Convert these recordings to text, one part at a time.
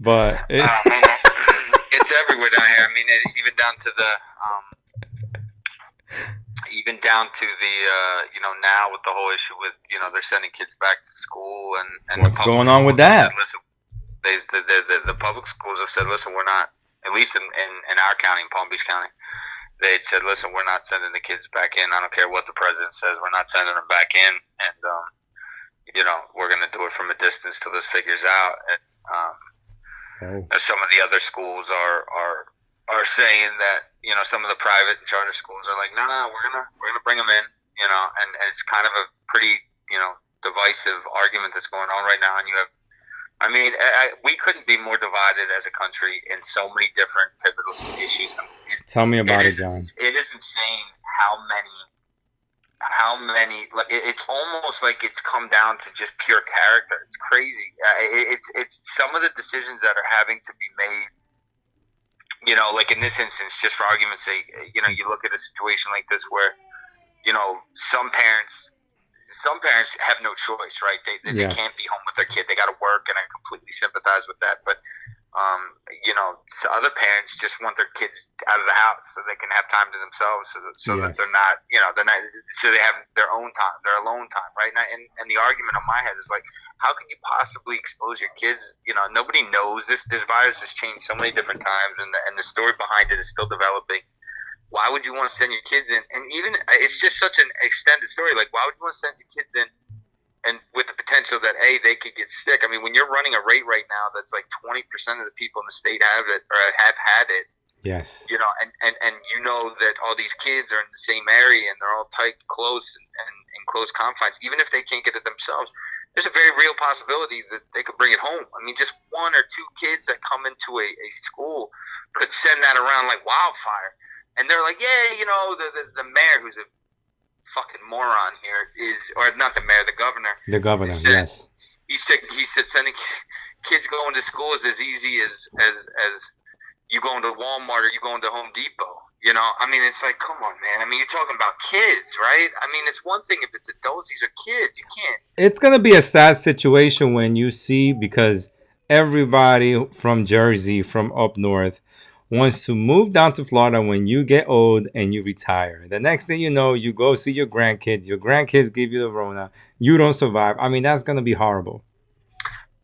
But Man, it's everywhere down here. I mean, even down to the now with the whole issue with they're sending kids back to school, and the what's public going on with schools have said, that? listen, the public schools have said, listen, we're not, at least in our county, in Palm Beach County, they had said, listen, we're not sending the kids back in. I don't care what the president says, we're not sending them back in, and we're going to do it from a distance till this figures out. And some of the other schools are saying that some of the private and charter schools are like, no, we're gonna bring them in, and it's kind of a pretty divisive argument that's going on right now. And we couldn't be more divided as a country in so many different pivotal issues. Tell me about it, John. It is insane how many. Like, it's almost like it's come down to just pure character. It's crazy. It's some of the decisions that are having to be made. Like in this instance, just for argument's sake, you look at a situation like this where, some parents have no choice, right? They Yes. can't be home with their kid. They got to work, and I completely sympathize with that. But, so other parents just want their kids out of the house so they can have time to themselves, so that Yes. they're not, so they have their own time, their alone time, right? And the argument on my head is like, how can you possibly expose your kids? Nobody knows this virus has changed so many different times, and the story behind it is still developing. Why would you want to send your kids in? And even it's just such an extended story. Like, why would you want to send your kids in, and with the potential that they could get sick? I mean, when you're running a rate right now that's like 20% of the people in the state have it or have had it. Yes. And that all these kids are in the same area and they're all tight, close, and in close confines. Even if they can't get it themselves, there's a very real possibility that they could bring it home. I mean, just one or two kids that come into a school could send that around like wildfire. And they're like, yeah, the mayor, who's a fucking moron here, or not the mayor, the governor. The governor, yes. He said sending kids going to school is as easy as you going to Walmart or you going to Home Depot. I mean, it's like, come on, man. I mean, you're talking about kids, right? I mean, it's one thing if it's adults. These are kids. You can't. It's going to be a sad situation when you see, because everybody from Jersey, from up north, wants to move down to Florida when you get old and you retire. The next thing you know, you go see your grandkids. Your grandkids give you the Rona. You don't survive. I mean, that's going to be horrible.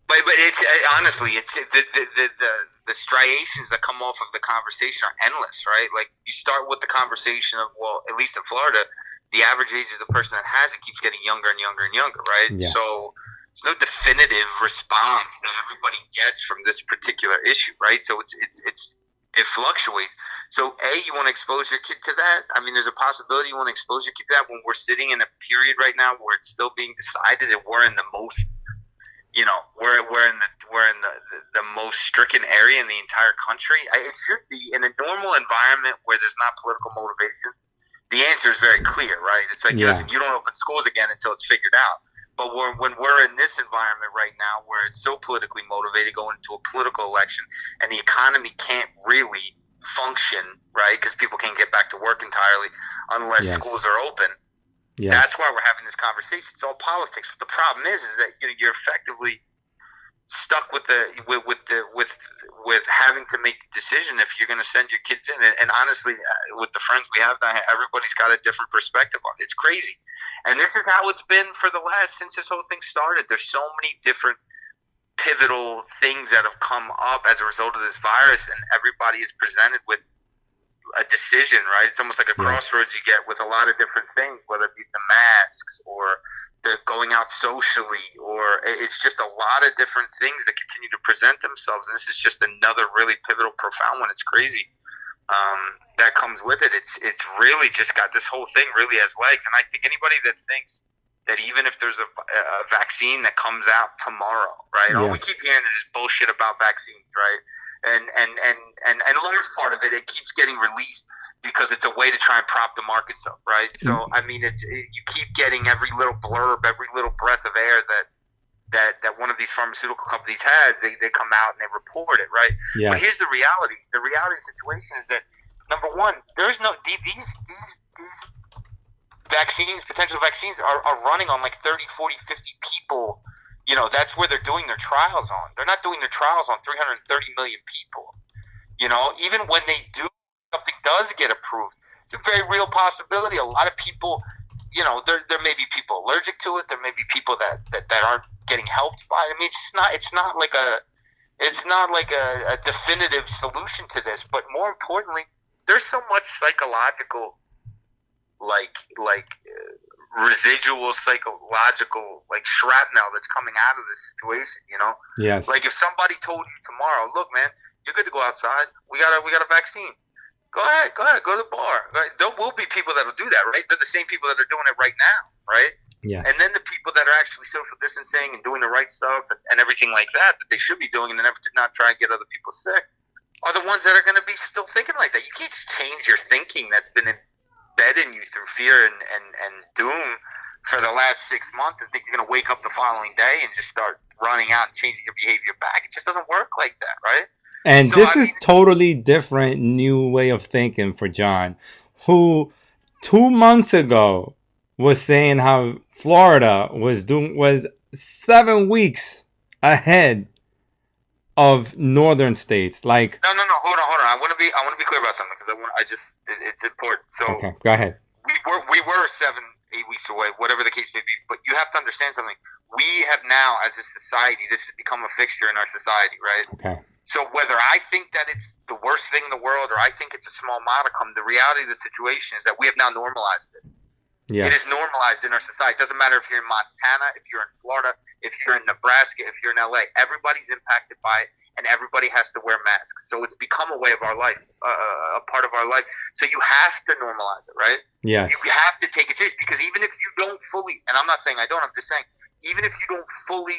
But it's honestly, it's the striations that come off of the conversation are endless, right? Like, you start with the conversation of, well, at least in Florida, the average age of the person that has it keeps getting younger and younger and younger, right? Yes. So there's no definitive response that everybody gets from this particular issue, right? So it fluctuates. So, you want to expose your kid to that? I mean, there's a possibility you want to expose your kid to that when we're sitting in a period right now where it's still being decided, and we're in the most, we're in the most stricken area in the entire country. It should be in a normal environment where there's not political motivation. The answer is very clear, right? It's like, listen, you don't open schools again until it's figured out. But when we're in this environment right now where it's so politically motivated, going into a political election, and the economy can't really function, right? Because people can't get back to work entirely unless schools are open. Yes. That's why we're having this conversation. It's all politics. But the problem is that you're effectively stuck with having to make the decision if you're going to send your kids in. And honestly, with the friends we have, everybody's got a different perspective on it. It's crazy. And this is how it's been since this whole thing started. There's so many different pivotal things that have come up as a result of this virus, and everybody is presented with a decision, right? It's almost like a crossroads you get with a lot of different things, whether it be the masks or the going out socially, or it's just a lot of different things that continue to present themselves. And this is just another really pivotal, profound one. It's crazy. That comes with it. It's really just got this whole thing really has legs. And I think anybody that thinks that even if there's a vaccine that comes out tomorrow, right? All we keep hearing is bullshit about vaccines, right? And a large part of it keeps getting released because it's a way to try and prop the markets up, right? So I mean, you keep getting every little blurb, every little breath of air that one of these pharmaceutical companies has. They come out and they report it, right? Yes. But here's the reality. The reality of the situation is that, number one, there's no these vaccines, potential vaccines are running on like 30, 40, 50 people That's where they're doing their trials on. They're not doing their trials on 330 million people. Even when they do, something does get approved, it's a very real possibility. A lot of people, there may be people allergic to it. There may be people that aren't getting helped by it. I mean, it's not like a definitive solution to this. But more importantly, there's so much psychological, residual psychological shrapnel that's coming out of this situation. Yes. Like if somebody told you tomorrow, look, man, you're good to go outside. We got a vaccine. Go ahead, go to the bar. There will be people that will do that, right? They're the same people that are doing it right now, right? Yes. And then the people that are actually social distancing and doing the right stuff and everything like that they should be doing and never did not try and get other people sick are the ones that are going to be still thinking like that. You can't just change your thinking that's been embedded in you through fear and doom for the last 6 months and think you're going to wake up the following day and just start running out and changing your behavior back. It just doesn't work like that, right? And so, this is totally different new way of thinking for John, who 2 months ago was saying how Florida was 7 weeks ahead of northern states. Like no, hold on. I want to be clear about something because it's important. So okay, go ahead. We were 7-8 weeks away, whatever the case may be. But you have to understand something. We have now, as a society, this has become a fixture in our society, right? Okay. So whether I think that it's the worst thing in the world or I think it's a small modicum, the reality of the situation is that we have now normalized it. Yes. It is normalized in our society. It doesn't matter if you're in Montana, if you're in Florida, if you're in Nebraska, if you're in LA. Everybody's impacted by it, and everybody has to wear masks. So it's become a way of our life, a part of our life. So you have to normalize it, right? Yes. You have to take it serious because even if you don't fully, and I'm not saying I don't, I'm just saying, even if you don't fully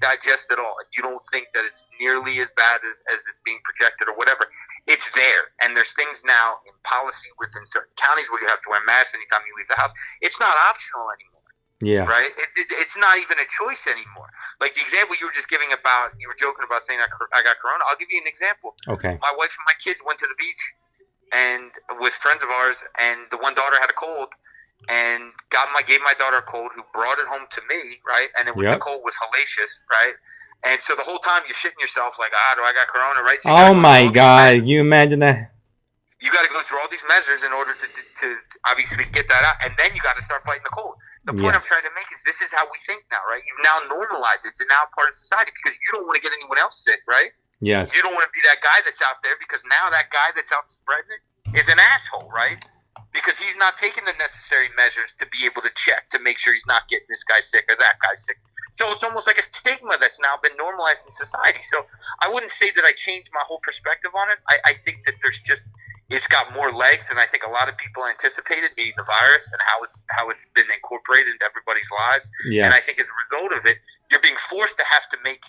digest it all, and you don't think that it's nearly as bad as it's being projected or whatever, it's there. And there's things now in policy within certain counties where you have to wear masks anytime you leave the house. It's not optional anymore. Yeah. Right? It's not even a choice anymore. Like the example you were just giving about, you were joking about saying I got corona. I'll give you an example. Okay. My wife and my kids went to the beach and with friends of ours, and the one daughter had a cold. And gave my daughter a cold, who brought it home to me, right? And the cold was hellacious, right? And so the whole time you're shitting yourself like, do I got corona, right? So oh my God, you imagine that? You got to go through all these measures in order to obviously get that out, and then you got to start fighting the cold. The point I'm trying to make is this is how we think now, right? You've now normalized it. It's now part of society because you don't want to get anyone else sick, right? Yes. You don't want to be that guy that's out there because now that guy that's out spreading it is an asshole, right? Because he's not taking the necessary measures to be able to check to make sure he's not getting this guy sick or that guy sick. So it's almost like a stigma that's now been normalized in society. So I wouldn't say that I changed my whole perspective on it. I think that it's got more legs than I think a lot of people anticipated, being the virus and how it's been incorporated into everybody's lives. Yes. And I think as a result of it, you're being forced to have to make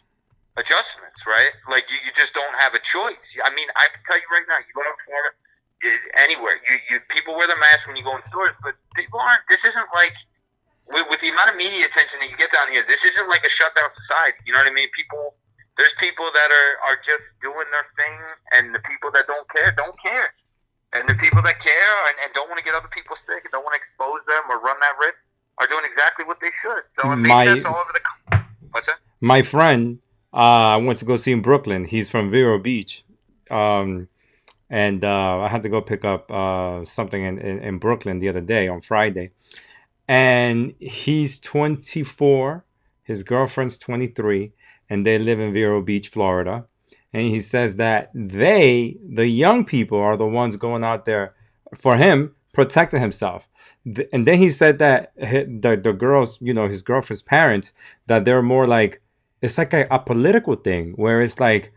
adjustments, right? Like you just don't have a choice. I mean, I can tell you right now, you go out in Florida, anywhere, you people wear the mask when you go in stores, but people aren't. This isn't like with the amount of media attention that you get down here. This isn't like a shutdown society. You know what I mean? There's people that are just doing their thing, and the people that don't care, and the people that care and don't want to get other people sick and don't want to expose them or run that risk are doing exactly what they should. So it makes sense all over the country. What's that? My friend, I went to go see in Brooklyn. He's from Vero Beach. And I had to go pick up something in Brooklyn the other day on Friday. And he's 24. His girlfriend's 23. And they live in Vero Beach, Florida. And he says that the young people, are the ones going out there, for him, protecting himself. And then he said that the girls, his girlfriend's parents, that they're more like, it's like a political thing where it's like,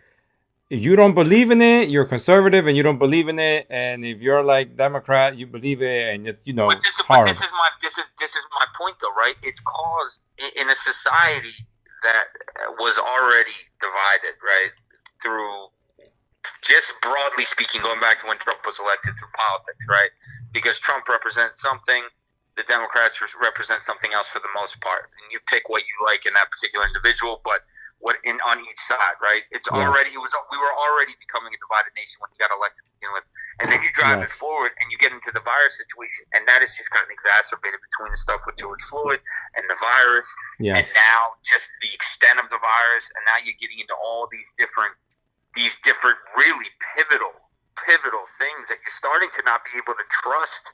you don't believe in it, you're conservative and you don't believe in it, and if you're like Democrat, you believe it, and it's But this is my point, though, right? It's caused in a society that was already divided, right? Through just broadly speaking, going back to when Trump was elected, through politics, right? Because Trump represents something, the Democrats represent something else for the most part, and you pick what you like in that particular individual, but on each side, right? Yes. We were already becoming a divided nation when he got elected to begin with, and then you drive it forward and you get into the virus situation, and that has just gotten exacerbated between the stuff with George Floyd and the virus, and now just the extent of the virus, and now you're getting into all these different really pivotal things that you're starting to not be able to trust.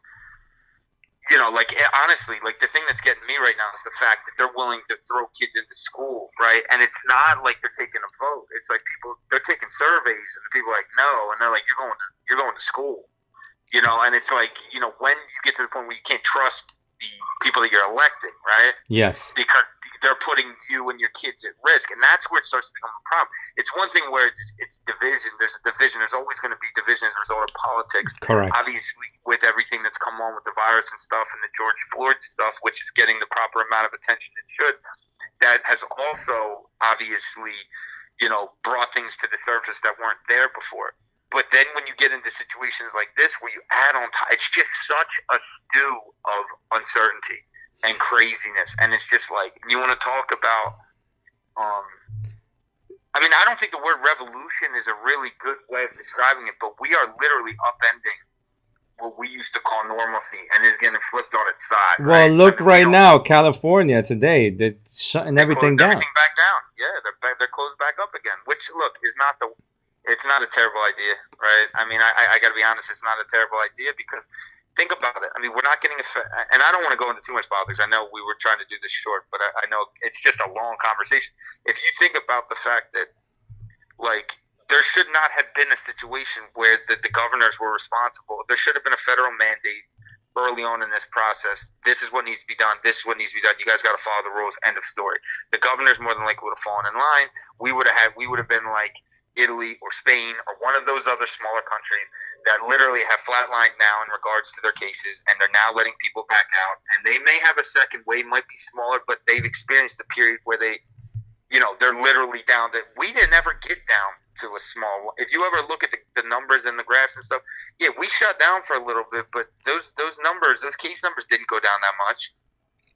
Like honestly, like the thing that's getting me right now is the fact that they're willing to throw kids into school, right? And it's not like they're taking a vote. It's like they're taking surveys, and the people are like, no, and they're like, you're going to school, and it's like, when you get to the point where you can't trust the people that you're electing, right? Yes. Because they're putting you and your kids at risk, and that's where it starts to become a problem. It's one thing where it's division. There's a division. There's always going to be division as a result of politics. Correct. Obviously, with everything that's come on with the virus and stuff, and the George Floyd stuff, which is getting the proper amount of attention it should, that has also obviously, brought things to the surface that weren't there before. But then when you get into situations like this where you add on top, it's just such a stew of uncertainty and craziness. And it's just like, you want to talk about, I don't think the word revolution is a really good way of describing it, but we are literally upending what we used to call normalcy, and is getting flipped on its side. Well, right? look now, California today, they're shutting everything down. Everything back down. Yeah, they're closed back up again, which, look, it's not a terrible idea, right? I got to be honest, it's not a terrible idea, because think about it. We're not getting and I don't want to go into too much politics. I know we were trying to do this short, but I know it's just a long conversation. If you think about the fact that, like, there should not have been a situation where the governors were responsible. There should have been a federal mandate early on in this process. This is what needs to be done. This is what needs to be done. You guys got to follow the rules. End of story. The governors more than likely would have fallen in line. We would have been like Italy or Spain or one of those other smaller countries that literally have flatlined now in regards to their cases, and they're now letting people back out. And they may have a second wave, might be smaller, but they've experienced a period where they're literally down. That we didn't ever get down to a small. If you ever look at the numbers and the graphs and stuff, yeah, we shut down for a little bit, but those numbers, those case numbers didn't go down that much.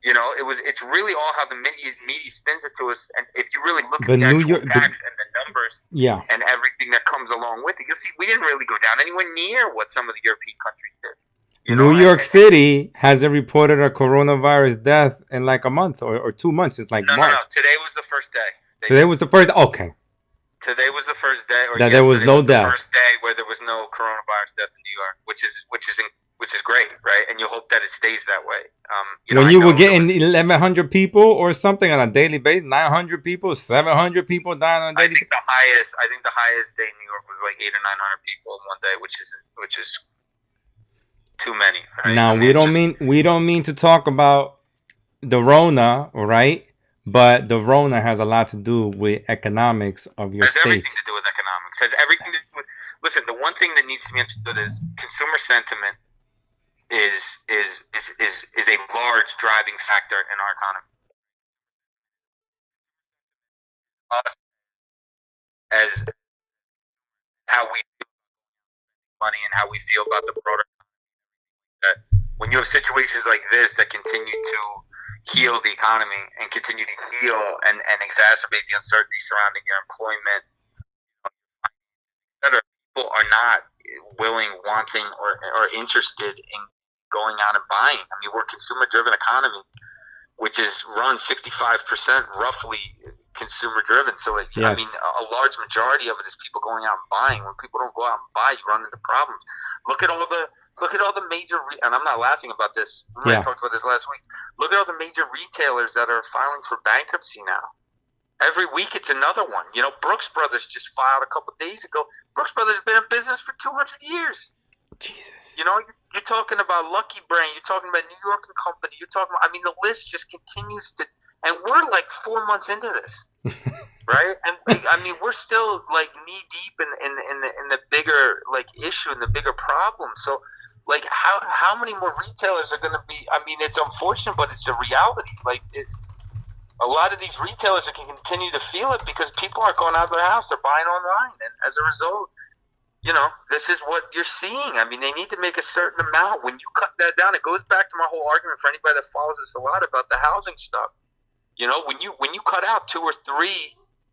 It's really all how the media spins it to us. And if you really look at the actual facts and the numbers, and everything that comes along with it, you'll see we didn't really go down anywhere near what some of the European countries did. New York City hasn't reported a coronavirus death in like a month or 2 months. It's like March. No. Today was the first day. Today was the first. Okay. Today was the first day, or that there was no death. The first day where there was no coronavirus death in New York, which is great, right? And you hope that it stays that way. When you were getting 1,100 people or something on a daily basis, 900 people, 700 people dying on a daily basis. I think the highest day in New York was like 800 or 900 people in one day, which is too many. Right? Now we don't mean to talk about the Rona, right? But the Rona has a lot to do with economics of your state. Has everything to do with economics. Has everything to do with. Listen, the one thing that needs to be understood is consumer sentiment is a large driving factor in our economy. As how we feel about money and how we feel about the broader. That when you have situations like this that continue to heal the economy and continue to heal and exacerbate the uncertainty surrounding your employment, people are not willing, wanting, or interested in going out and buying. We're a consumer-driven economy, which is run 65% roughly consumer-driven. So, a large majority of it is people going out and buying. When people don't go out and buy, you run into problems. Look at all the major, and I'm not laughing about this. I talked about this last week. Look at all the major retailers that are filing for bankruptcy now. Every week it's another one. Brooks Brothers just filed a couple of days ago. Brooks Brothers has been in business for 200 years. Jesus. You're talking about Lucky Brand. You're talking about New York and Company. You're talking about, the list just continues to, and we're like 4 months into this, right? And we're still like knee deep in the bigger issue and the bigger problem. So, how many more retailers are going to be? It's unfortunate, but it's a reality. A lot of these retailers can continue to feel it because people aren't going out of their house; they're buying online, and as a result, this is what you're seeing. They need to make a certain amount. When you cut that down, it goes back to my whole argument for anybody that follows us a lot about the housing stuff. When you cut out 2 or 3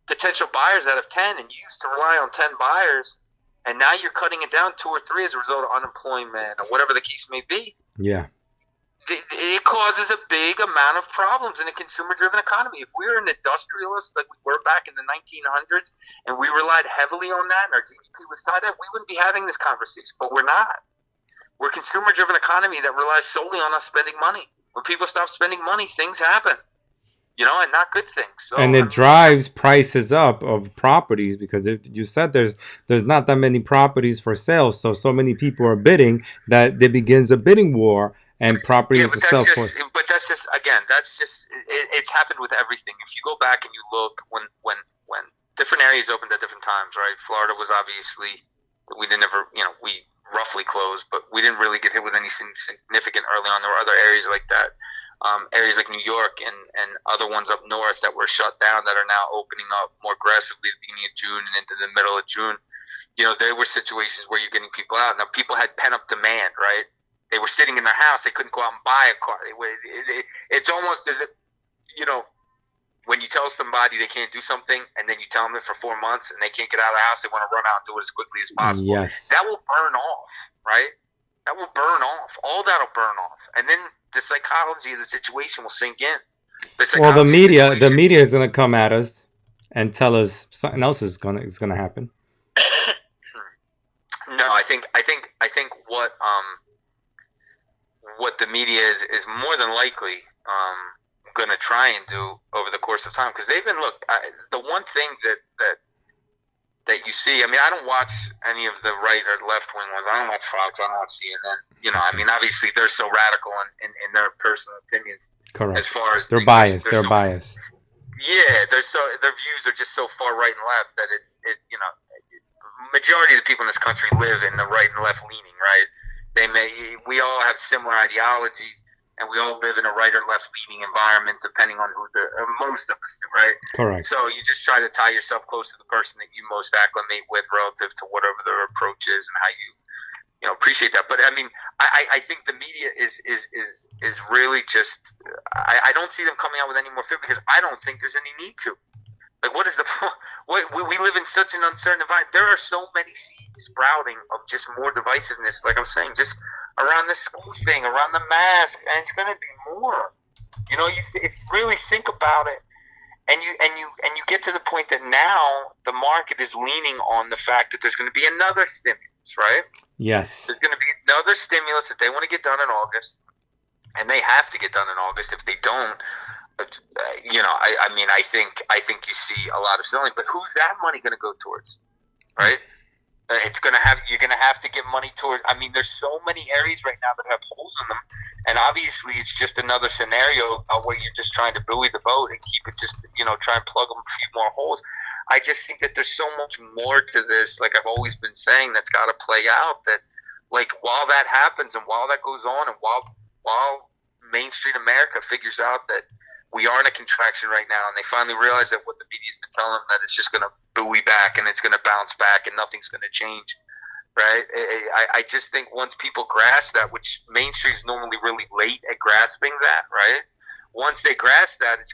potential buyers out of 10, and you used to rely on 10 buyers, and now you're cutting it down 2 or 3 as a result of unemployment or whatever the case may be. Yeah. It causes a big amount of problems in a consumer-driven economy. If we were an industrialist like we were back in the 1900s and we relied heavily on that and our GDP was tied up, we wouldn't be having this conversation, but we're not. We're a consumer-driven economy that relies solely on us spending money. When people stop spending money, things happen, and not good things. So, and it drives prices up of properties because you said there's not that many properties for sale, so many people are bidding that there begins a bidding war. And properties but that's just again, it's happened with everything. If you go back and you look when different areas opened at different times, right? Florida was obviously we roughly closed, but we didn't really get hit with anything significant early on. There were other areas like that, areas like New York and other ones up north that were shut down that are now opening up more aggressively at the beginning of June and into the middle of June. There were situations where you're getting people out. Now people had pent up demand, right? They were sitting in their house. They couldn't go out and buy a car. It's almost as if, when you tell somebody they can't do something and then you tell them it for 4 months and they can't get out of the house, they want to run out and do it as quickly as possible. Yes. That will burn off, right? That will burn off. All that will burn off. And then the psychology of the situation will sink in. The media is going to come at us and tell us something else is going to happen. No, I think what the media is more than likely going to try and do over the course of time, because they've been the one thing that you see. I mean, I don't watch any of the right or left wing ones. I don't watch Fox. I don't watch CNN. I mean, obviously they're so radical in their personal opinions. Correct. As far as they're biased. They're biased. Yeah, their views are just so far right and left that majority of the people in this country live in the right and left leaning, right? We all have similar ideologies, and we all live in a right or left leaning environment, depending on who most of us do, right? Correct. So you just try to tie yourself close to the person that you most acclimate with, relative to whatever their approach is, and how you appreciate that. But I mean, I think the media is really just. I don't see them coming out with any more fit because I don't think there's any need to. Like, what is the point? We live in such an uncertain environment. There are so many seeds sprouting of just more divisiveness. Like I'm saying, just around the school thing, around the mask, and it's going to be more. If you really think about it, and you get to the point that now the market is leaning on the fact that there's going to be another stimulus, right? Yes. There's going to be another stimulus that they want to get done in August, and they have to get done in August. If they don't. I think you see a lot of selling, but who's that money going to go towards, right? You're going to have to get money toward. I mean, there's so many areas right now that have holes in them, and obviously it's just another scenario where you're just trying to buoy the boat and keep it just, try and plug them a few more holes. I just think that there's so much more to this, like I've always been saying, that's got to play out. That, like, while that happens and while that goes on, and while Main Street America figures out that we are in a contraction right now, and they finally realize that what the media's been telling them, that it's just going to buoy back and it's going to bounce back and nothing's going to change, right? I just think once people grasp that, which Main Street is normally really late at grasping that, right? Once they grasp that, it's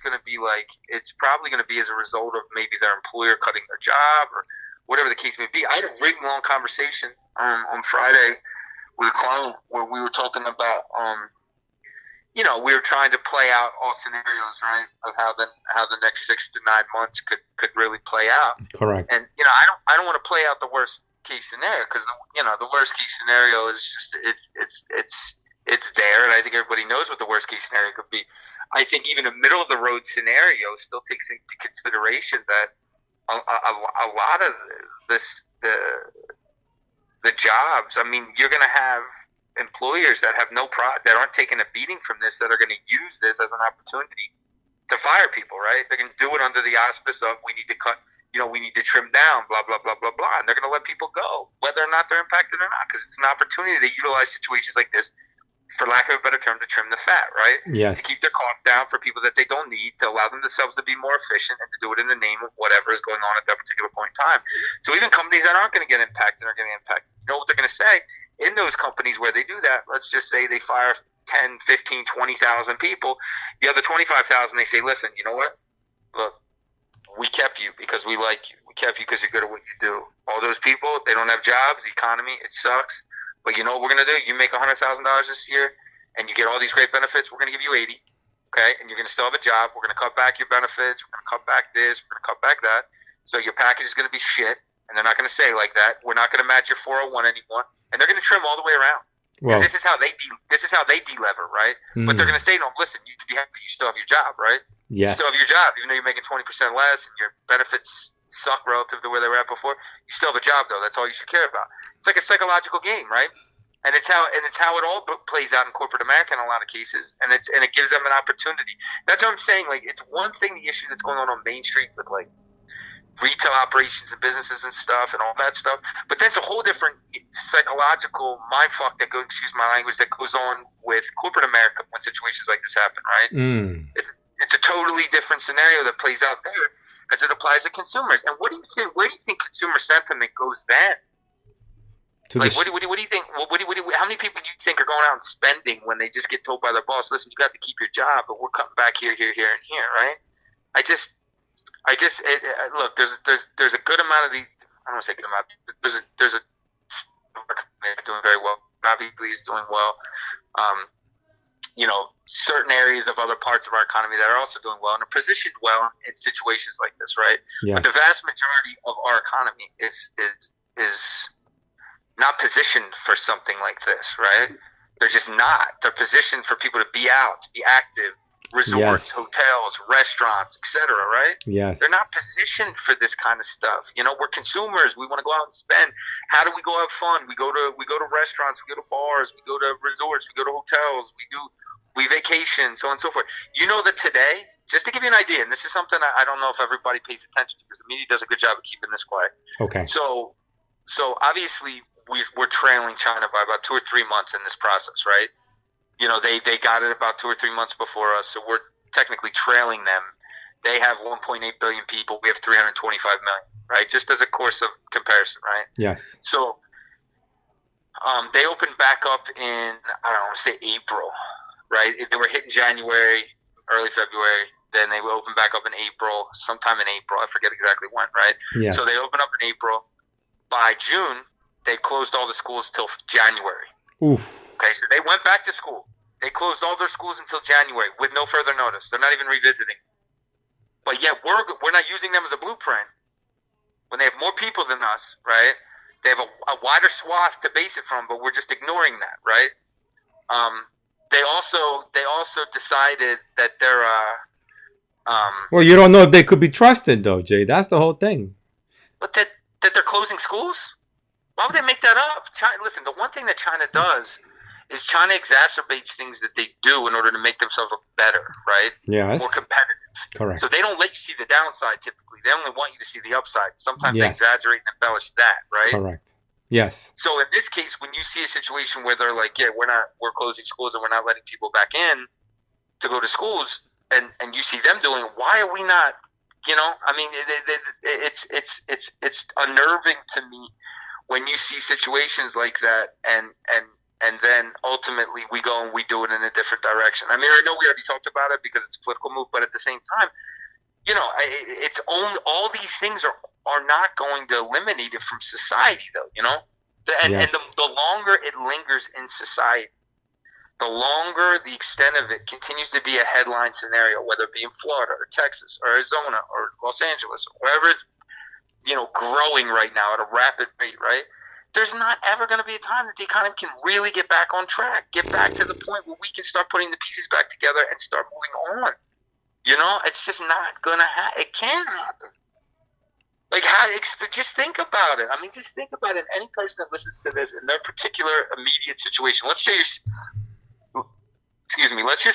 probably going to be as a result of maybe their employer cutting their job or whatever the case may be. I had a really long conversation on Friday with a client where we were talking about we were trying to play out all scenarios, right, of how the next 6 to 9 months could really play out. Correct. And I don't want to play out the worst case scenario, because the worst case scenario is just it's there, and I think everybody knows what the worst case scenario could be. I think even a middle of the road scenario still takes into consideration that a lot of the jobs. I mean, you're going to have employers that have that aren't taking a beating from this, that are going to use this as an opportunity to fire people, right? They're going to do it under the auspice of, we need to cut, we need to trim down, blah, blah, blah, blah, blah. And they're going to let people go, whether or not they're impacted or not, because it's an opportunity to utilize situations like this, for lack of a better term, to trim the fat, right? Yes. To keep their costs down for people that they don't need, to allow themselves to be more efficient, and to do it in the name of whatever is going on at that particular point in time. So even companies that aren't going to get impacted are going to impact. You know what they're going to say? In those companies where they do that, let's just say they fire 10, 15, 20,000 people. The other 25,000, they say, listen, you know what? Look, we kept you because we like you. We kept you because you're good at what you do. All those people, they don't have jobs. The economy, it sucks. But you know what we're going to do? You make $100,000 this year and you get all these great benefits. We're going to give you 80. Okay, and you're going to still have a job. We're going to cut back your benefits. We're going to cut back this. We're going to cut back that. So your package is going to be shit, and they're not going to say like that. We're not going to match your 401 anymore, and they're going to trim all the way around. Because this is how they delever, right? But they're going to say, no, listen, you still have your job, right? Yes. You still have your job, even though you're making 20% less, and your benefits suck relative to where they were at before. You still have a job, though. That's all you should care about. It's like a psychological game, right? And it's how it all plays out in corporate America in a lot of cases, and it gives them an opportunity. That's what I'm saying. Like, it's one thing, the issue that's going on Main Street with like retail operations and businesses and stuff and all that stuff, but that's a whole different psychological mindfuck that goes, excuse my language, that goes on with corporate America when situations like this happen, right? It's a totally different scenario that plays out there as it applies to consumers. And what do you think? Where do you think consumer sentiment goes then? Like, what do you think? How many people do you think are going out and spending when they just get told by their boss, "Listen, you got to keep your job, but we're cutting back here, and here, right?" Look. There's a good amount of the. I don't want to say good amount. There's a doing very well. Obviously, is doing well. Certain areas of other parts of our economy that are also doing well and are positioned well in situations like this, right? Yes. But the vast majority of our economy is not positioned for something like this, right? They're just not. They're positioned for people to be out, to be active, resorts, hotels, restaurants, etc., right? Yes. They're not positioned for this kind of stuff. We're consumers. We want to go out and spend. How do we go have fun? We go to restaurants, we go to bars, we go to resorts, we go to hotels, we vacation, so on and so forth. You know that today, just to give you an idea, and this is something I don't know if everybody pays attention to because the media does a good job of keeping this quiet. Okay. So obviously we're trailing China by about 2 or 3 months in this process, right? They got it about 2 or 3 months before us, so we're technically trailing them. They have 1.8 billion people. We have 325 million, right? Just as a course of comparison, right? Yes. So they opened back up in, I don't want to say April, right? They were hit in January, early February. Then they will open back up in April, sometime in April. I forget exactly when, right? Yes. So they opened up in April. By June, they closed all the schools till January. Oof. Okay, so they went back to school. They closed all their schools until January with no further notice. They're not even revisiting. But yet we're not using them as a blueprint. When they have more people than us, right? They have a wider swath to base it from, but we're just ignoring that, right? They also decided that they're well, you don't know if they could be trusted, though, Jay. That's the whole thing. But that they're closing schools? Why would they make that up? Listen, the one thing that China does is China exacerbates things that they do in order to make themselves look better, right? Yes. More competitive. Correct. So they don't let you see the downside typically. They only want you to see the upside. Sometimes they Yes. exaggerate and embellish that, right? Correct. Yes. So in this case, when you see a situation where they're like, yeah, we're closing schools and we're not letting people back in to go to schools, and you see them doing it, why are we not? I mean, it's unnerving to me when you see situations like that, and then ultimately we go and we do it in a different direction. I mean, I know we already talked about it because it's a political move, but at the same time, it's all these things are not going to eliminate it from society, though. And the longer it lingers in society, the longer the extent of it continues to be a headline scenario, whether it be in Florida or Texas or Arizona or Los Angeles, or wherever it's growing right now at a rapid rate, right? There's not ever going to be a time that the economy can really get back on track, get back to the point where we can start putting the pieces back together and start moving on. It's just not going to happen. It can happen. Like, just think about it. I mean, just think about it. Any person that listens to this in their particular immediate situation, let's just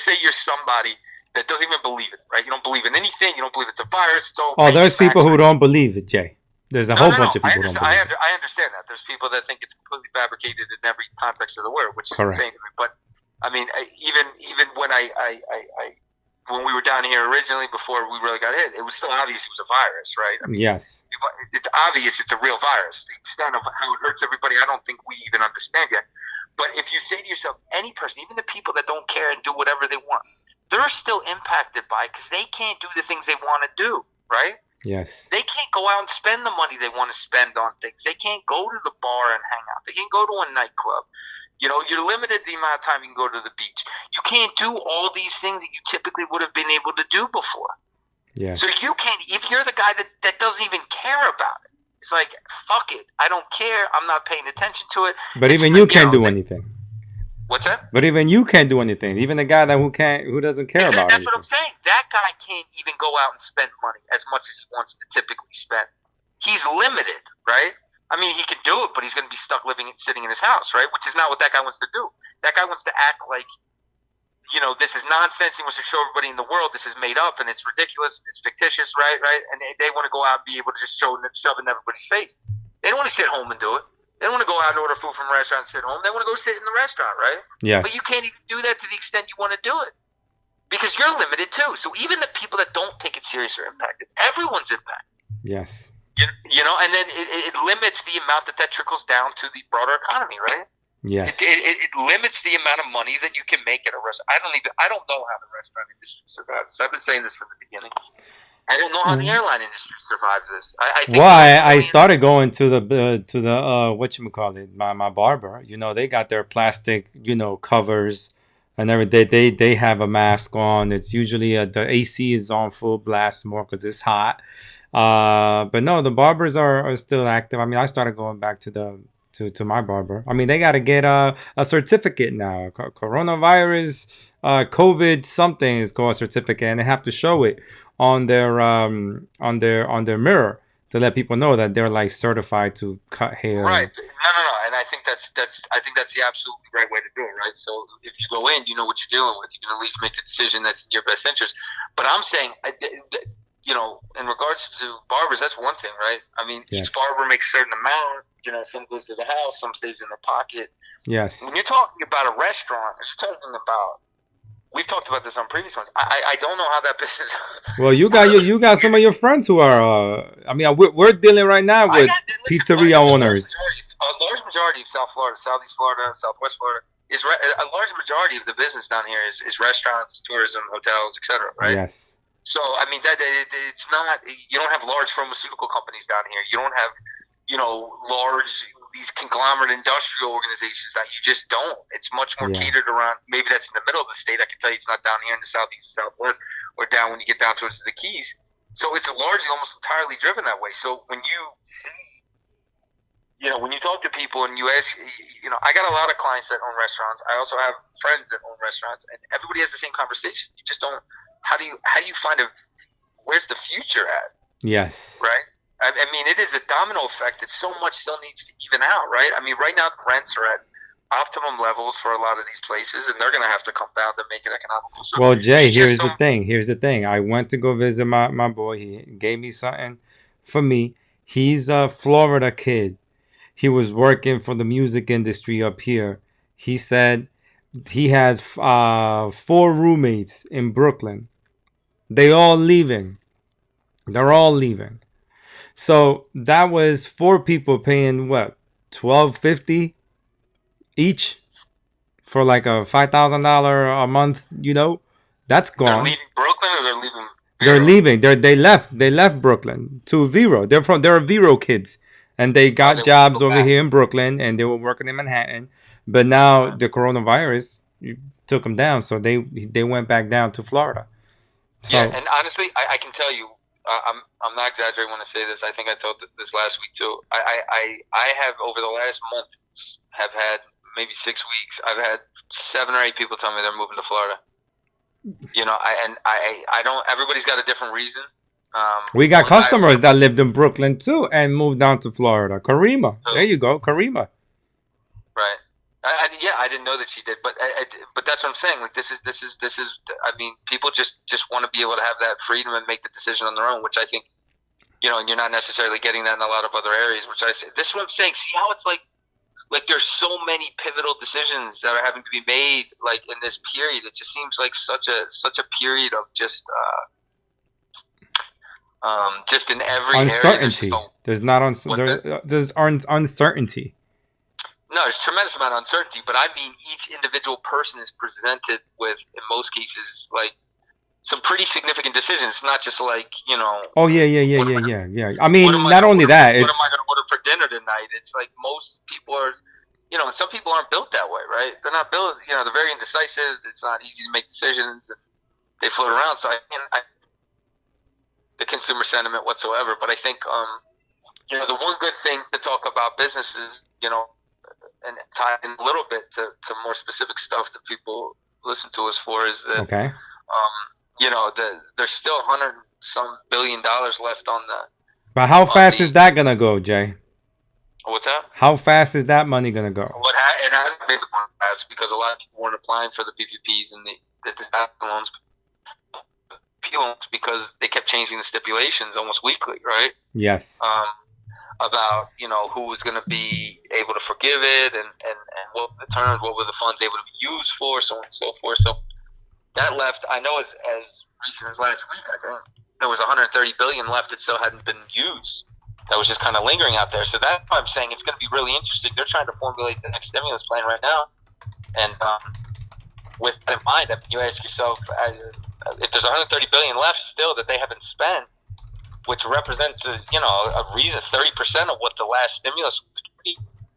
say you're somebody that doesn't even believe it, right? You don't believe in anything. You don't believe it's a virus. It's all. Oh, there's people who don't believe it, Jay. There's a whole bunch of people who don't believe it. I understand that. There's people that think it's completely fabricated in every context of the word, which is insane to me. But I mean, even when when we were down here originally, before we really got hit, it was still obvious it was a virus, right? I mean, yes. It's obvious it's a real virus. The extent of how it hurts everybody, I don't think we even understand yet. But if you say to yourself, any person, even the people that don't care and do whatever they want, they're still impacted by it because they can't do the things they want to do, right? Yes. They can't go out and spend the money they want to spend on things. They can't go to the bar and hang out. They can't go to a nightclub. You know, you're limited the amount of time you can go to the beach. You can't do all these things that you typically would have been able to do before. Yes. So you can't, if you're the guy that doesn't even care about it, it's like, fuck it. I don't care. I'm not paying attention to it. But It's even not, you can't do anything. What's that? But even you can't do anything. Even the guy who doesn't care about That's anything. what I'm saying. That guy can't even go out and spend money as much as he wants to typically spend. He's limited, right? I mean, he can do it, but he's going to be stuck sitting in his house, right? Which is not what that guy wants to do. That guy wants to act like, you know, this is nonsense. He wants to show everybody in the world this is made up and it's ridiculous, and it's fictitious, right? And they want to go out and be able to just shove it in everybody's face. They don't want to sit home and do it. They don't want to go out and order food from a restaurant and sit home. They want to go sit in the restaurant, right? Yes. But you can't even do that to the extent you want to do it because you're limited too. So even the people that don't take it serious are impacted. Everyone's impacted. Yes. You know, and then it limits the amount that trickles down to the broader economy, right? Yes. It limits the amount of money that you can make at a restaurant. I don't know how the restaurant industry survives. I've been saying this from the beginning. I don't know how the airline industry survives this. I think I started going to the whatchamacallit, my barber. You know, they got their plastic, you know, covers and everything. They have a mask on. It's usually the AC is on full blast more because it's hot. But no, the barbers are still active. I mean, I started going back to my barber. I mean, they got to get a certificate now. Coronavirus, COVID something is called a certificate, and they have to show it on their mirror to let people know that they're like certified to cut hair. Right. No. And I think that's the absolutely right way to do it, right? So if you go in, you know what you're dealing with. You can at least make the decision that's in your best interest. But I'm saying, you know, in regards to barbers, that's one thing, right? I mean, Yes. each barber makes a certain amount. You know, some goes to the house, some stays in their pocket. Yes. When you're talking about a restaurant, you're talking about. We've talked about this on previous ones. I don't know how that business. Well, you got some of your friends who are. I mean, we're dealing right now with pizzeria owners. A large majority of South Florida, Southeast Florida, Southwest Florida is a large majority of the business down here is restaurants, tourism, hotels, etc. Right? Yes. So I mean that it's not. You don't have large pharmaceutical companies down here. You don't have, you know, large these conglomerate industrial organizations that you just don't. It's much more catered around. Maybe that's in the middle of the state. I can tell you it's not down here in the southeast and southwest, or down when you get down towards the Keys. So it's largely almost entirely driven that way. So when you see, you know, when you talk to people and you ask, you know, I got a lot of clients that own restaurants. I also have friends that own restaurants, and everybody has the same conversation. You just don't. How do you find where's the future at? Yes. Right. I mean, it is a domino effect that so much still needs to even out, right? I mean, right now the rents are at optimum levels for a lot of these places, and they're going to have to come down to make it economical. So well, Jay, here's the thing. I went to go visit my boy. He gave me something for me. He's a Florida kid. He was working for the music industry up here. He said he had 4 roommates in Brooklyn. They're all leaving. So that was 4 people paying what, $1,250 each for like a $5,000 a month. You know, that's gone. They're leaving Brooklyn, or they're leaving. They're leaving. They left Brooklyn to Vero. They're Vero kids, and they got jobs over here in Brooklyn, and they were working in Manhattan. But now the coronavirus took them down, so they went back down to Florida. So, yeah, and honestly, I can tell you, I'm not exaggerating when I say this. I think I told this last week too. I have over the last month have had maybe 6 weeks. I've had 7 or 8 people tell me they're moving to Florida. You know, I don't. Everybody's got a different reason. We got customers that lived in Brooklyn too and moved down to Florida. Karima, there you go, Karima. Right. I didn't know that she did, but that's what I'm saying. Like this is. I mean, people just want to be able to have that freedom and make the decision on their own, which I think, you know, and you're not necessarily getting that in a lot of other areas. Which I say, this is what I'm saying. See how it's like there's so many pivotal decisions that are having to be made, like in this period. It just seems like such a period of just in every uncertainty. Area, there's uncertainty. No, there's a tremendous amount of uncertainty, but I mean each individual person is presented with, in most cases, like, some pretty significant decisions. It's not just like, Oh yeah, yeah, yeah, what am yeah, I yeah, yeah. I mean, not only that, what am it's I going to order for dinner tonight? It's like most people are, and some people aren't built that way, right? They're not built, they're very indecisive. It's not easy to make decisions. And they float around. So the consumer sentiment whatsoever. But I think, the one good thing to talk about businesses, and tie in a little bit to more specific stuff that people listen to us for is that, okay. there's still $100 billion left on the. But how fast is that gonna go, Jay? What's that? How fast is that money gonna go? It hasn't been going fast because a lot of people weren't applying for the PPPs and the loans, because they kept changing the stipulations almost weekly, right? Yes. About who was going to be able to forgive it and what the terms, what were the funds able to be used for, so on and so forth. So that left, I know as recent as last week, I think there was $130 billion left that still hadn't been used. That was just kind of lingering out there. So that's why I'm saying it's going to be really interesting. They're trying to formulate the next stimulus plan right now, and with that in mind, you ask yourself, if there's $130 billion left still that they haven't spent, which represents a reason 30% of what the last stimulus was,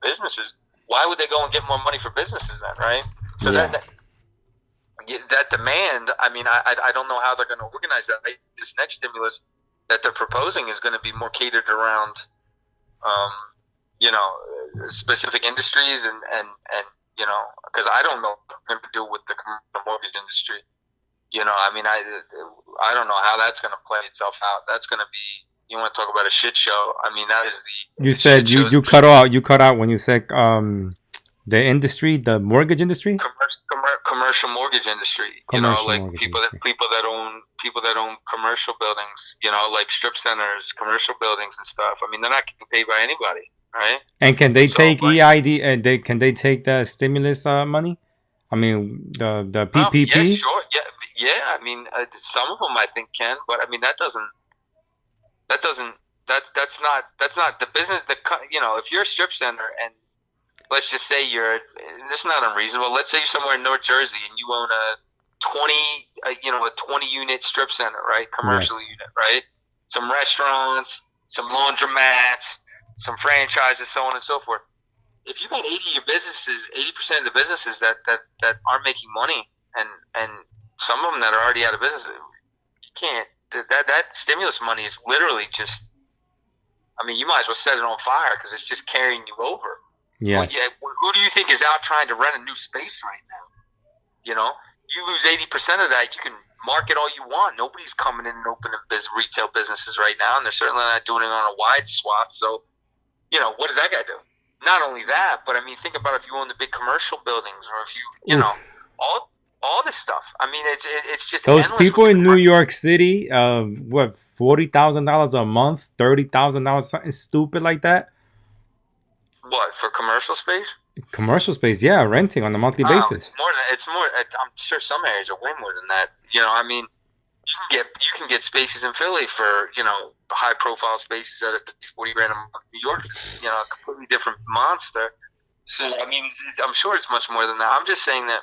businesses. Why would they go and get more money for businesses then, right? So Yeah. that demand. I mean, I don't know how they're going to organize that. This next stimulus that they're proposing is going to be more catered around, specific industries and because I don't know what they're going to do with the mortgage industry. I don't know how that's going to play itself out. That's going to be, you want to talk about a shit show. I mean, that is the. You said you cut out when you said the industry, the mortgage industry, commercial mortgage industry. People that own commercial buildings. Like strip centers, commercial buildings and stuff. I mean, they're not getting paid by anybody, right? And can they take EID and can they take the stimulus money? I mean, the PPP. Yeah, sure. Yeah. I mean, some of them I think can, but I mean that's not the business. If you're a strip center and let's just say this is not unreasonable. Let's say you're somewhere in North Jersey and you own a 20 unit strip center, right? Commercial unit, right? Some restaurants, some laundromats, some franchises, so on and so forth. If you got 80% of the businesses that aren't making money, and some of them that are already out of business, you can't. That stimulus money is literally just. I mean, you might as well set it on fire because it's just carrying you over. Yes. Who do you think is out trying to rent a new space right now? You lose 80% of that, you can market all you want. Nobody's coming in and opening retail businesses right now, and they're certainly not doing it on a wide swath. So, what does that guy do? Not only that, but I mean, think about if you own the big commercial buildings, or if you all this stuff. I mean, it's just those people in New York City. What $40,000 a month, $30,000, something stupid like that. What, for commercial space? Commercial space, yeah, renting on a monthly basis. It's more. I'm sure some areas are way more than that. I mean, you can get spaces in Philly for high profile spaces at $40,000 a month. New York, a completely different monster. So I mean, I'm sure it's much more than that. I'm just saying that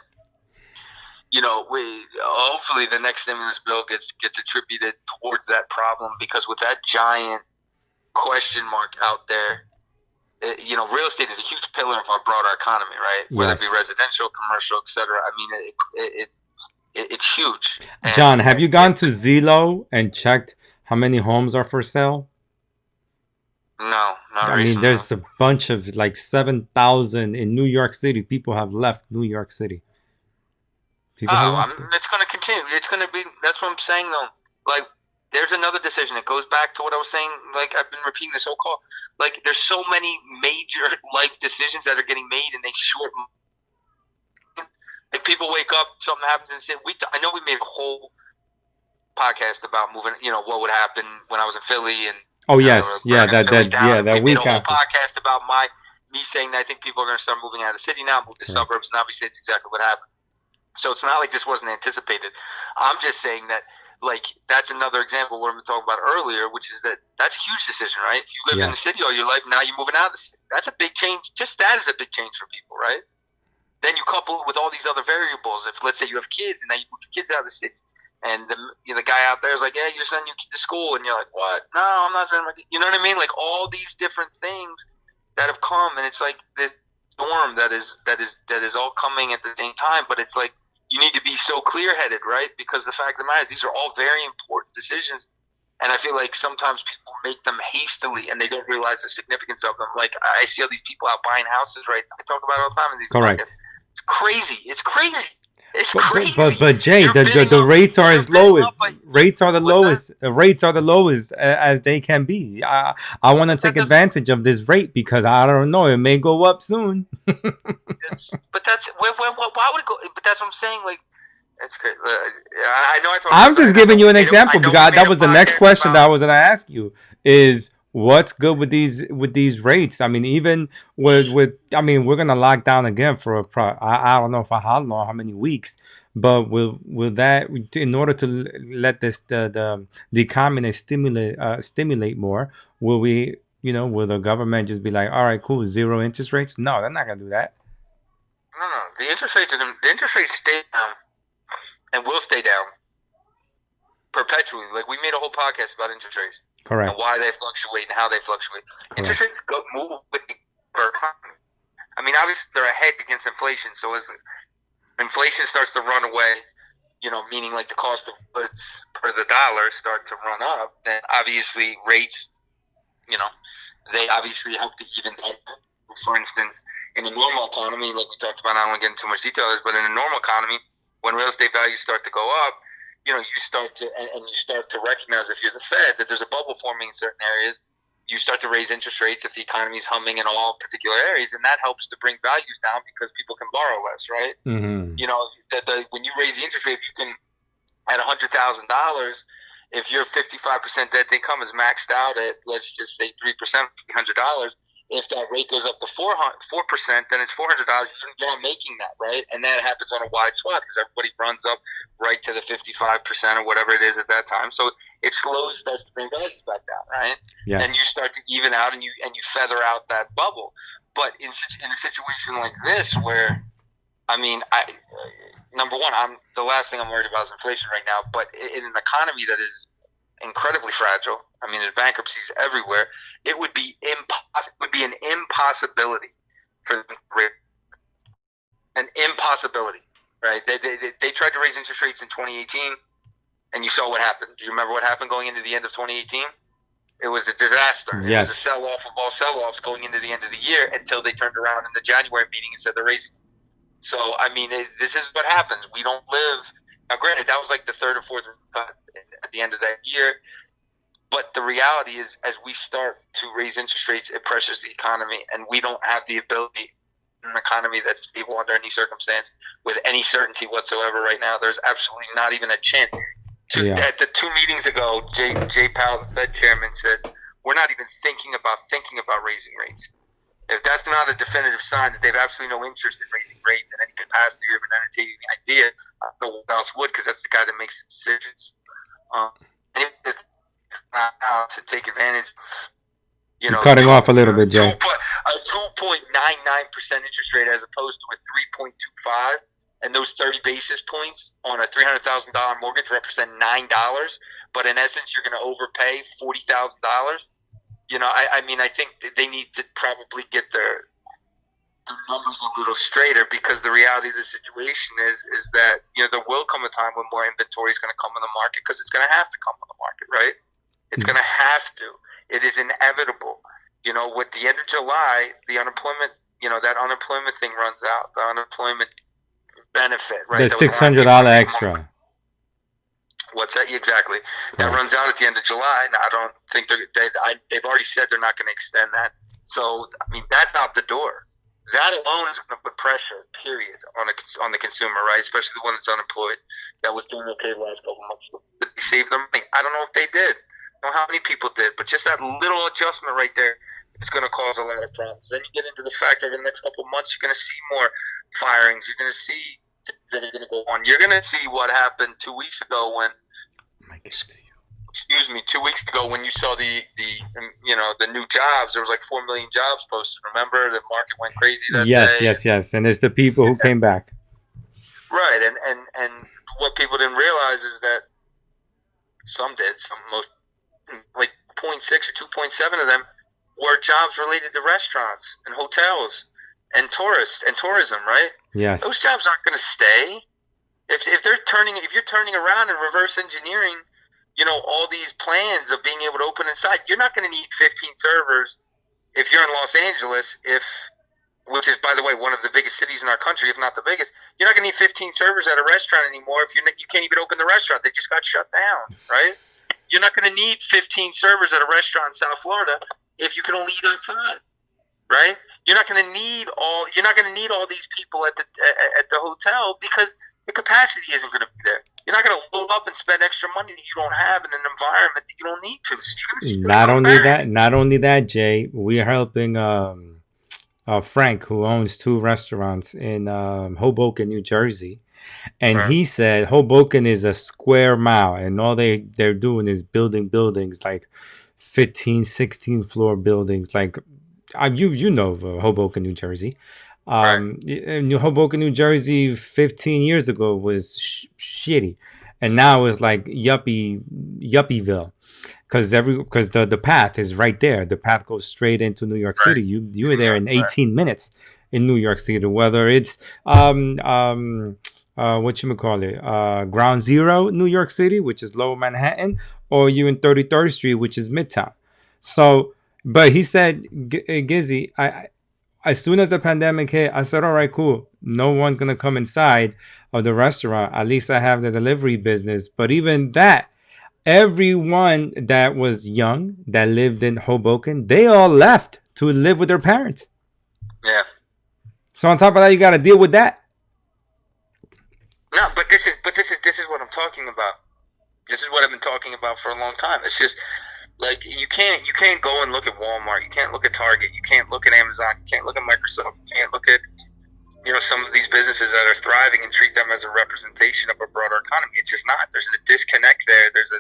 hopefully the next stimulus bill gets attributed towards that problem, because with that giant question mark out there, real estate is a huge pillar of our broader economy, right? Whether it be residential, commercial, etc. I mean, it's huge. John, have you gone to Zillow and checked how many homes are for sale? No, not recently. I mean, there's a bunch of 7,000 in New York City. People have left New York City. It's going to continue. It's going to be. That's what I'm saying, though. There's another decision. It goes back to what I was saying. I've been repeating this whole call. There's so many major life decisions that are getting made in a short. People wake up, something happens, and say, I know we made a whole podcast about moving. What would happen when I was in Philly, and that we week made a whole podcast about me saying that I think people are going to start moving out of the city now, move to suburbs, and obviously it's exactly what happened. So it's not like this wasn't anticipated. I'm just saying that. That's another example of what I've been talking about earlier, which is that's a huge decision, right? If you lived in the city all your life, now you're moving out of the city. That's a big change. Just that is a big change for people, right? Then you couple it with all these other variables. If, let's say, you have kids and now you move your kids out of the city, And the guy out there is like, yeah, you're sending your kid to school, and you're like, what? No, I'm not sending my kid. You know what I mean? Like all these different things that have come, and it's like this storm that is all coming at the same time. But it's like you need to be so clear-headed, right? Because the fact of the matter is, these are all very important decisions, and I feel like sometimes people make them hastily, and they don't realize the significance of them. Like I see all these people out buying houses, right? I talk about it all the time in these Correct. podcasts. It's crazy. It's crazy. It's But, crazy. but Jay, the rates are as low as rates are the lowest. Rates are the lowest as they can be. I want to take advantage of this rate because I don't know, it may go up soon. But that's why would it go? But that's what I'm saying. Like that's great. I know. I'm just giving you an example because that was the next question that I was going to ask you is what's good with these rates. I mean, even with I mean, we're gonna lock down again for I don't know for how long, how many weeks, but will that, in order to let this the economy stimulate more, will we, will the government just be like, all right, cool, zero interest rates? No, they're not gonna do that. No. The interest rates stay down and will stay down perpetually. Like we made a whole podcast about interest rates. Correct. And why they fluctuate and how they fluctuate. Correct. Interest rates move with the economy. I mean, obviously they're ahead against inflation. So as inflation starts to run away, meaning like the cost of goods per the dollar start to run up, then obviously rates, they obviously help to even that. For instance, in a normal economy, like we talked about, I don't want to get into too much details, but in a normal economy, when real estate values start to go up, you start to recognize, if you're the Fed, that there's a bubble forming in certain areas. You start to raise interest rates if the economy is humming in all particular areas, and that helps to bring values down because people can borrow less, right? Mm-hmm. When you raise the interest rate, you can, at $100,000, if your 55% debt to income is maxed out at, let's just say 3%, $300. If that rate goes up to 4%, then it's $400. You're not making that, right? And that happens on a wide swath because everybody runs up right to the 55% or whatever it is at that time. So it slowly starts to bring values back down, right? Yes. And you start to even out and you feather out that bubble. But in a situation like this, where, I mean, number one, the last thing I'm worried about is inflation right now. But in an economy that is incredibly fragile, I mean, there's bankruptcies everywhere. It would be an impossibility for them to raise. An impossibility, right? They tried to raise interest rates in 2018, and you saw what happened. Do you remember what happened going into the end of 2018? It was a disaster. Yes. It was a sell-off of all sell-offs going into the end of the year until they turned around in the January meeting and said they're raising. So, I mean, this is what happens. We don't live. Now, granted, that was like the third or fourth cut at the end of that year. But the reality is, as we start to raise interest rates, it pressures the economy, and we don't have the ability in an economy that's stable under any circumstance with any certainty whatsoever right now. There's absolutely not even a chance. At the 2 meetings ago, Jay Powell, the Fed chairman, said, we're not even thinking about raising rates. If that's not a definitive sign that they have absolutely no interest in raising rates in any capacity or even entertaining the idea, I don't know what else would, because that's the guy that makes the decisions. To take advantage, You're cutting off a little bit, Jay. A 2.99% interest rate as opposed to a 3.25, and those 30 basis points on a $300,000 mortgage represent $9. But in essence, you're going to overpay $40,000. I mean, I think they need to probably get their numbers a little straighter, because the reality of the situation is that there will come a time when more inventory is going to come on the market, because it's going to have to come on the market, right? It's going to have to. It is inevitable. With the end of July, the unemployment, that unemployment thing runs out. The unemployment benefit, right? The $600 extra. What's that? Exactly. That runs out at the end of July, and I don't think they've already said they're not going to extend that. So, I mean, that's out the door. That alone is going to put pressure, period, on the consumer, right? Especially the one that's unemployed, that was doing okay the last couple of months. Did they save them money? I don't know if they did. I don't know how many people did, but just that little adjustment right there is going to cause a lot of problems. Then you get into the fact that in the next couple of months, you're going to see more firings. You're going to see things that are going to go on. You're going to see what happened 2 weeks ago when, 2 weeks ago when you saw the new jobs. There was like 4 million jobs posted. Remember, the market went crazy that day. Yes. And it's the people who came back. Right, and what people didn't realize is that Some did. Some most like 0.6 or 2.7 of them were jobs related to restaurants and hotels and tourists and tourism. Right? Yes. Those jobs aren't going to stay. If you're turning around and reverse engineering, all these plans of being able to open inside, you're not going to need 15 servers if you're in Los Angeles, which is, by the way, one of the biggest cities in our country, if not the biggest. You're not going to need 15 servers at a restaurant anymore if you can't even open the restaurant. They just got shut down, right? You're not going to need 15 servers at a restaurant in South Florida if you can only eat outside, right? You're not going to need all these people at the hotel because the capacity isn't going to be there. You're not going to load up and spend extra money that you don't have in an environment that you don't need to. So you're going to see not only that, Jay, we're helping Frank, who owns 2 restaurants in Hoboken, New Jersey, and he said Hoboken is a square mile, and all they're doing is building buildings like 15, 16 floor buildings. Like you know Hoboken, New Jersey. New Hoboken, New Jersey, 15 years ago was shitty, and now it's like yuppieville, because the path is right there. The path goes straight into New York City. You are there in 18 minutes in New York City. Whether it's whatchamacallit, Ground Zero, New York City, which is Lower Manhattan, or you in 33rd Street, which is Midtown. So, but he said, Gizzy, as soon as the pandemic hit, I said, all right, cool. No one's going to come inside of the restaurant. At least I have the delivery business. But even that, everyone that was young, that lived in Hoboken, they all left to live with their parents. Yeah. So on top of that, you got to deal with that. No, but this is what I'm talking about. This is what I've been talking about for a long time. It's just like you can't go and look at Walmart, you can't look at Target, you can't look at Amazon, you can't look at Microsoft, you can't look at some of these businesses that are thriving and treat them as a representation of a broader economy. It's just not. There's a disconnect there. There's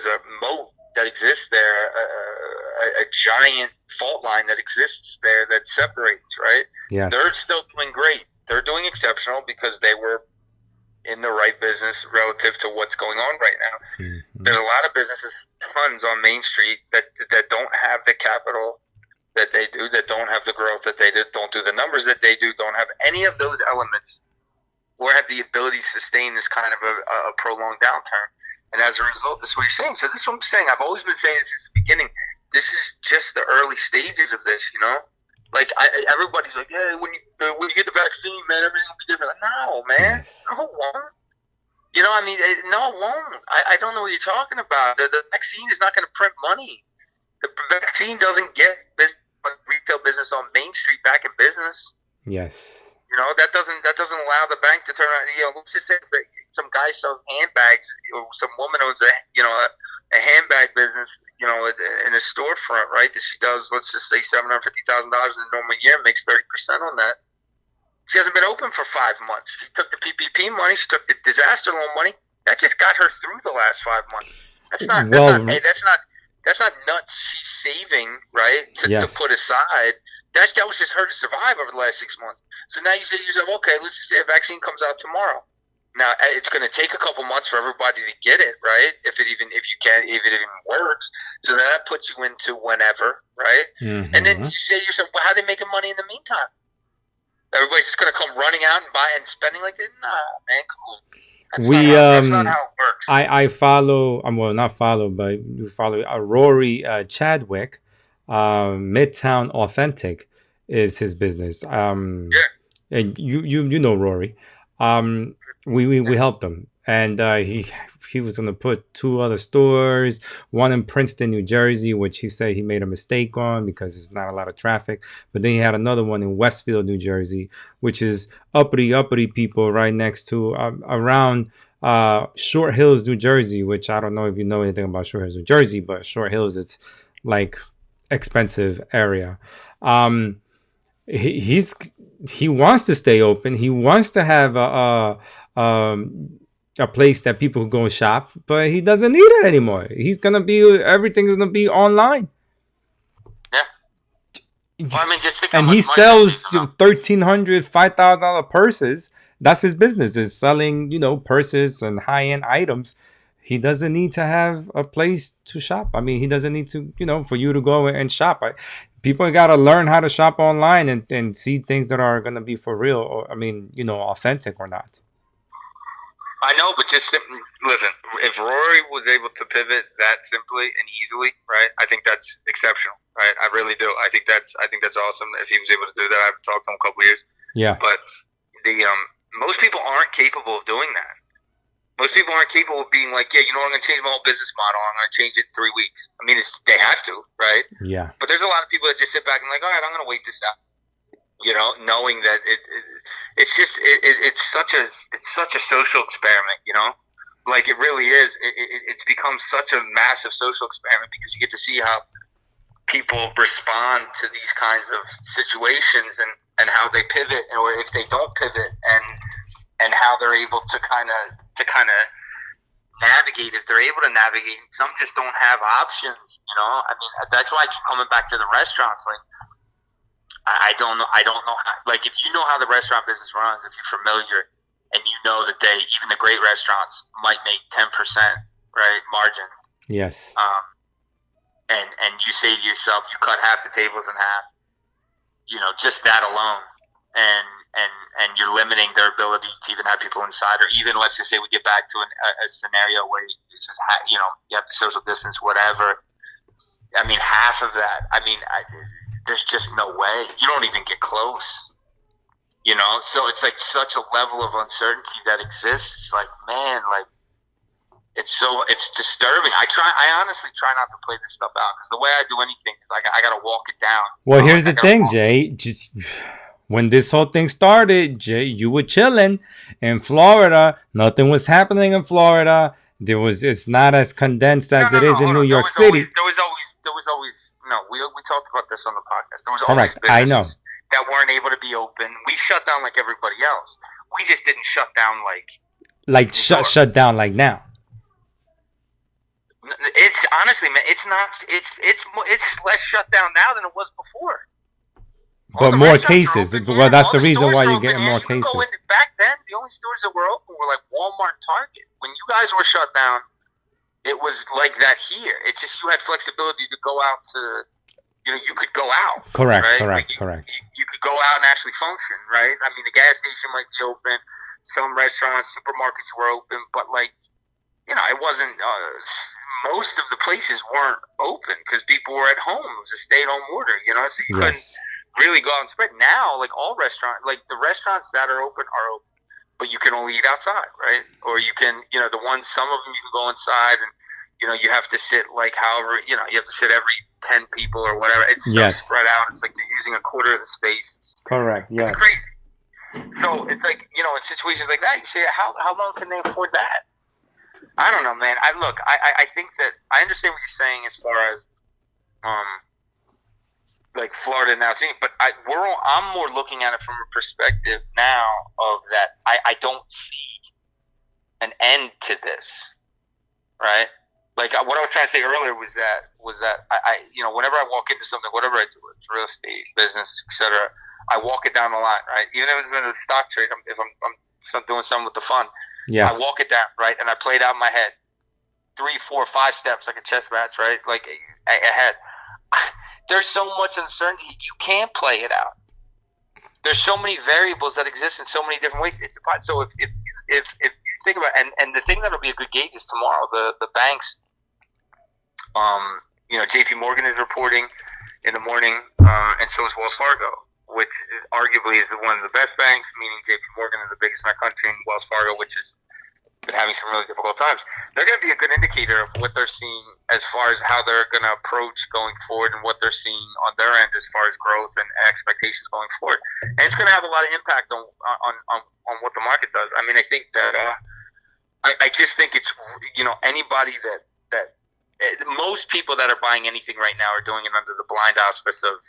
a moat that exists there, a giant fault line that exists there that separates. Right? Yes. They're still doing great. They're doing exceptional because they were in the right business relative to what's going on right now. Mm-hmm. There's a lot of businesses, tons on Main Street that don't have the capital that they do, that don't have the growth that they do, don't do the numbers that they do, don't have any of those elements, or have the ability to sustain this kind of a prolonged downturn. And as a result, this is what you're saying. So this is what I'm saying. I've always been saying since the beginning. This is just the early stages of this, Like everybody's like, yeah, when you get the vaccine, man, everything will be different. Like, no, man, no, it won't. No, it won't. I don't know what you're talking about. The vaccine is not going to print money. The vaccine doesn't get retail business on Main Street back in business. Yes. That doesn't allow the bank to turn around. Let's just say some guy sells handbags, or some woman owns a handbag business, in a storefront, right? That she does, let's just say $750,000 in a normal year, makes 30% on that. She hasn't been open for 5 months. She took the PPP money, she took the disaster loan money. That just got her through the last 5 months. That's not nuts she's saving, right? To put aside. That was just her to survive over the last 6 months. So now you say to yourself, okay, let's just say a vaccine comes out tomorrow. Now it's going to take a couple months for everybody to get it, right? If it even works. So then that puts you into whenever, right? Mm-hmm. And then you say to yourself, well, how are they making money in the meantime? Everybody's just going to come running out and buying and spending like that? Nah, man, come on. That's not how it works. I follow, not follow, but you follow Rory Chadwick. Midtown Authentic is his business. And you know Rory. We helped him, and he was going to put 2 other stores, one in Princeton, New Jersey, which he said he made a mistake on because there's not a lot of traffic. But then he had another one in Westfield, New Jersey, which is uppity people right next to around Short Hills, New Jersey, which I don't know if you know anything about Short Hills, New Jersey, but Short Hills, it's like expensive area. He wants to stay open. He wants to have a place that people can go and shop, but he doesn't need it anymore. Everything is gonna be online. Yeah. Well, just think and he sells $1,300, $5,000 purses. That's his business, is selling, purses and high-end items. he doesn't need to have a place to shop. I mean, he doesn't need to, for you to go and shop. People got to learn how to shop online and see things that are going to be for real, or I mean, authentic or not. I know, but just listen. If Rory was able to pivot that simply and easily, right? I think that's exceptional, right? I really do. I think that's awesome. If he was able to do that, I've talked to him a couple of years. Yeah. But the most people aren't capable of doing that. Most people aren't capable of being like, yeah, I'm going to change my whole business model. I'm going to change it in 3 weeks. I mean, they have to, right? Yeah. But there's a lot of people that just sit back and like, all right, I'm going to wait this out. Knowing that it's such a social experiment, like it really is. It's become such a massive social experiment because you get to see how people respond to these kinds of situations and how they pivot, or if they don't pivot, and how they're able to kind of navigate, if they're able to navigate. Some just don't have options, I mean, that's why I keep coming back to the restaurants. Like, I don't know how, like, if you know how the restaurant business runs, if you're familiar and you know that even the great restaurants might make 10%, right, margin. Yes. And you say to yourself, you cut half the tables in half, just that alone. And you're limiting their ability to even have people inside, or even, let's just say we get back to a scenario where it's just, you have to social distance, whatever. I mean, half of that, there's just no way. You don't even get close, So it's like such a level of uncertainty that exists. Like, man, like it's disturbing. I honestly try not to play this stuff out, because the way I do anything is I got to walk it down. Well, here's the thing, Jay. When this whole thing started, Jay, you were chilling in Florida. Nothing was happening in Florida. It's not as condensed as it is in New York City. There was always we talked about this on the podcast. There was always businesses that weren't able to be open. We shut down like everybody else. We just didn't shut down like shut down like now. It's honestly, man, it's not. It's less shut down now than it was before. But more cases. Well, that's the reason why you're getting more cases. Back then, the only stores that were open were like Walmart and Target. When you guys were shut down, it was like that here. It's just you had flexibility to go out to, you could go out. Correct, right? correct. You could go out and actually function, right? I mean, the gas station might be open. Some restaurants, supermarkets were open. But, it wasn't, most of the places weren't open because people were at home. It was a stay-at-home order, so you couldn't really go out and spread. Now, like all restaurants, like the restaurants that are open, but you can only eat outside, right? Or you can, the ones, some of them you can go inside and, you have to sit like however, you have to sit every 10 people or whatever. It's so spread out. It's like they're using a quarter of the space. Correct. Yes. It's crazy. So it's like, in situations like that, you say, how long can they afford that? I don't know, man. I think that I understand what you're saying as far as, like Florida now, but I'm more looking at it from a perspective now of that I don't see an end to this, right? Like what I was trying to say earlier was that I whenever I walk into something, whatever I do, it's real estate, business, etc., I walk it down the line, right? Even if it's in a stock trade, if I'm doing something with the fund, I walk it down, right, and I play it out in my head, 3, 4, 5 steps like a chess match, right, like ahead. There's so much uncertainty. You can't play it out. There's so many variables that exist in so many different ways. So if you think about it, and the thing that'll be a good gauge is tomorrow. The banks, JP Morgan is reporting in the morning, and so is Wells Fargo, which arguably is one of the best banks, meaning JP Morgan is the biggest in our country, and Wells Fargo, which is been having some really difficult times. They're going to be a good indicator of what they're seeing as far as how they're going to approach going forward and what they're seeing on their end as far as growth and expectations going forward. And it's going to have a lot of impact on what the market does. I mean, I think that I just think it's, anybody that most people that are buying anything right now are doing it under the blind auspice of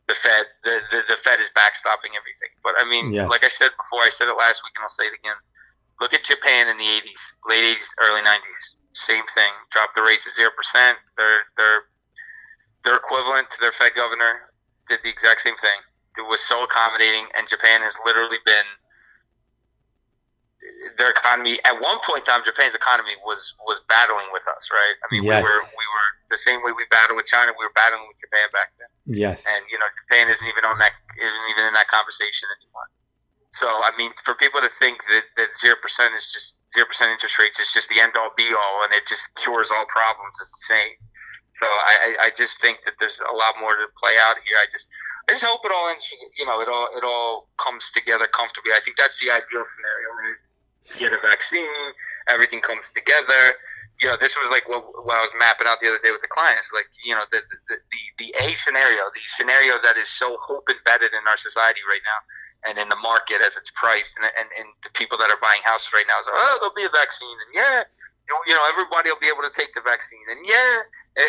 the Fed. The Fed is backstopping everything. But I mean, like I said before, I said it last week and I'll say it again. Look at Japan in the 80s, late 80s, early 90s. Same thing. Dropped the rates to 0%. Their equivalent to their Fed governor did the exact same thing. It was so accommodating, and Japan has literally been their economy at one point in time, Japan's economy was battling with us, right? I mean, Yes. we were the same way we battled with China. We were battling with Japan back then, Yes. and Japan isn't even in that conversation anymore. So I mean, for people to think that 0% is just 0% interest rates is just the end all be all and it just cures all problems is insane. So I just think that there's a lot more to play out here. I just hope it all ends. It all comes together comfortably. I think that's the ideal scenario. Right? Get a vaccine, everything comes together. This was like what I was mapping out the other day with the clients. Like the A scenario, the scenario that is so hope embedded in our society right now, and in the market as it's priced, and the people that are buying houses right now is there'll be a vaccine, and everybody will be able to take the vaccine, and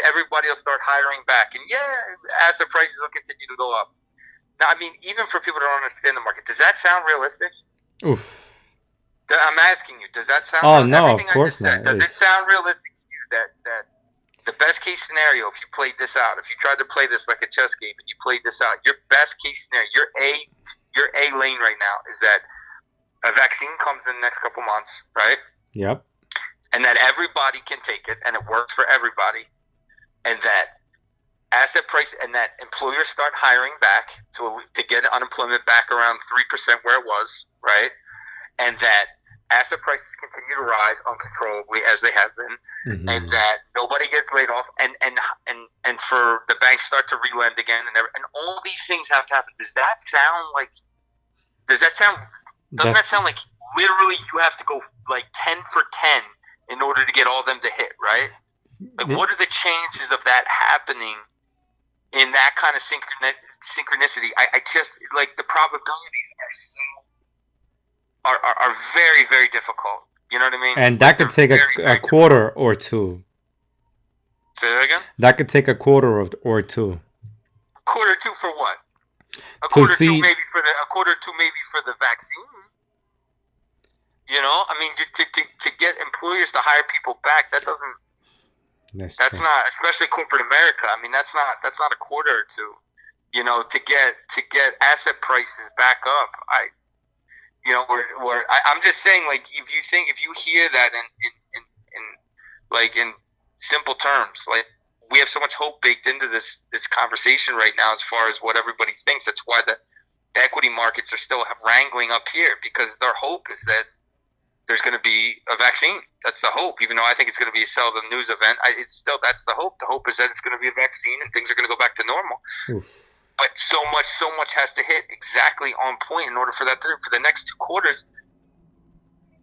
everybody will start hiring back, and asset prices will continue to go up. Now, I mean, even for people that don't understand the market, does that sound realistic? Oof. I'm asking you, does that sound? Oh no, of course not. Does it sound realistic to you that the best case scenario, if you played this out, if you tried to play this like a chess game and you played this out, your best case scenario, your A lane right now is that a vaccine comes in the next couple months, right? Yep. And that everybody can take it, and it works for everybody, and that asset price and that employers start hiring back to get unemployment back around 3% where it was, right? And that asset prices continue to rise uncontrollably as they have been, and that nobody gets laid off, and for the banks start to relend again, and all these things have to happen. Doesn't that sound like literally you have to go like 10 for 10 in order to get all of them to hit, right? Like, what are the chances of that happening in that kind of synchronicity? I just, like, the probabilities are very, very difficult. You know what I mean? And that could take a quarter or two. Say that again? That could take a quarter or two. A quarter or two for what? A quarter or two maybe for the vaccine. I mean, to get employers to hire people back, that doesn't. That's not, especially corporate America. I mean, that's not a quarter or two. To get asset prices back up. I'm just saying, like, if you hear that in simple terms, like, we have so much hope baked into this conversation right now as far as what everybody thinks. That's why the equity markets are still wrangling up here, because their hope is that there's going to be a vaccine. That's the hope. Even though I think it's going to be a seldom news event, that's the hope. The hope is that it's going to be a vaccine and things are going to go back to normal. Oof. But so much has to hit exactly on point in order for that for the next 2 quarters.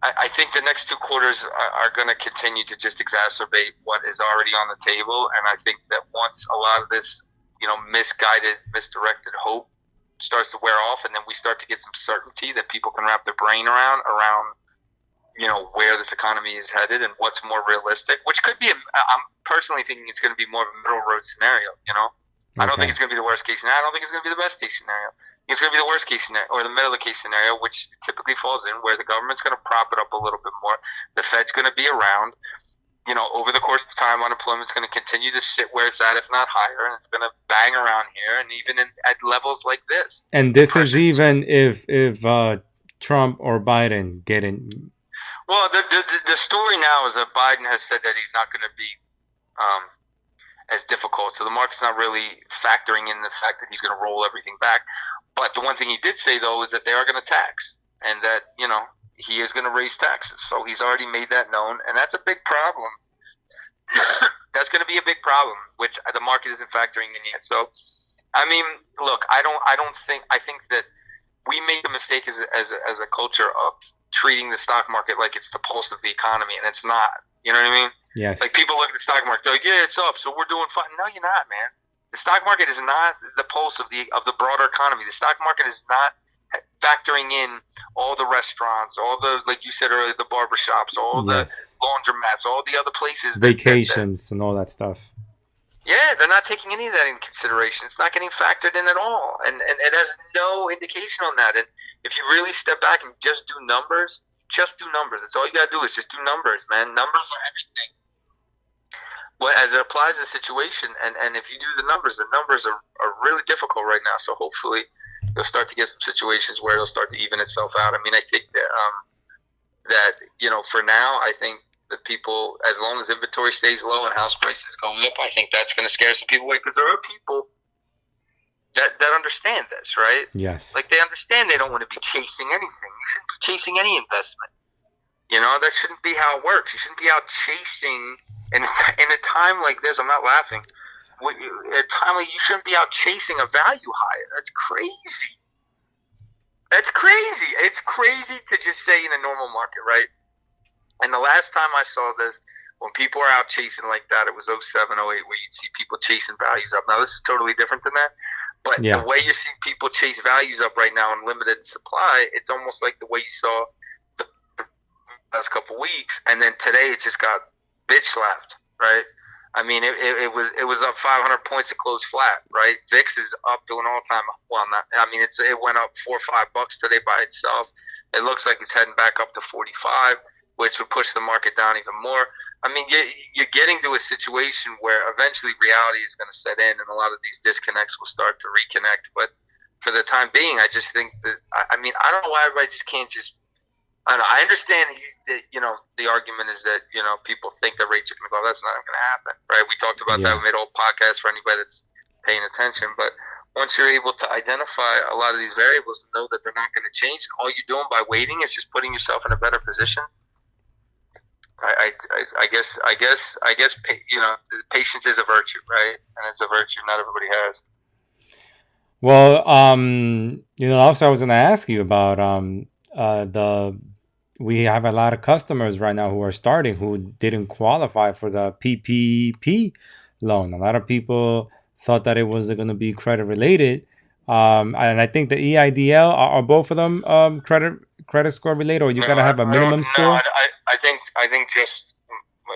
I think the next 2 quarters are going to continue to just exacerbate what is already on the table. And I think that once a lot of this, misguided, misdirected hope starts to wear off, and then we start to get some certainty that people can wrap their brain around where this economy is headed and what's more realistic, which could be, I'm personally thinking it's going to be more of a middle road scenario, I don't think it's going to be the worst case scenario. I don't think it's going to be the best case scenario. It's going to be the worst case scenario, or the middle of the case scenario, which typically falls in where the government's going to prop it up a little bit more. The Fed's going to be around. Over the course of time, unemployment's going to continue to sit where it's at, if not higher, and it's going to bang around here, and even at levels like this. And this is even if Trump or Biden get in. Well, the story now is that Biden has said that he's not going to be as difficult. So the market's not really factoring in the fact that he's going to roll everything back. But the one thing he did say, though, is that they are going to tax, and that, he is going to raise taxes. So he's already made that known, and that's a big problem. That's going to be a big problem, which the market isn't factoring in yet. So, I mean, look, I think that we make a mistake as a culture of treating the stock market like it's the pulse of the economy, and it's not. You know what I mean? Yes. Like, people look at the stock market, they're like, yeah, it's up, so we're doing fine. No, you're not, man. The stock market is not the pulse of the broader economy. The stock market is not factoring in all the restaurants, all the, like you said earlier, the barbershops, all the laundromats, all the other places. Vacations and all that stuff. Yeah, they're not taking any of that in consideration. It's not getting factored in at all. And it has no indication on that. And if you really step back and just do numbers, That's all you got to do is just do numbers, man. Numbers are everything. Well, as it applies to the situation, and if you do the numbers are really difficult right now. So hopefully you'll start to get some situations where it'll start to even itself out. I mean, I think that that, for now, I think the people, as long as inventory stays low and house prices go up, I think that's going to scare some people away, because there are people that understand this, right? Yes. Like, they understand they don't want to be chasing anything. You shouldn't be chasing any investment. That shouldn't be how it works. You shouldn't be out chasing. In a time like this, I'm not laughing. At a time like, you shouldn't be out chasing a value higher. That's crazy. That's crazy. It's crazy to just say in a normal market, right? And the last time I saw this, when people are out chasing like that, it was 07, 08, where you'd see people chasing values up. Now, this is totally different than that. But the way you're seeing people chase values up right now in limited supply, it's almost like the way you saw the last couple weeks. And then today it just got bitch slapped, right? I mean, it was up 500 points to close flat, right? VIX is up to an all-time. Well, it went up $4 or $5 today by itself. It looks like it's heading back up to 45, which would push the market down even more. I mean, you're getting to a situation where eventually reality is going to set in, and a lot of these disconnects will start to reconnect. But for the time being, I just think that I don't know why everybody just can't just. I don't know. I understand that the argument is that people think that rates are going to go up. That's not going to happen, right? We talked about that. We made a whole podcast for anybody that's paying attention. But once you're able to identify a lot of these variables, to know that they're not going to change, all you're doing by waiting is just putting yourself in a better position. I guess patience is a virtue, right? And it's a virtue not everybody has. Well, also I was going to ask you about we have a lot of customers right now who are starting who didn't qualify for the PPP loan. A lot of people thought that it was going to be credit related. And I think the EIDL are both of them credit score related, or you got to have a minimum score? No, I think just,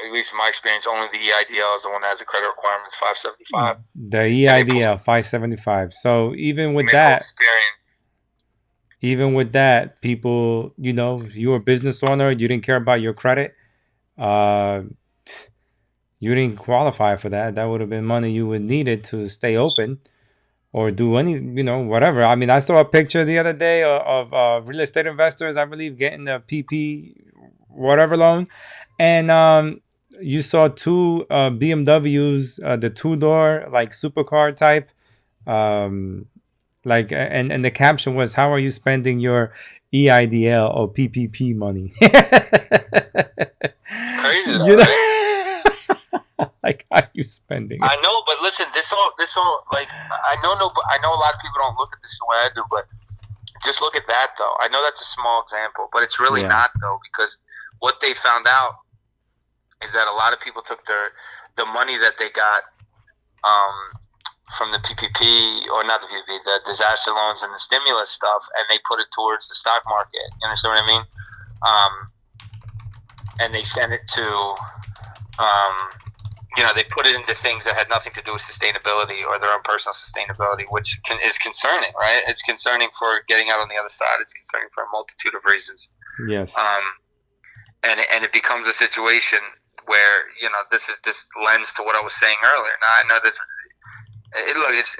at least in my experience, only the EIDL is the one that has the credit requirements, 575. The EIDL, 575. So even with that, people, you were a business owner, you didn't care about your credit, you didn't qualify for that. That would have been money you would needed to stay open or do any, whatever. I mean, I saw a picture the other day of real estate investors, I believe, getting the PP whatever loan. And you saw two BMWs, the two-door, like supercar type, and the caption was, "How are you spending your EIDL or PPP money?" Crazy, right? Like, how are you spending it? I know, but listen, this all like, I know a lot of people don't look at this the way I do, but just look at that though. I know that's a small example, but it's really not though, because what they found out is that a lot of people took the money that they got from the PPP, or not the PPP, the disaster loans and the stimulus stuff, and they put it towards the stock market. You understand what I mean? And they sent it to, they put it into things that had nothing to do with sustainability or their own personal sustainability, which is concerning, right? It's concerning for getting out on the other side. It's concerning for a multitude of reasons. Yes. And it becomes a situation where, this lends to what I was saying earlier. Now, I know that it's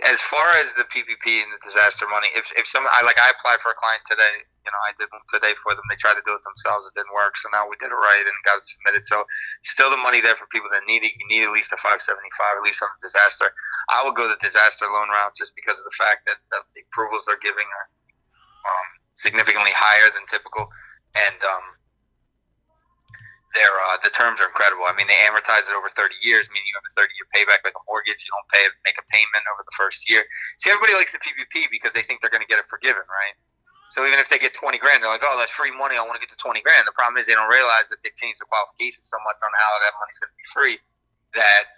as far as the PPP and the disaster money. If I applied for a client today, I did one today for them. They tried to do it themselves. It didn't work. So now we did it right and got it submitted. So still the money there for people that need it. You need at least a 575, at least on the disaster. I would go the disaster loan route just because of the fact that the approvals they're giving are significantly higher than typical. And the terms are incredible. I mean, they amortize it over 30 years, meaning you have a 30-year payback like a mortgage. You don't make a payment over the first year. See, everybody likes the PPP because they think they're going to get it forgiven, right? So even if they get 20 grand, they're like, oh, that's free money. I want to get to 20 grand. The problem is they don't realize that they've changed the qualifications so much on how that money's going to be free that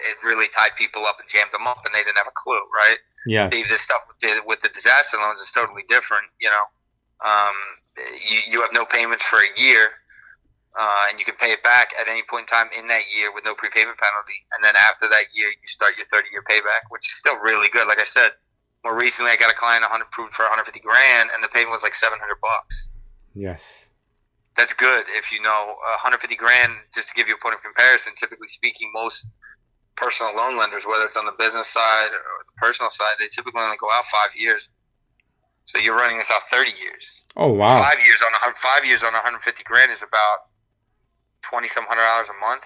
it really tied people up and jammed them up, and they didn't have a clue, right? Yeah. The stuff with the disaster loans is totally different. You have no payments for a year. And you can pay it back at any point in time in that year with no prepayment penalty. And then after that year, you start your 30-year payback, which is still really good. Like I said, more recently, I got a client approved for 150 grand, and the payment was like $700. Yes. That's good. If 150 grand, just to give you a point of comparison, typically speaking, most personal loan lenders, whether it's on the business side or the personal side, they typically only go out 5 years. So you're running this out 30 years. Oh wow. 5 years on 150 grand is about $2,700 a month.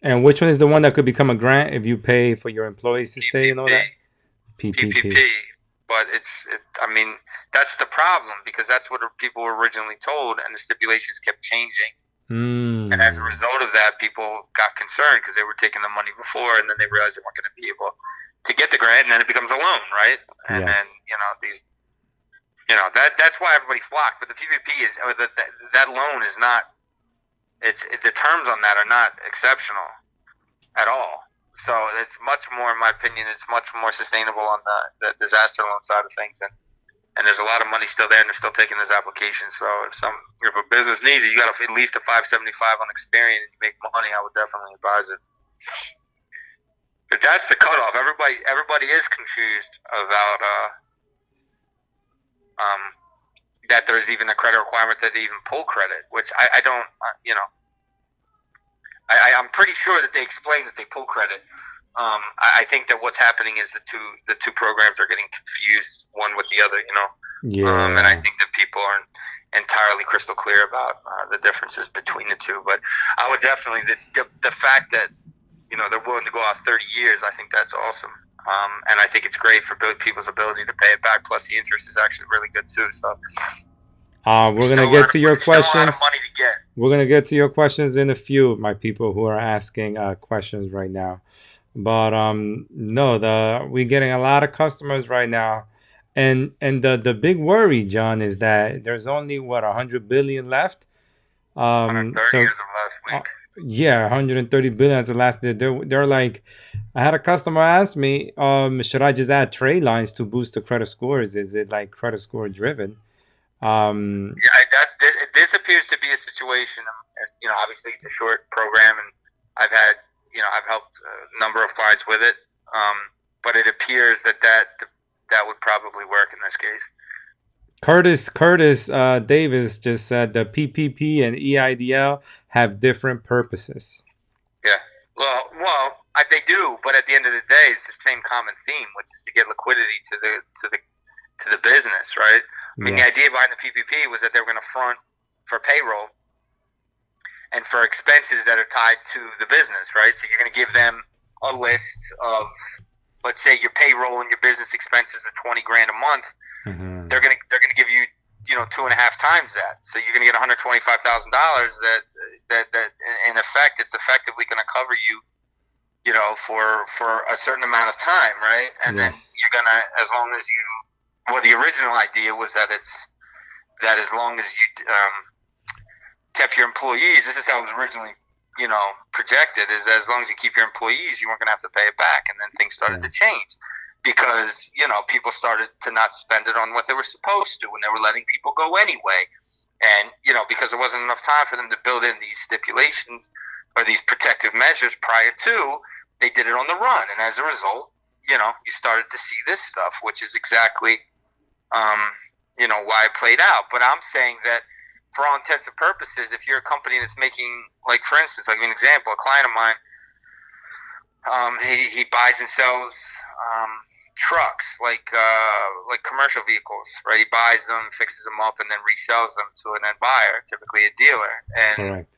And which one is the one that could become a grant if you pay for your employees to stay and all PPP. that? PPP. But I mean, that's the problem, because that's what people were originally told, and the stipulations kept changing. Mm. And as a result of that, people got concerned because they were taking the money before, and then they realized they weren't going to be able to get the grant, and then it becomes a loan, right? And Yes. then that's why everybody flocked. But the PPP that loan is not. The terms on that are not exceptional at all. So it's much more, in my opinion, it's much more sustainable on the disaster loan side of things, and there's a lot of money still there, and they're still taking those applications. So if a business needs it, you got at least a 575 on Experian, and you make money, I would definitely advise it. But that's the cutoff. Everybody is confused about that there's even a credit requirement that they even pull credit, which I don't, I'm pretty sure that they explain that they pull credit. I think that what's happening is the two programs are getting confused one with the other, Yeah. and I think that people aren't entirely crystal clear about the differences between the two. But I would definitely, the fact that they're willing to go out 30 years, I think that's awesome. And I think it's great for people's ability to pay it back. Plus, the interest is actually really good too. So we're gonna get to your questions. Still a lot of money to get. We're gonna get to your questions in a few, my people who are asking questions right now. But no, we're getting a lot of customers right now, and the big worry, John, is that there's only 100 billion left. 130 is the last week. Yeah, 130 billion is the last. They're like, I had a customer ask me, should I just add trade lines to boost the credit scores? Is it like credit score driven? This appears to be a situation. Obviously it's a short program, and I've helped a number of clients with it. But it appears that would probably work in this case. Curtis Davis just said the PPP and EIDL have different purposes. Yeah, well, they do, but at the end of the day, it's the same common theme, which is to get liquidity to the business, right? I mean, Yes. the idea behind the PPP was that they were going to front for payroll and for expenses that are tied to the business, right? So you're going to give them a list of, let's say, your payroll and your business expenses are 20 grand a month. Mm-hmm. They're going to give you 2.5 times that. So you're going to get $125,000 that in effect, it's effectively going to cover you, for a certain amount of time, right? And then Yes. you're going to, as long as you, well, the original idea was that as long as you kept your employees, this is how it was originally, projected, is that as long as you keep your employees, you weren't going to have to pay it back. And then things started to change because, people started to not spend it on what they were supposed to, and they were letting people go anyway. And, because there wasn't enough time for them to build in these stipulations or these protective measures prior to, they did it on the run. And as a result, you started to see this stuff, which is exactly, why it played out. But I'm saying that for all intents and purposes, if you're a company that's making, like, for instance, like an example, a client of mine, he buys and sells trucks, like commercial vehicles, right? He buys them, fixes them up, and then resells them to an end buyer, typically a dealer. And Correct.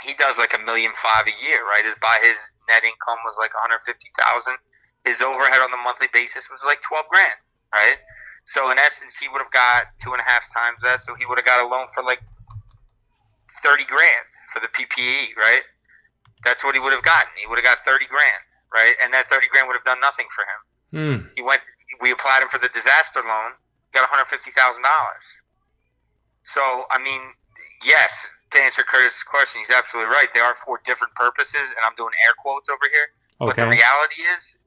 he does like $1.5 million a year, right? His net income was like $150,000. His overhead on the monthly basis was like 12 grand, right? So in essence, he would have got 2.5 times that. So he would have got a loan for like 30 grand for the PPE, right? That's what he would have gotten. He would have got 30 grand, right? And that 30 grand would have done nothing for him. We applied him for the disaster loan, got $150,000. So, I mean, yes, to answer Curtis' question, he's absolutely right. There are 4 different purposes, and I'm doing air quotes over here. Okay. But the reality is,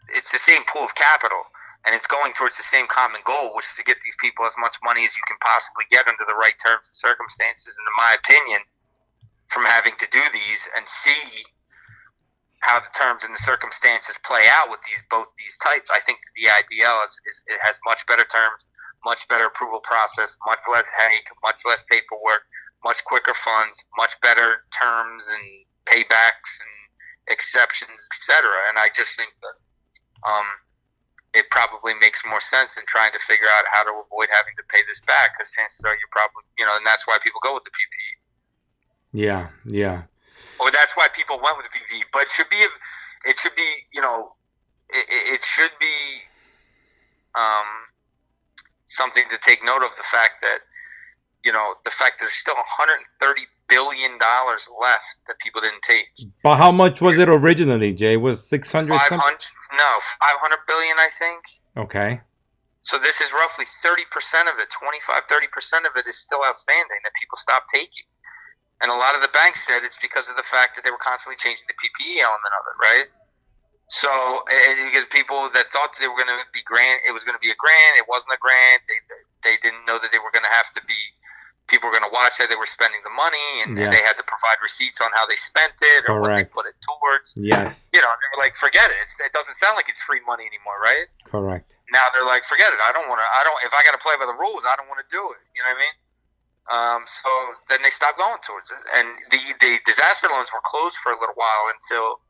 it's the same pool of capital, and it's going towards the same common goal, which is to get these people as much money as you can possibly get under the right terms and circumstances. And in my opinion, from having to do these and see how the terms and the circumstances play out with both these types, I think the IDL it has much better terms, much better approval process, much less headache, much less paperwork, much quicker funds, much better terms and paybacks and exceptions, etc. And I just think that it probably makes more sense than trying to figure out how to avoid having to pay this back, because chances are you're probably, and that's why people go with the PPE. Yeah, yeah. Or that's why people went with the PPE. But it should be, it should be something to take note of, the fact that, there's still $130 billion left that people didn't take. But how much was it originally, Jay? Was 600 something? 500 billion, I think. Okay. So this is roughly 30% of it, 30% of it is still outstanding that people stopped taking. And a lot of the banks said it's because of the fact that they were constantly changing the PPE element of it, right? So, because people that thought they were going to be it was going to be a grant, it wasn't a grant. They didn't know that they were going to have to be, people were going to watch how they were spending the money, and they had to provide receipts on how they spent it or what they put it towards. Yes. They were like, forget it. It doesn't sound like it's free money anymore, right? Correct. Now they're like, forget it. If I got to play by the rules, I don't want to do it. You know what I mean? So then they stopped going towards it. And the disaster loans were closed for a little while until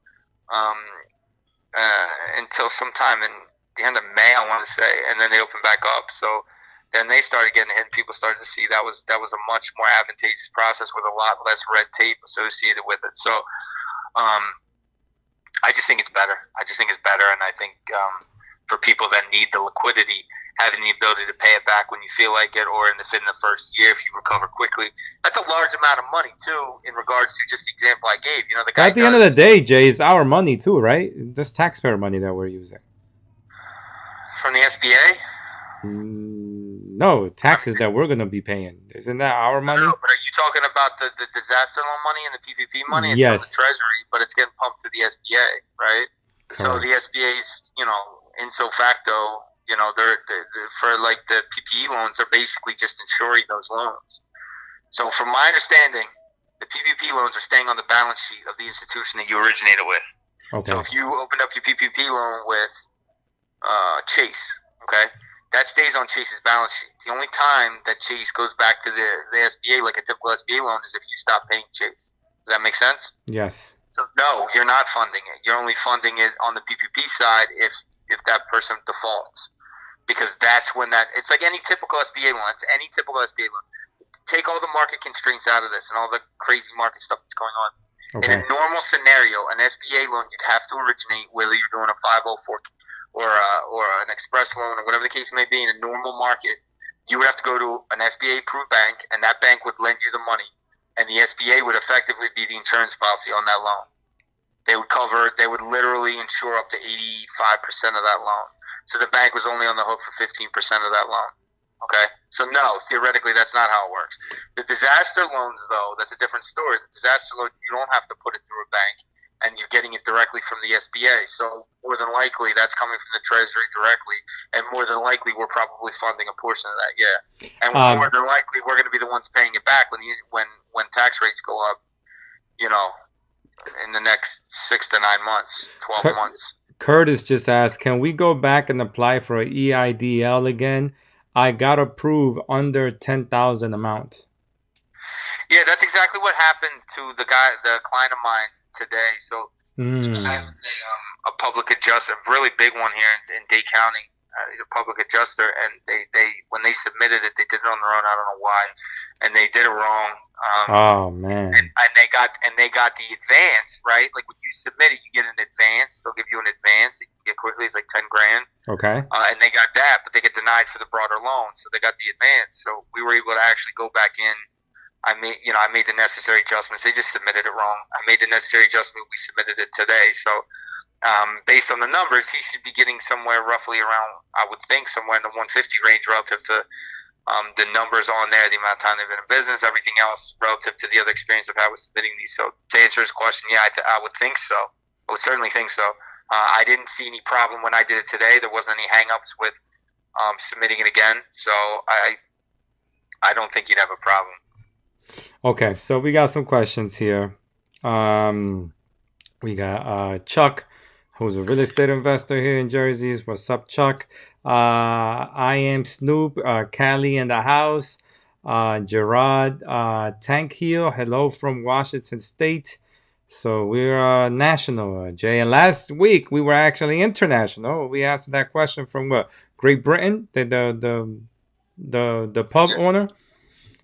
sometime in the end of May, I want to say, and then they opened back up. So then they started getting hit, and people started to see that was a much more advantageous process with a lot less red tape associated with it. So I just think it's better. And I think for people that need the liquidity, having the ability to pay it back when you feel like it, or within the first year if you recover quickly, that's a large amount of money too. In regards to just the example I gave, the guy. At the end of the day, Jay, it's our money too, right? That's taxpayer money that we're using. From the SBA? No, taxes that we're going to be paying. Isn't that our money? No, but are you talking about the disaster loan money and the PPP money? It's yes. from the Treasury, but it's getting pumped to the SBA, right? Correct. So the SBA's, ipso facto, they're for like the PPE loans, they're basically just insuring those loans. So from my understanding, the PPP loans are staying on the balance sheet of the institution that you originated with. Okay. So if you opened up your PPP loan with Chase, okay, that stays on Chase's balance sheet. The only time that Chase goes back to the SBA, like a typical SBA loan, is if you stop paying Chase. Does that make sense? Yes. So no, you're not funding it. You're only funding it on the PPP side if that person defaults. Because that's when it's like any typical SBA loan. It's any typical SBA loan. Take all the market constraints out of this and all the crazy market stuff that's going on. Okay. In a normal scenario, an SBA loan, you'd have to originate, whether you're doing a 504 or an express loan or whatever the case may be. In a normal market, you would have to go to an SBA-approved bank, and that bank would lend you the money, and the SBA would effectively be the insurance policy on that loan. They would literally insure up to 85% of that loan. So the bank was only on the hook for 15% of that loan. Okay? So no, theoretically, that's not how it works. The disaster loans, though, that's a different story. The disaster loan, you don't have to put it through a bank, and you're getting it directly from the SBA. So more than likely, that's coming from the Treasury directly, and more than likely, we're probably funding a portion of that, yeah. And more than likely, we're going to be the ones paying it back when tax rates go up, in the next 6 to 9 months, 12 months. Curtis just asked, can we go back and apply for an EIDL again? I got approved under 10,000 amount. Yeah, that's exactly what happened to the client of mine today. So I have a public adjuster, a really big one here in Dade County. He's a public adjuster, and they when they submitted it, they did it on their own. I don't know why, and they did it wrong. Oh man! And they got the advance, right? Like when you submit it, you get an advance. They'll give you an advance that you can get quickly. It's like $10,000. Okay. And they got that, but they get denied for the broader loan, so they got the advance. So we were able to actually go back in. I made the necessary adjustments. They just submitted it wrong. I made the necessary adjustment. We submitted it today. So based on the numbers, he should be getting somewhere roughly around, I would think, somewhere in the 150 range relative to the numbers on there, the amount of time they've been in business, everything else relative to the other experience I've had with submitting these. So to answer his question, yeah, I would think so. I would certainly think so. I didn't see any problem when I did it today. There wasn't any hang-ups with submitting it again. So I don't think you'd have a problem. Okay, so we got some questions here. We got Chuck, who's a real estate investor here in Jersey. What's up, Chuck? I am Snoop, Callie in the house. Gerard Tankheel, hello from Washington State. So we're national, Jay. And last week we were actually international. We answered that question from what? Great Britain, the pub Yeah. owner.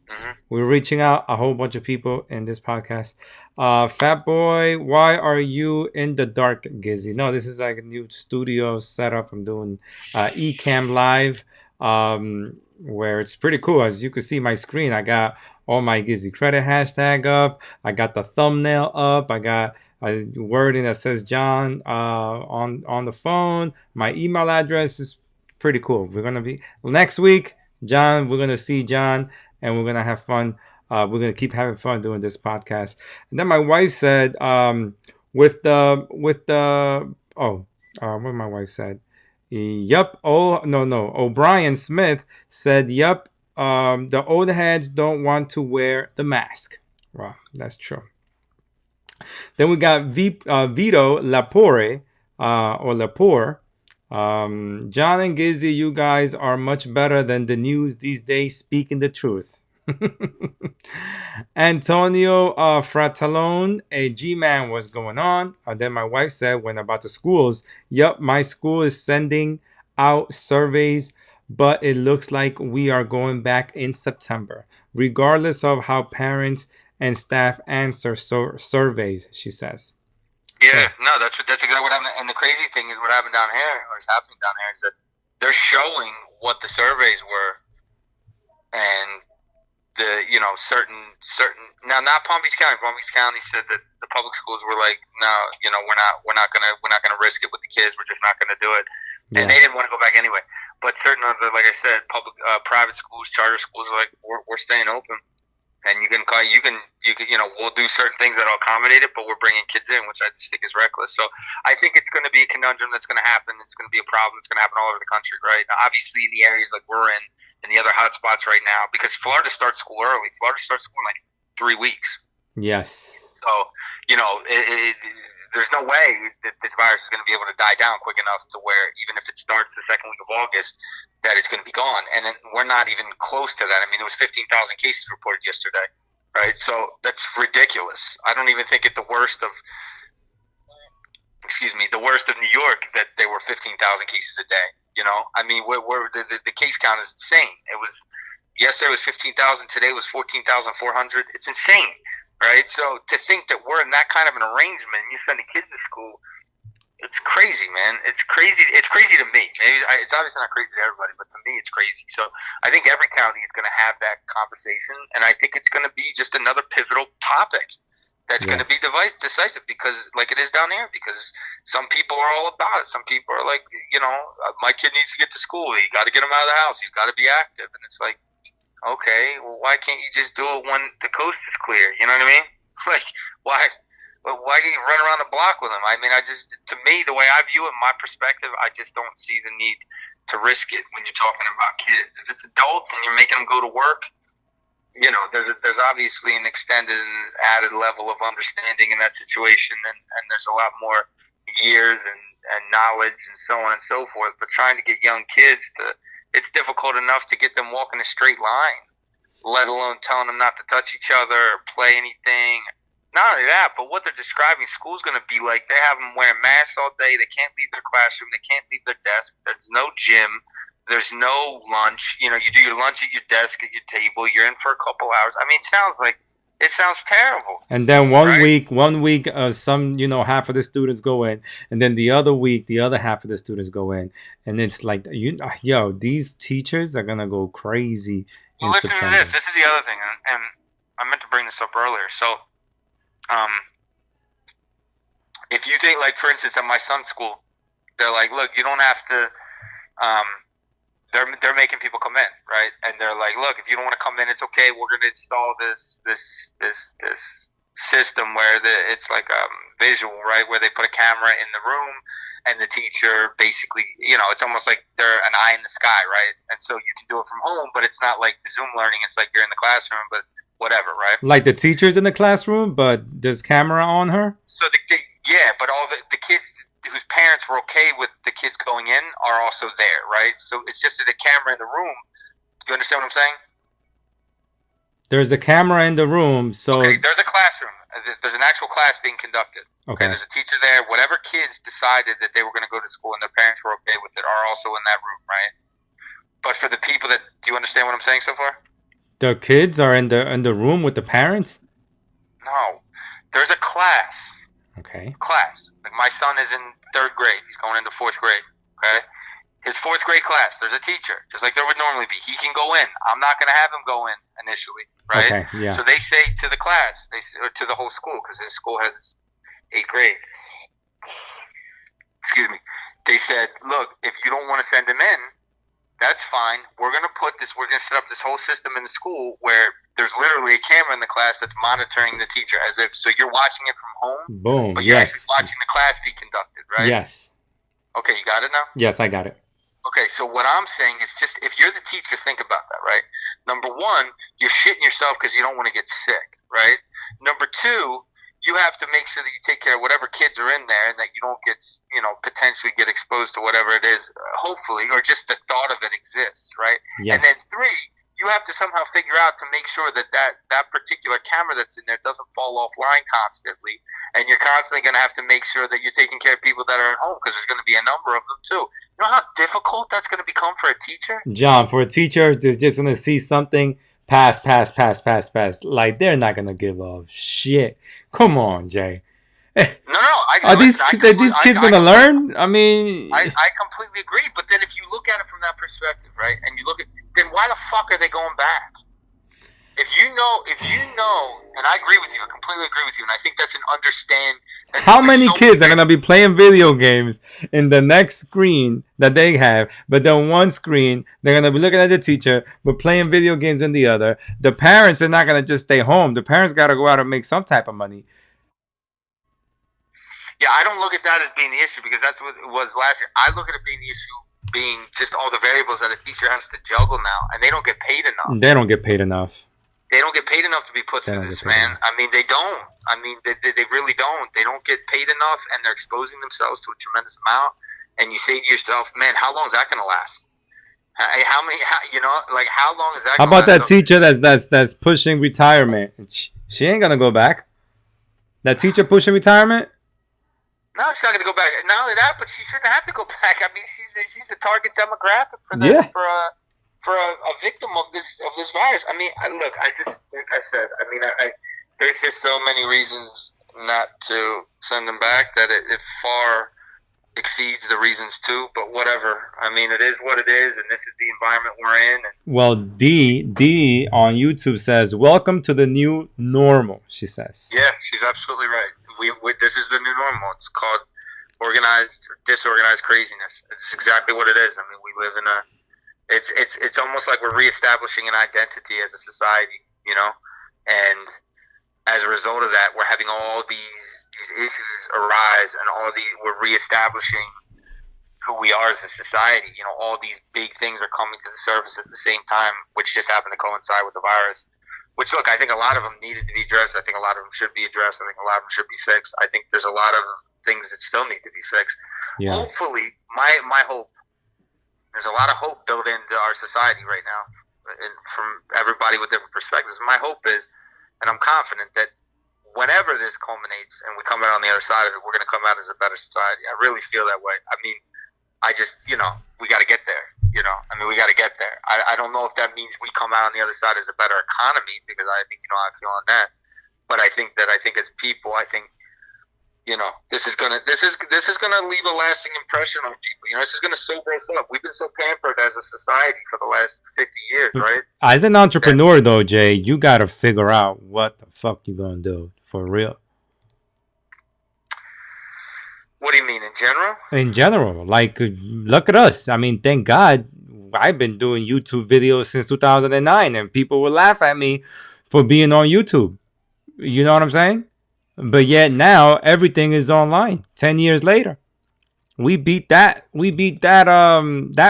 Hmm. We're reaching out a whole bunch of people in this podcast. Fat Boy, why are you in the dark, Gizzy? No, this is like a new studio setup. I'm doing Ecamm Live, where it's pretty cool. As you can see my screen, I got all my GizzyCredit hashtag up. I got the thumbnail up. I got a wording that says John on the phone. My email address is pretty cool. We're gonna be next week, John. We're gonna see John and we're gonna have fun. We're gonna keep having fun doing this podcast. And then my wife said, what my wife said. Yup. Oh no. O'Brien Smith said, "Yup. The old heads don't want to wear the mask." Wow, that's true. Then we got Vito Lapore or Lapore. John and Gizzy, you guys are much better than the news these days, speaking the truth. Antonio Fratalone, a G-man, what's going on? Then my wife said, when about the schools, yep, my school is sending out surveys, but it looks like we are going back in September, regardless of how parents and staff answer surveys, she says. Yeah, no, that's exactly what happened. And the crazy thing is, what happened down here, or is happening down here, is that they're showing what the surveys were, and certain now, not Palm Beach County. Palm Beach County said that the public schools were like, no, we're not gonna risk it with the kids. We're just not gonna do it, and they didn't want to go back anyway. But certain other, like I said, private schools, charter schools are like, we're staying open. And we'll do certain things that'll accommodate it, but we're bringing kids in, which I just think is reckless. So I think it's going to be a conundrum that's going to happen. It's going to be a problem. It's going to happen all over the country, right? Obviously, in the areas like we're in, and the other hot spots right now, because Florida starts school early. Florida starts school in like 3 weeks. Yes. So, there's no way that this virus is going to be able to die down quick enough to where, even if it starts the second week of August, that it's going to be gone. And then we're not even close to that. I mean, there was 15,000 cases reported yesterday, right? So that's ridiculous. I don't even think at the worst of New York that there were 15,000 cases a day. I mean, the case count is insane. Yesterday was 15,000. Today was 14,400. It's insane. Right, so to think that we're in that kind of an arrangement, and you're sending kids to school, it's crazy, man. It's crazy. It's crazy to me. Maybe it's obviously not crazy to everybody, but to me, it's crazy. So I think every county is going to have that conversation, and I think it's going to be just another pivotal topic that's going to be decisive, because, like it is down here, because some people are all about it. Some people are like, my kid needs to get to school. You got to get him out of the house. He's got to be active, and it's like, okay, well, why can't you just do it when the coast is clear? You know what I mean? Like, why can you run around the block with them? I mean, to me, the way I view it, my perspective, I just don't see the need to risk it when you're talking about kids. If it's adults and you're making them go to work, there's obviously an extended and added level of understanding in that situation, and there's a lot more years and knowledge and so on and so forth. But trying to get young kids it's difficult enough to get them walking a straight line, let alone telling them not to touch each other or play anything. Not only that, but what they're describing school's going to be like, they have them wearing masks all day. They can't leave their classroom. They can't leave their desk. There's no gym. There's no lunch. You do your lunch at your desk, at your table. You're in for a couple hours. I mean, it sounds terrible. And then one week, some half of the students go in, and then the other week, the other half of the students go in, and it's like these teachers are gonna go crazy. Well, listen to this. This is the other thing, and I meant to bring this up earlier. So, if you think, like, for instance, at my son's school, they're like, look, you don't have to. They're making people come in, right? And they're like, look, if you don't want to come in, it's okay. We're going to install this system where it's like visual, right? Where they put a camera in the room, and the teacher basically, it's almost like they're an eye in the sky, right? And so you can do it from home, but it's not like the Zoom learning. It's like you're in the classroom, but whatever, right? Like the teacher's in the classroom, but there's camera on her? So, but all the kids whose parents were okay with the kids going in are also there, right? So it's just that the camera in the room. Do you understand what I'm saying? There's a camera in the room, so okay, there's a classroom, There's an actual class being conducted. Okay. There's a teacher there. Whatever kids decided that they were going to go to school and their parents were okay with it are also in that room, right? But for the people that, do you understand what I'm saying so far? The kids are in the room with the parents? No. There's a class. Okay. Class. Like my son is in 3rd grade. He's going into 4th grade. Okay? His 4th grade class, there's a teacher, just like there would normally be. He can go in. I'm not going to have him go in initially, right? Okay, yeah. So they say to the class, or to the whole school, because his school has 8 grades. Excuse me. They said, look, if you don't want to send him in, that's fine. We're going to set up this whole system in the school where there's literally a camera in the class that's monitoring the teacher as if, so you're watching it from home. Boom. But you're Yes. actually watching the class be conducted, right? Yes. Okay, you got it now? Yes, I got it. Okay, so what I'm saying is just, if you're the teacher, think about that, right? Number one, you're shitting yourself because you don't want to get sick, right? Number two, you have to make sure that you take care of whatever kids are in there and that you don't get, potentially get exposed to whatever it is, hopefully, or just the thought of it exists, right? Yes. And then three, you have to somehow figure out to make sure that particular camera that's in there doesn't fall offline constantly. And you're constantly going to have to make sure that you're taking care of people that are at home because there's going to be a number of them too. You know how difficult that's going to become for a teacher? John, for a teacher, they're just going to see something, pass. Like, they're not going to give a shit. Come on, Jay. No, Are these kids going to learn? I mean... I completely agree. But then if you look at it from that perspective, right, and you look at, then why the fuck are they going back? If you know, and I agree with you, I completely agree with you, and I think that's an understand. How many kids are going to be playing video games in the next screen that they have, but then one screen, they're going to be looking at the teacher, but playing video games in the other? The parents are not going to just stay home. The parents got to go out and make some type of money. Yeah, I don't look at that as being the issue because that's what it was last year. I look at it being the issue being just all the variables that a teacher has to juggle now, and they don't get paid enough. They don't get paid enough. They don't get paid enough to be put through this, man. I mean, they don't. I mean, they really don't. They don't get paid enough, and they're exposing themselves to a tremendous amount. And you say to yourself, man, how long is that going to last? How long is that? How about that teacher that's pushing retirement? She ain't gonna go back. That teacher pushing retirement? No, she's not going to go back. Not only that, but she shouldn't have to go back. I mean, she's the target demographic for that, for a victim of this virus. I mean, look, I just, like I said, I mean, there's just so many reasons not to send them back that it far exceeds the reasons to. But whatever. I mean, it is what it is, and this is the environment we're in. Well, D on YouTube says, "Welcome to the new normal." She says. Yeah, she's absolutely right. This is the new normal. It's called organized or disorganized craziness. It's exactly what it is. I mean, we live in it's almost like we're reestablishing an identity as a society, and as a result of that, we're having all these issues arise, and we're reestablishing who we are as a society. All these big things are coming to the surface at the same time, which just happened to coincide with the virus. Which, look, I think a lot of them needed to be addressed. I think a lot of them should be addressed. I think a lot of them should be fixed. I think there's a lot of things that still need to be fixed. Yeah. Hopefully, my hope, there's a lot of hope built into our society right now, and from everybody with different perspectives. My hope is, and I'm confident that whenever this culminates and we come out on the other side of it, we're going to come out as a better society. I really feel that way. I mean, I just, we got to get there. I mean, we got to get there. I don't know if that means we come out on the other side as a better economy, because I think, how I feel on that. But I think as people, this is gonna leave a lasting impression on people. This is gonna sober us up. We've been so pampered as a society for the last 50 years, right? As an entrepreneur, though, Jay, you got to figure out what the fuck you gonna do for real. What do you mean, in general? In general, like, look at us. I mean, thank God I've been doing YouTube videos since 2009, and people will laugh at me for being on YouTube. You know what I'm saying? But yet now everything is online. 10 years later, we beat that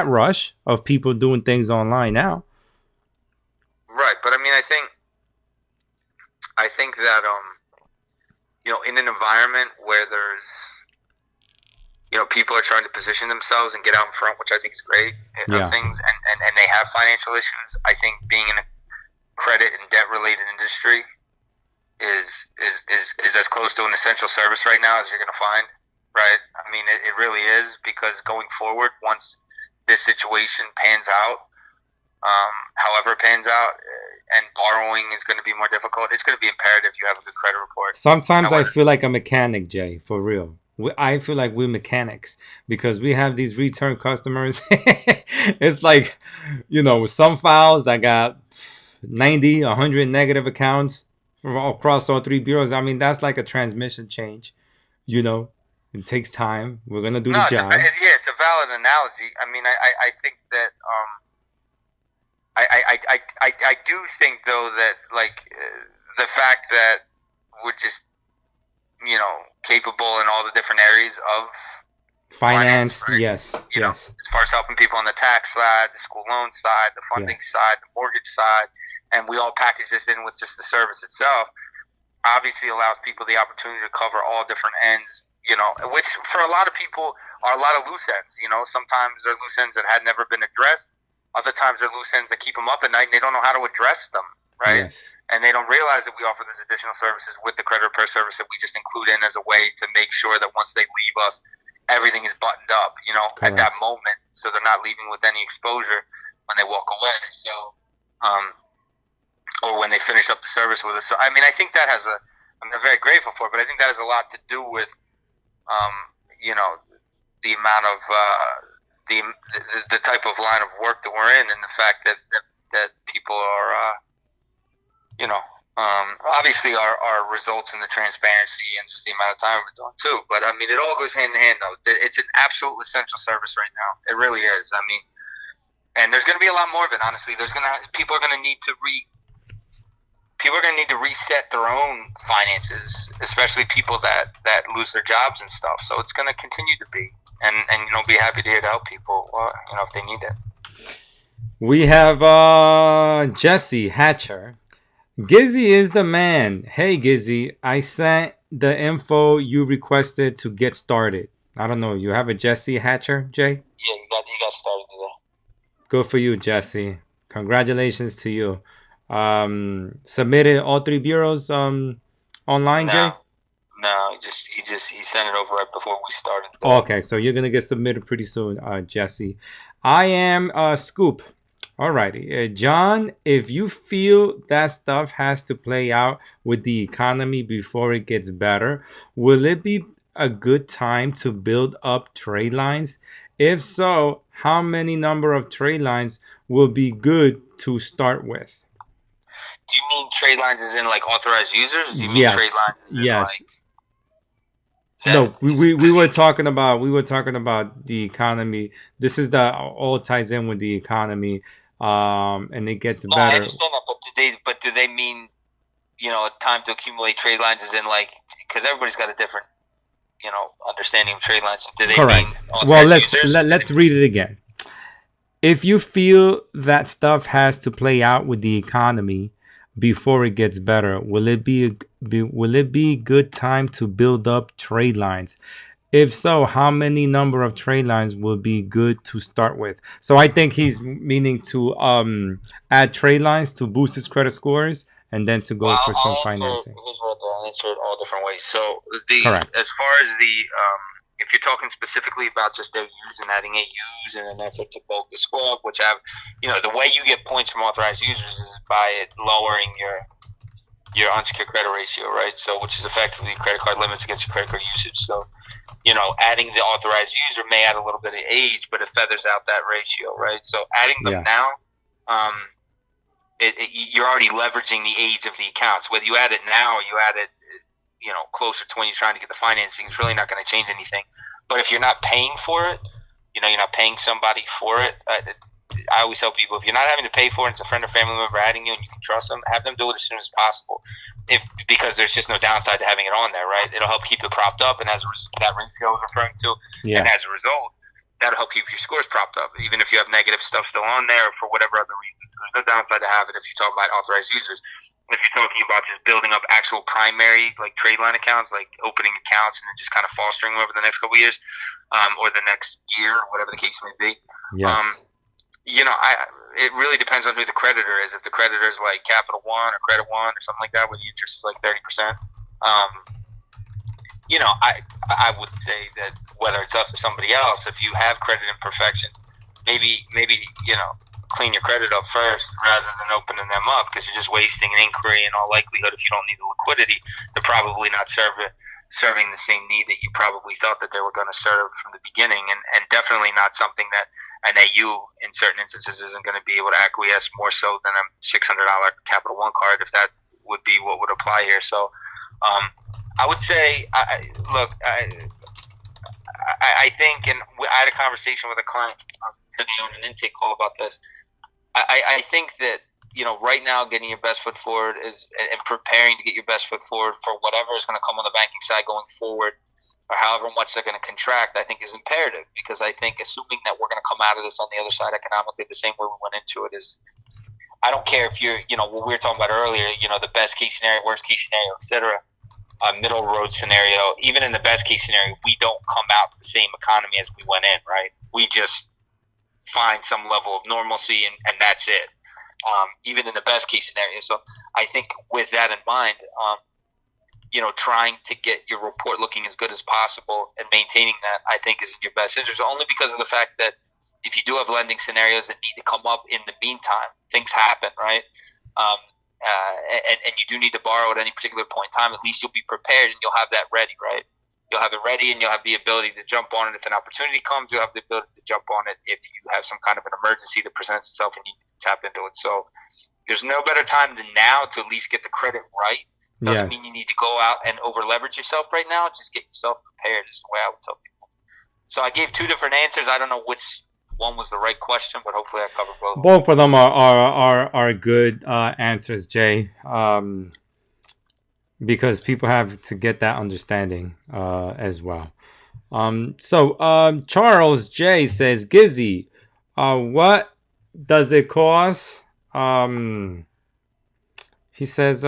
rush of people doing things online now. Right, but I mean, I think that in an environment where there's people are trying to position themselves and get out in front, which I think is great, of things, and they have financial issues. I think being in a credit and debt related industry is as close to an essential service right now as you're going to find, right? I mean, it really is, because going forward, once this situation pans out, however it pans out, and borrowing is going to be more difficult, it's going to be imperative you have a good credit report. Sometimes I However, feel like a mechanic, Jay, for real. I feel like we're mechanics because we have these return customers. It's like, some files that got 90, 100 negative accounts from across all three bureaus. I mean, that's like a transmission change. It takes time. We're going to do no, the job. it's a valid analogy. I mean, I think that I do think though that the fact that we're just capable in all the different areas of Finance, right? yes, yes. As far as helping people on the tax side, the school loan side, the funding side, the mortgage side, and we all package this in with just the service itself, obviously allows people the opportunity to cover all different ends, which for a lot of people are a lot of loose ends. Sometimes they're loose ends that had never been addressed. Other times they're loose ends that keep them up at night and they don't know how to address them, right? Yes. And they don't realize that we offer these additional services with the credit repair service that we just include in as a way to make sure that once they leave us, everything is buttoned up, at that moment, so they're not leaving with any exposure when they walk away. So, or when they finish up the service with us. So, I mean, I think that I'm very grateful for it, but I think that has a lot to do with, the amount of, the type of line of work that we're in, and the fact that people are, obviously our results in the transparency and just the amount of time we're doing too. But I mean, it all goes hand in hand though. It's an absolute essential service right now. It really is. I mean, and there's going to be a lot more of it. Honestly, people are going to need to reset their own finances, especially people that lose their jobs and stuff. So it's going to continue to be, and be happy to help people, if they need it. We have Jesse Hatcher. Gizzy is the man. Hey, Gizzy, I sent the info you requested to get started. I don't know. You have a Jesse Hatcher, Jay? Yeah, you got started today. Good for you, Jesse. Congratulations to you. Submitted all three bureaus online, Jay? No, he sent it over right before we started. Okay, so you're gonna get submitted pretty soon, Jesse. I am Scoop. Alrighty, John, if you feel that stuff has to play out with the economy before it gets better, will it be a good time to build up trade lines? If so, how many number of trade lines will be good to start with? Do you mean trade lines as in like authorized users? Or do you mean trade lines as in no, we were talking about the economy. This is all ties in with the economy. And it gets better. I understand that, but do they mean, time to accumulate trade lines as in because everybody's got a different, understanding of trade lines. Do they Correct. mean well, let's read it again. If you feel that stuff has to play out with the economy before it gets better, will it be a good time to build up trade lines? If so, how many number of trade lines will be good to start with? So I think he's meaning to add trade lines to boost his credit scores and then to go for some financing. I'll answer it all different ways. So Correct. As far as if you're talking specifically about just AUs and adding AUs in an effort to bulk the score up, which have, the way you get points from authorized users is by it lowering your unsecured credit ratio, right? So, which is effectively credit card limits against your credit card usage. So, adding the authorized user may add a little bit of age, but it feathers out that ratio, right? So, adding them now, you're already leveraging the age of the accounts. Whether you add it now or you add it, closer to when you're trying to get the financing, it's really not going to change anything. But if you're not paying for it, you're not paying somebody for it. I always tell people, if you're not having to pay for it, it's a friend or family member adding you and you can trust them, have them do it as soon as possible. Because there's just no downside to having it on there, right? It'll help keep it propped up, and as that ratio I was referring to, and as a result, that'll help keep your scores propped up. Even if you have negative stuff still on there for whatever other reason, there's no downside to have it if you talk about authorized users. If you're talking about just building up actual primary trade line accounts, like opening accounts and then just kind of fostering them over the next couple of years, or the next year, or whatever the case may be. Yes. It really depends on who the creditor is. If the creditor is like Capital One or Credit One or something like that, where the interest is like 30%, I would say that whether it's us or somebody else, if you have credit imperfection, maybe clean your credit up first rather than opening them up, because you're just wasting an inquiry. In all likelihood, if you don't need the liquidity, they're probably not serving the same need that you probably thought that they were going to serve from the beginning, and definitely not something that an AU in certain instances isn't going to be able to acquiesce more so than a $600 Capital One card, if that would be what would apply here. So I would say, I think, and I had a conversation with a client today on an intake call about this. I think that, right now getting your best foot forward and preparing to get your best foot forward for whatever is going to come on the banking side going forward, or however much they're going to contract, I think is imperative, because I think assuming that we're going to come out of this on the other side economically the same way we went into it is, I don't care if you're, what we were talking about earlier, the best case scenario, worst case scenario, etc. Middle road scenario, even in the best case scenario, we don't come out the same economy as we went in, right? We just find some level of normalcy, and that's it. Even in the best case scenario. So I think with that in mind, trying to get your report looking as good as possible and maintaining that, I think, is in your best interest, only because of the fact that if you do have lending scenarios that need to come up in the meantime, things happen, right? And you do need to borrow at any particular point in time, at least you'll be prepared and you'll have that ready, right? You'll have it ready, and you'll have the ability to jump on it if an opportunity comes. You'll have the ability to jump on it if you have some kind of an emergency that presents itself and you tap into it. So there's no better time than now to at least get the credit right. Doesn't mean you need to go out and over leverage yourself right now. Just get yourself prepared is the way I would tell people. So I gave two different answers. I don't know which one was the right question, but hopefully I covered both. Both of them are good answers, Jay. Because people have to get that understanding as well. So Charles J says, Gizzy, what does it cost? He says,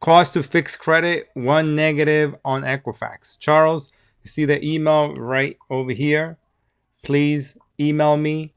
cost to fix credit, 1 negative on Equifax. Charles, you see the email right over here? Please email me.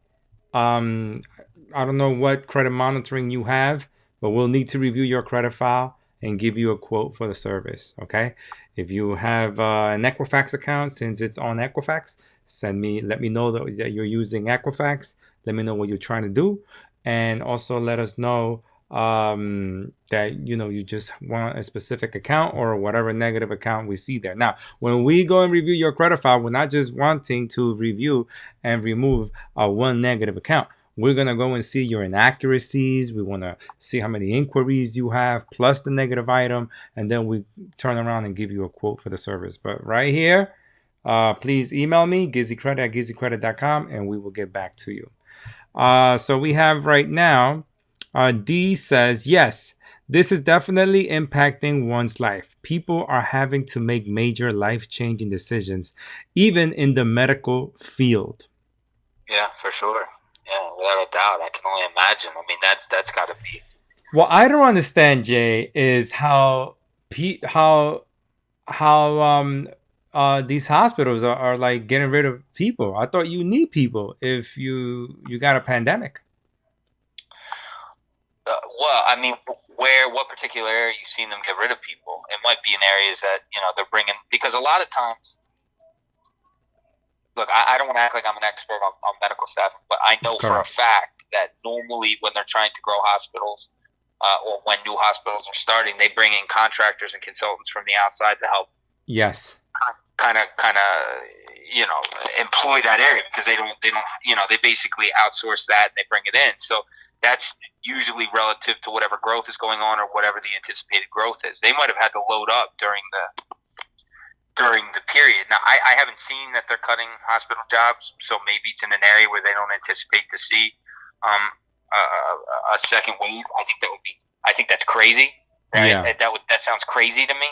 I don't know what credit monitoring you have, but we'll need to review your credit file and give you a quote for the service, okay? If you have an Equifax account, since it's on Equifax, let me know that you're using Equifax. Let me know what you're trying to do. And also let us know that you just want a specific account or whatever negative account we see there. Now, when we go and review your credit file, we're not just wanting to review and remove one negative account. We're going to go and see your inaccuracies. We want to see how many inquiries you have plus the negative item, and then we turn around and give you a quote for the service. But right here, please email me, GizzyCredit at GizzyCredit.com, and we will get back to you. So we have right now, D says, yes, this is definitely impacting one's life. People are having to make major life-changing decisions, even in the medical field. Yeah, for sure. Yeah, without a doubt. I can only imagine. I mean, that's got to be. What I don't understand, Jay, is how these hospitals are like getting rid of people. I thought you need people if you got a pandemic. Well, I mean, what particular area you seen them get rid of people? It might be in areas that they're bringing, because a lot of times. Look, I don't want to act like I'm an expert on medical staffing, but I know for a fact that normally when they're trying to grow hospitals or when new hospitals are starting, they bring in contractors and consultants from the outside to help. Yes. Kind of, employ that area, because they don't, they basically outsource that and they bring it in. So that's usually relative to whatever growth is going on or whatever the anticipated growth is. They might have had to load up during the period. Now, I haven't seen that they're cutting hospital jobs, so maybe it's in an area where they don't anticipate to see a second wave. I think that's crazy. Right? Yeah. That sounds crazy to me.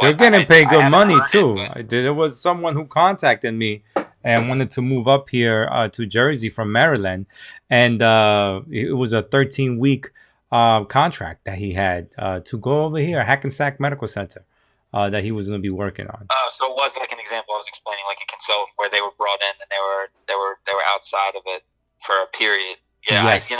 They're getting paid good money too. There was someone who contacted me and wanted to move up here to Jersey from Maryland, and it was a 13-week contract that he had to go over here, Hackensack Medical Center. that he was going to be working on. So it was like an example I was explaining, like a consultant where they were brought in and they were outside of it for a period. Yeah, Yes.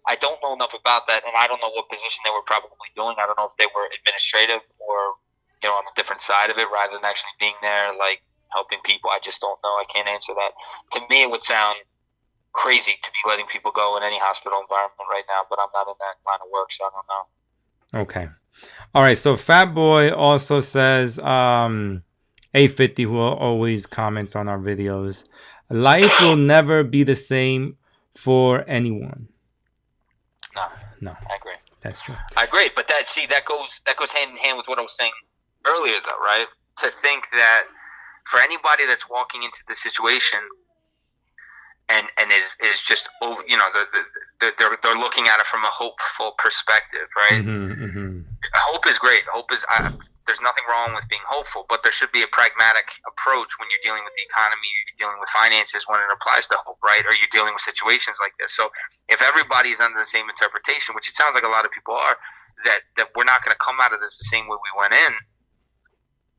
I don't know enough about that, and I don't know what position they were probably doing. I don't know if they were administrative or on a different side of it rather than actually being there, like helping people. I just don't know. I can't answer that. To me, it would sound crazy to be letting people go in any hospital environment right now, but I'm not in that line of work, so I don't know. Okay. All right. So Fat Boy also says, A50, who always comments on our videos, life will never be the same for anyone. No. I agree. That's true. I agree, but that goes hand in hand with what I was saying earlier, though, right? To think that for anybody that's walking into the situation and is just they're looking at it from a hopeful perspective, right? Hope is great. There's nothing wrong with being hopeful, but there should be a pragmatic approach when you're dealing with the economy, you're dealing with finances when it applies to hope, right? Or you're dealing with situations like this. So if everybody is under the same interpretation, which it sounds like a lot of people are, that we're not going to come out of this the same way we went in,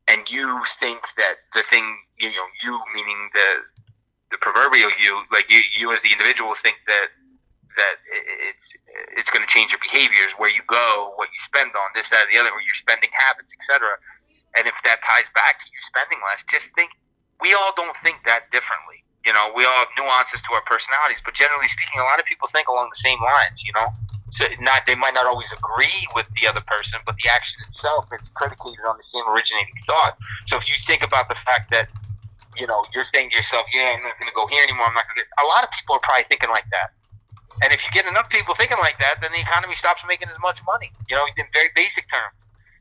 and you think that the thing, you meaning the proverbial you, like you as the individual think that it's going to change your behaviors, where you go, what you spend on, this, that, or the other, or your spending habits, etc. And if that ties back to you spending less, just think, we all don't think that differently. We all have nuances to our personalities, but generally speaking, a lot of people think along the same lines, So they might not always agree with the other person, but the action itself is predicated on the same originating thought. So if you think about the fact that, you're saying to yourself, yeah, I'm not going to go here anymore, I'm not going to a lot of people are probably thinking like that. And if you get enough people thinking like that, then the economy stops making as much money, in very basic terms.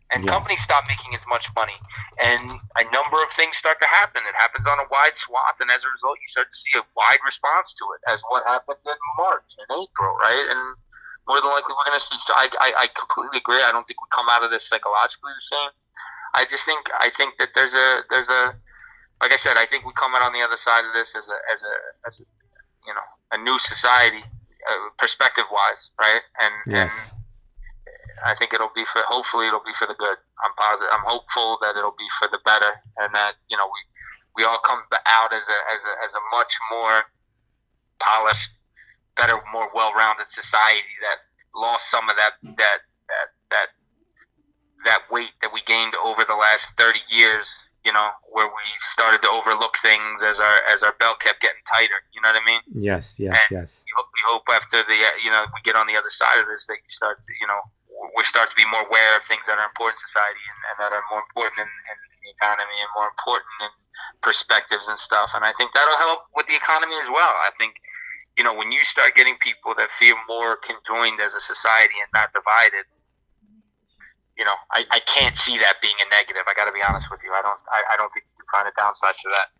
And companies stop making as much money. And a number of things start to happen. It happens on a wide swath, and as a result, you start to see a wide response to it, as what happened in March and April, right? And more than likely, we're going to see. So I completely agree. I don't think we come out of this psychologically the same. I think that there's a like I said, I think we come out on the other side of this as a new society. Perspective-wise, right? And I think hopefully it'll be for the good. I'm hopeful that it'll be for the better, and that we all come out as a much more polished, better, more well-rounded society that lost some of that weight that we gained over the last 30 years. Where we started to overlook things as our belt kept getting tighter. You know what I mean? Yes. We hope after we get on the other side of this that you start to, we start to be more aware of things that are important in society and that are more important in the economy and more important in perspectives and stuff. And I think that'll help with the economy as well. I think, when you start getting people that feel more conjoined as a society and not divided, I can't see that being a negative. I got to be honest with you. I don't think you can find a downside to that.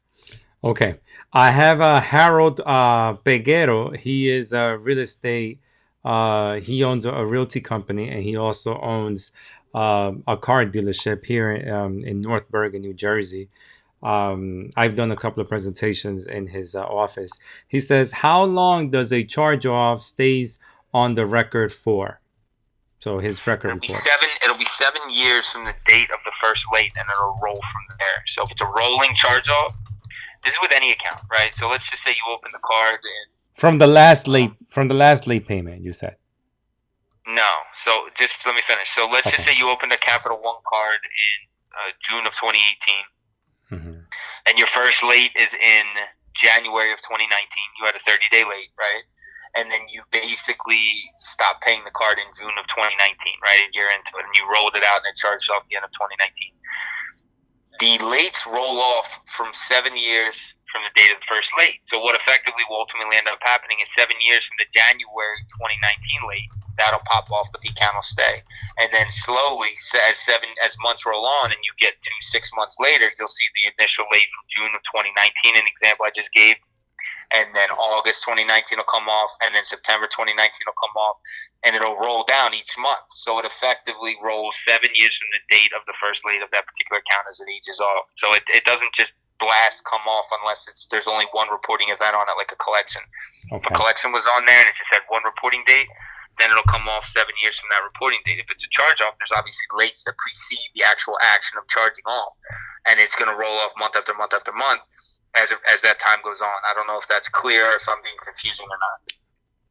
Okay. I have Harold Peguero. He is a real estate. He owns a realty company, and he also owns a car dealership here in North Bergen, New Jersey. I've done a couple of presentations in his office. He says, how long does a charge-off stays on the record for? So his record it'll be 7 years from the date of the first late, and it'll roll from there. So if it's a rolling charge-off, this is with any account, right? So let's just say you open the card from the last late payment, you said. No. So just let me finish. So let's just say you opened a Capital One card in June of 2018, and your first late is in January of 2019. You had a 30-day late, right? And then you basically stop paying the card in June of 2019, right? A year into it, and you rolled it out and it charged off the end of 2019. The lates roll off from 7 years from the date of the first late. So what effectively will ultimately end up happening is 7 years from the January 2019 late, that'll pop off, but the account will stay. And then slowly, as months roll on and you get to 6 months later, you'll see the initial late from June of 2019, an example I just gave. And then August 2019 will come off, and then September 2019 will come off, and it'll roll down each month. So it effectively rolls 7 years from the date of the first late of that particular account as it ages off. So it doesn't just blast come off unless there's only one reporting event on it, like a collection. Okay. If a collection was on there and it just had one reporting date, then it'll come off 7 years from that reporting date. If it's a charge-off, there's obviously rates that precede the actual action of charging off, and it's going to roll off month after month after month as that time goes on. I don't know if that's clear, if I'm being confusing or not.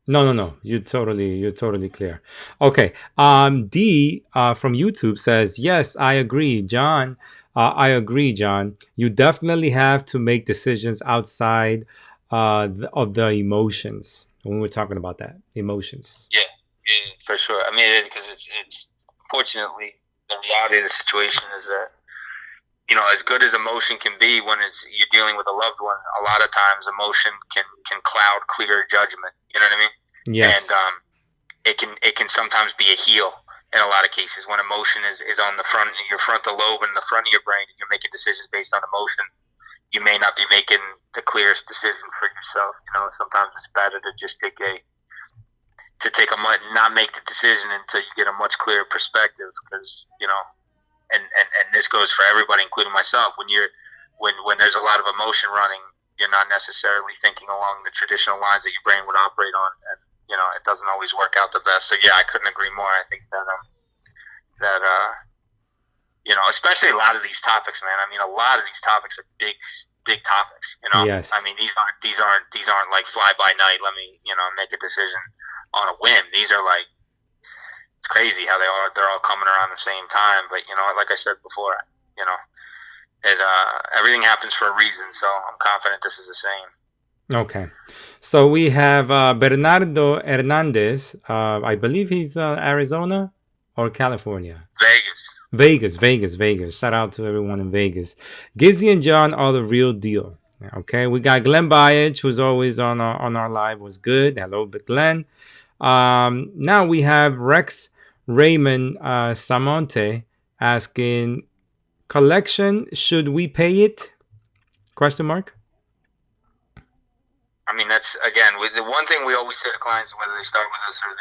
No. You're totally clear. Okay. D from YouTube says, yes, I agree, John. I agree, John. You definitely have to make decisions outside of the emotions when we're talking about that emotions. Yeah, for sure. I mean, because it's fortunately the reality of the situation is that, you know, as good as emotion can be when you're dealing with a loved one, a lot of times emotion can cloud clear judgment. You know what I mean? Yes. And it can sometimes be a heel in a lot of cases when emotion is on the front, your frontal lobe in the front of your brain, and you're making decisions based on emotion. You may not be making the clearest decision for yourself. You know, sometimes it's better to just not make the decision until you get a much clearer perspective. Because, you know, and this goes for everybody, including myself. When there's a lot of emotion running, you're not necessarily thinking along the traditional lines that your brain would operate on, and you know, it doesn't always work out the best. So yeah, I couldn't agree more. I think that you know, especially a lot of these topics, man. I mean, a lot of these topics are big topics. You know, yes. I mean, these aren't like fly by night. Let me, you know, make a decision on a whim. These are like, it's crazy how they're all coming around the same time. But you know, like I said before, you know, everything happens for a reason. So I'm confident this is the same. Okay. So we have Bernardo Hernandez. I believe he's Arizona or California. Vegas. Shout out to everyone in Vegas. Gizzy and John are the real deal. Okay. We got Glenn Byage, who's always on our live. Was good. Hello, Glenn. Now we have Rex Raymond Samonte asking, collection, should we pay it? Question mark. I mean, that's, again, the one thing we always say to clients, whether they start with us or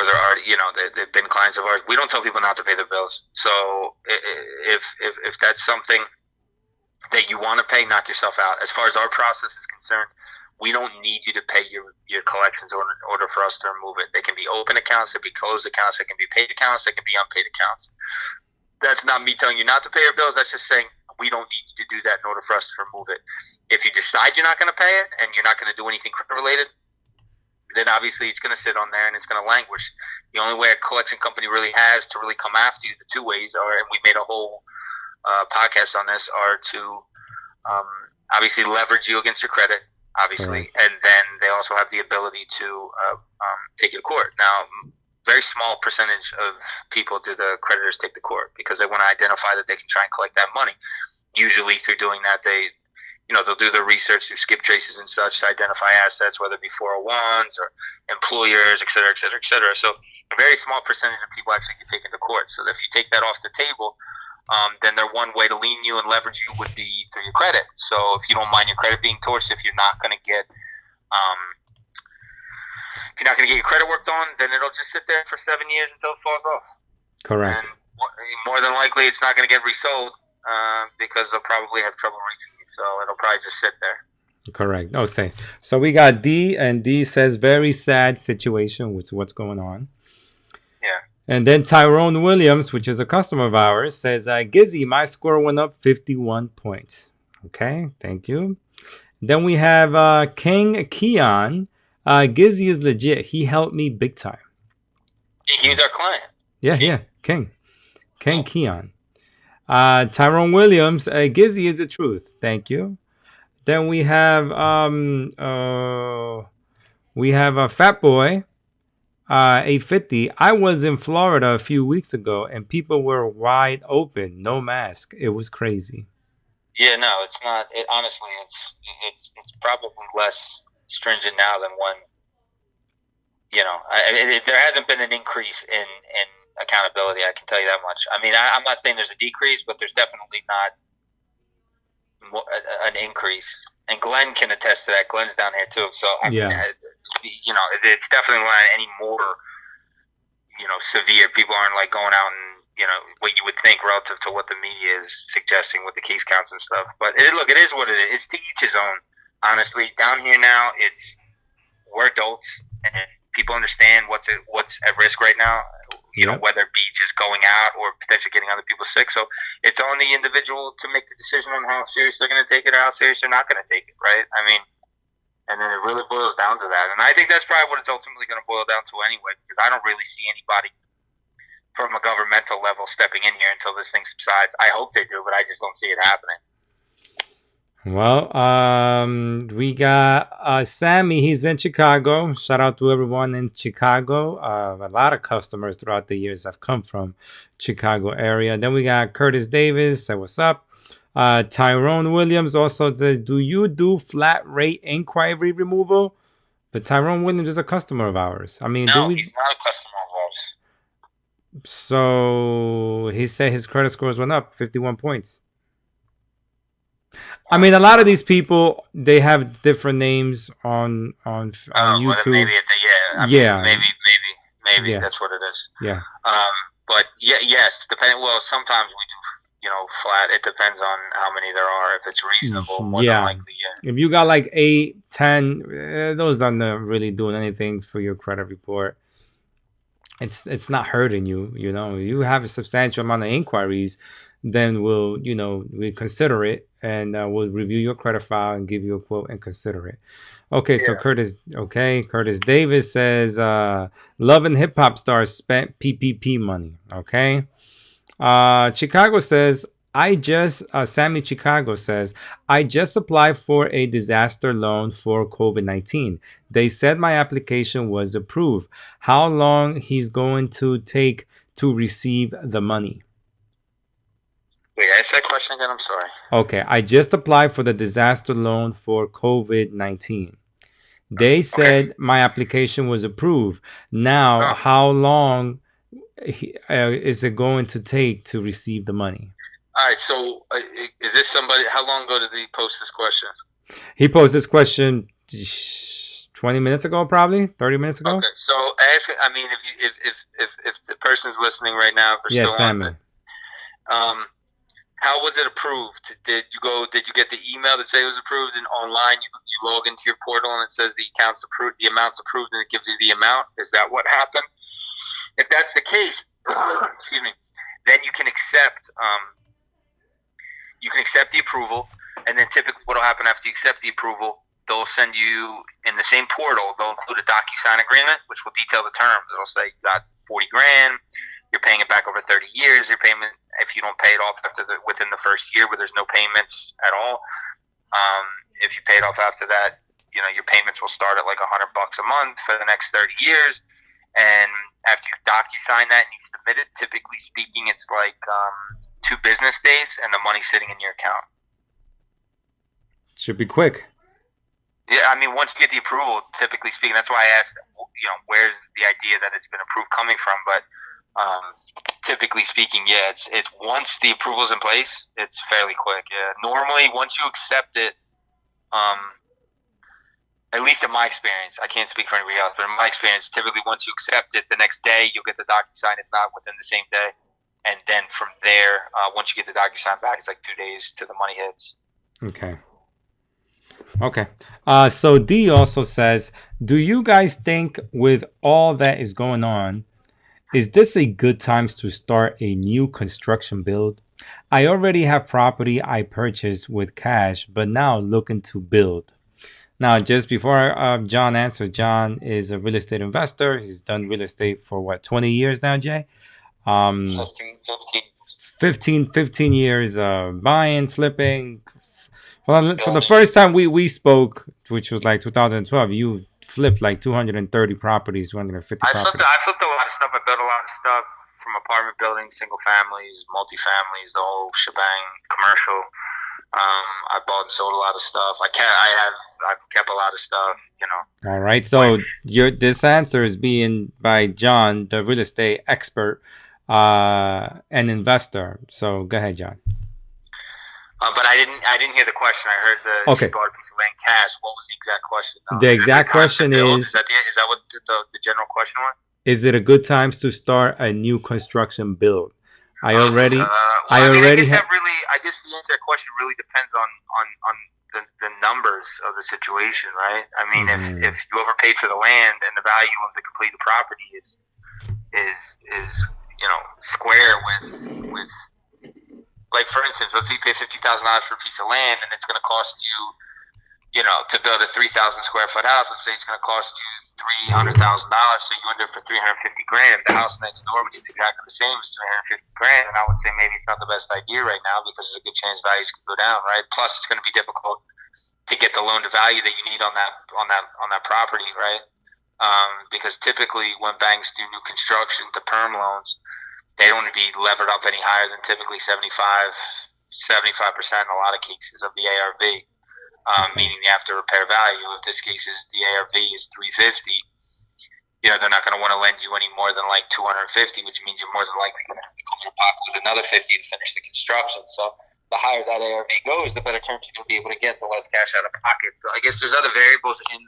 they're already, you know, they've been clients of ours, we don't tell people not to pay their bills. So if that's something that you want to pay, knock yourself out. As far as our process is concerned, we don't need you to pay your collections in order for us to remove it. They can be open accounts, they can be closed accounts, they can be paid accounts, they can be unpaid accounts. That's not me telling you not to pay your bills. That's just saying we don't need you to do that in order for us to remove it. If you decide you're not going to pay it and you're not going to do anything credit related, then obviously it's going to sit on there and it's going to languish. The only way a collection company really has to really come after you, the two ways are, and we made a whole podcast on this, are to obviously leverage you against your credit, obviously, and then they also have the ability to take you to court. Now, very small percentage of people do the creditors take the court because they want to identify that they can try and collect that money. Usually through doing that, they'll do their research through skip traces and such to identify assets, whether it be 401s or employers, et cetera, et cetera, et cetera. So a very small percentage of people actually get taken to court. So if you take that off the table, then their one way to lean you and leverage you would be through your credit. So if you don't mind your credit being torched, if you're not going to get your credit worked on, then it'll just sit there for 7 years until it falls off. Correct. And more than likely, it's not going to get resold because they'll probably have trouble reaching you. So it'll probably just sit there. Correct. Okay. So we got D, and D says very sad situation with what's going on. Yeah. And then Tyrone Williams, which is a customer of ours, says, Gizzy, my score went up 51 points. Okay. Thank you. Then we have King Keon. Gizzy is legit. He helped me big time. He was our client. Yeah. King Keon. Tyrone Williams. Gizzy is the truth. Thank you. Then we have a Fat Boy, 850. I was in Florida a few weeks ago, and people were wide open, no mask. It was crazy. Yeah, no, it's not. Honestly, it's probably less stringent now than when, there hasn't been an increase in accountability. I can tell you that much. I mean, I'm not saying there's a decrease, but there's definitely not an increase. And Glenn can attest to that. Glenn's down here too. So I mean, it's definitely not any more, severe. People aren't like going out and, what you would think relative to what the media is suggesting with the case counts and stuff. But it is what it is. It's to each his own. Honestly, down here now, we're adults and people understand what's at risk right now. You know, whether it be just going out or potentially getting other people sick. So it's on the individual to make the decision on how serious they're going to take it or how serious they're not going to take it, right? I mean, and then it really boils down to that. And I think that's probably what it's ultimately going to boil down to anyway, because I don't really see anybody from a governmental level stepping in here until this thing subsides. I hope they do, but I just don't see it happening. Well, we got Sammy. He's in Chicago. Shout out to everyone in Chicago. A lot of customers throughout the years have come from Chicago area. Then we got Curtis Davis. Say what's up. Tyrone Williams also says, do you do flat rate inquiry removal? But Tyrone Williams is a customer of ours. I mean, no, he's not a customer of ours. So he said his credit scores went up 51 points. I mean, a lot of these people, they have different names on YouTube. Maybe if maybe that's what it is. Yeah. But yes, depending. Well, sometimes we do, flat. It depends on how many there are. If it's reasonable, more than likely, yeah. If you got like 8, 10, those aren't really doing anything for your credit report. It's not hurting you. You have a substantial amount of inquiries, then we'll consider it, and we'll review your credit file and give you a quote and consider it. Okay, so Curtis Davis says, Love and Hip Hop stars spent PPP money. Okay. Chicago says, Sammy Chicago says, I just applied for a disaster loan for COVID-19. They said my application was approved. How long he's going to take to receive the money? Wait, ask that question again. I'm sorry. Okay, I just applied for the disaster loan for COVID-19. They said my application was approved. Now, how long is it going to take to receive the money? All right, so is this somebody? How long ago did he post this question? He posted this question 20 minutes ago, probably 30 minutes ago. Okay, so ask. I mean, if the person's listening right now, if they're still on it, how was it approved? Did you get the email that say it was approved, and online you log into your portal and it says the account's approved, the amount's approved, and it gives you the amount? Is that what happened? If that's the case, excuse me, then you can accept. You can accept the approval, and then typically what will happen after you accept the approval, they'll send you in the same portal. They'll include a DocuSign agreement, which will detail the terms. It'll say you got $40,000. You're paying it back over 30 years. Your payment, if you don't pay it off within the first year, where there's no payments at all. If you pay it off after that, your payments will start at like $100 a month for the next 30 years. And after you DocuSign that and you submit it, typically speaking, it's like 2 business days, and the money's sitting in your account. Should be quick. Yeah, I mean, once you get the approval, typically speaking, that's why I asked, where's the idea that it's been approved coming from? But typically speaking, yeah, it's once the approval's in place, it's fairly quick. Yeah, normally once you accept it, at least in my experience, I can't speak for anybody else, but in my experience, typically once you accept it, the next day you'll get the DocuSign. It's not within the same day. And then from there, once you get the DocuSign back, it's like 2 days till the money hits. Okay. So D also says, do you guys think with all that is going on, is this a good time to start a new construction build? I already have property I purchased with cash, but now looking to build. Now, just before John answers, John is a real estate investor. He's done real estate for 20 years now, Jay? 15 years buying, flipping. Well, for the first time we spoke, which was like 2012, you flipped like 230 properties, 250 properties. I flipped a lot of stuff. I built a lot of stuff from apartment buildings, single families, multifamilies, the whole shebang, commercial. I bought and sold a lot of stuff. I've kept a lot of stuff, All right. So this answer is being by John, the real estate expert, and investor. So go ahead, John. But I didn't hear the question. I heard she bought a piece of land cash. What was the exact question? The exact question is that what the general question was? Is it a good time to start a new construction build? I already, Well, I I mean, I already guess have. I guess the answer to that question really depends on the numbers of the situation, right? I mean, Hmm. if you overpaid for the land and the value of the completed property is square with like, for instance, let's say you pay $50,000 for a piece of land and it's going to cost you, to build a 3,000 square foot house. Let's say it's going to cost you $300,000, so you end up for 350 grand. If the house next door, which is exactly the same, is 350 grand, and I would say maybe it's not the best idea right now because there's a good chance values could go down, right? Plus, it's going to be difficult to get the loan to value that you need on that property, right? Because typically when banks do new construction to perm loans, they don't want to be levered up any higher than typically 75% in a lot of cases of the ARV. Okay. Meaning the after repair value. If this case is the ARV is 350, they're not going to want to lend you any more than like 250, which means you're more than likely going to have to come in your pocket with another 50 to finish the construction. So the higher that ARV goes, the better terms you're going to be able to get, the less cash out of pocket. But I guess there's other variables in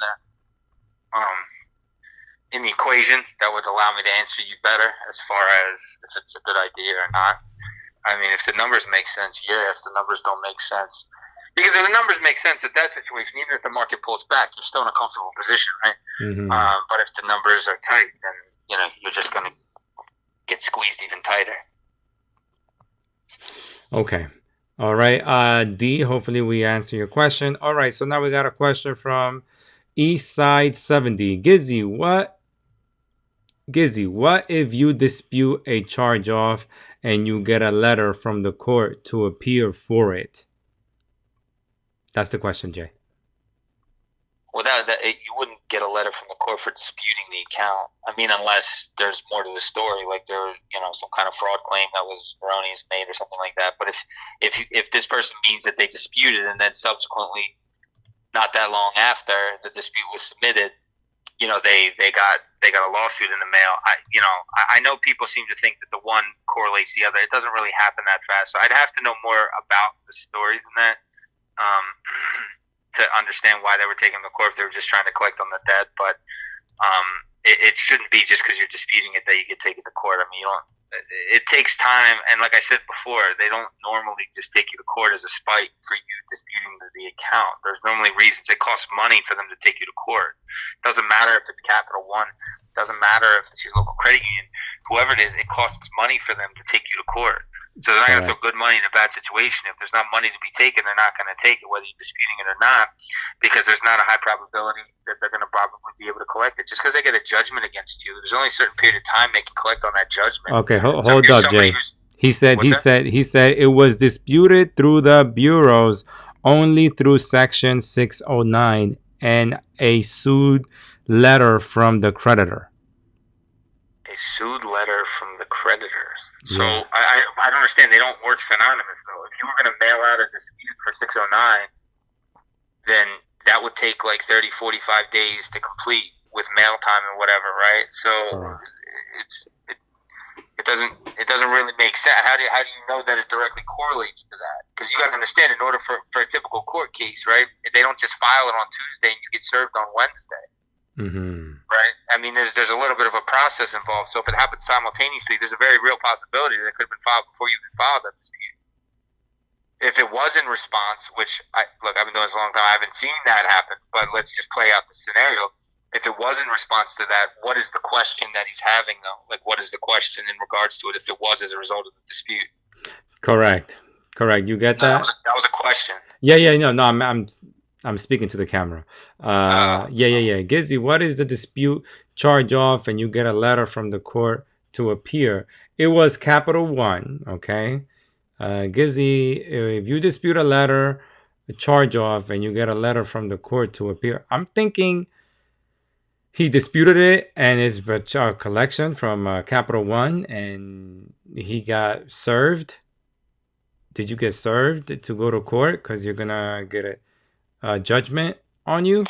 the equation that would allow me to answer you better as far as if it's a good idea or not. I mean, if the numbers make sense, yeah. If the numbers don't make sense, because if the numbers make sense at that situation, even if the market pulls back, you're still in a comfortable position, right? Hmm. But if the numbers are tight, then you're just going to get squeezed even tighter. Okay. All right. D, hopefully we answer your question. All right. So now we got a question from Eastside 70. Gizzy, what if you dispute a charge off and you get a letter from the court to appear for it? That's the question, Jay. Well, you wouldn't get a letter from the court for disputing the account. I mean, unless there's more to the story, like there, some kind of fraud claim that was erroneous made or something like that. But if this person means that they disputed and then subsequently, not that long after the dispute was submitted, they got a lawsuit in the mail. I know people seem to think that the one correlates the other. It doesn't really happen that fast. So I'd have to know more about the story than that. To understand why they were taking the court, if they were just trying to collect on the debt. But it shouldn't be just because you're disputing it that you get taken to court. I mean, it takes time, and like I said before, they don't normally just take you to court as a spite for you disputing the account. There's normally reasons. It costs money for them to take you to court. It doesn't matter if it's Capital One. It doesn't matter if it's your local credit union. Whoever it is, it costs money for them to take you to court. So they're not going to throw good money in a bad situation. If there's not money to be taken, they're not going to take it, whether you're disputing it or not, because there's not a high probability that they're going to probably be able to collect it. Just because they get a judgment against you, there's only a certain period of time they can collect on that judgment. Okay, hold up, Jay. He said it was disputed through the bureaus only through Section 609 and a sued letter from the creditor. A sued letter from the creditors. So I don't understand. They don't work synonymous, though. If you were going to mail out a dispute for 609, then that would take like 30, 45 days to complete with mail time and whatever, right? So it doesn't really make sense. How do you know that it directly correlates to that? Because you got to understand, in order for a typical court case, right, they don't just file it on Tuesday and you get served on Wednesday. Mm-hmm. Right? I mean, there's a little bit of a process involved. So if it happens simultaneously, there's a very real possibility that it could have been filed before you even filed that dispute. If it was in response, which I've been doing this a long time, I haven't seen that happen. But let's just play out the scenario. If it was in response to that, what is the question that he's having, though? Like, what is the question in regards to it? If it was as a result of the dispute. Correct. You get that? That was a question. Yeah. No, I'm speaking to the camera. Yeah. Gizzy, what is the dispute charge off and you get a letter from the court to appear? It was Capital One, okay? Gizzy, if you dispute a letter, a charge off, and you get a letter from the court to appear, I'm thinking he disputed it and it's a collection from Capital One and he got served. Did you get served to go to court because you're going to get a judgment on you?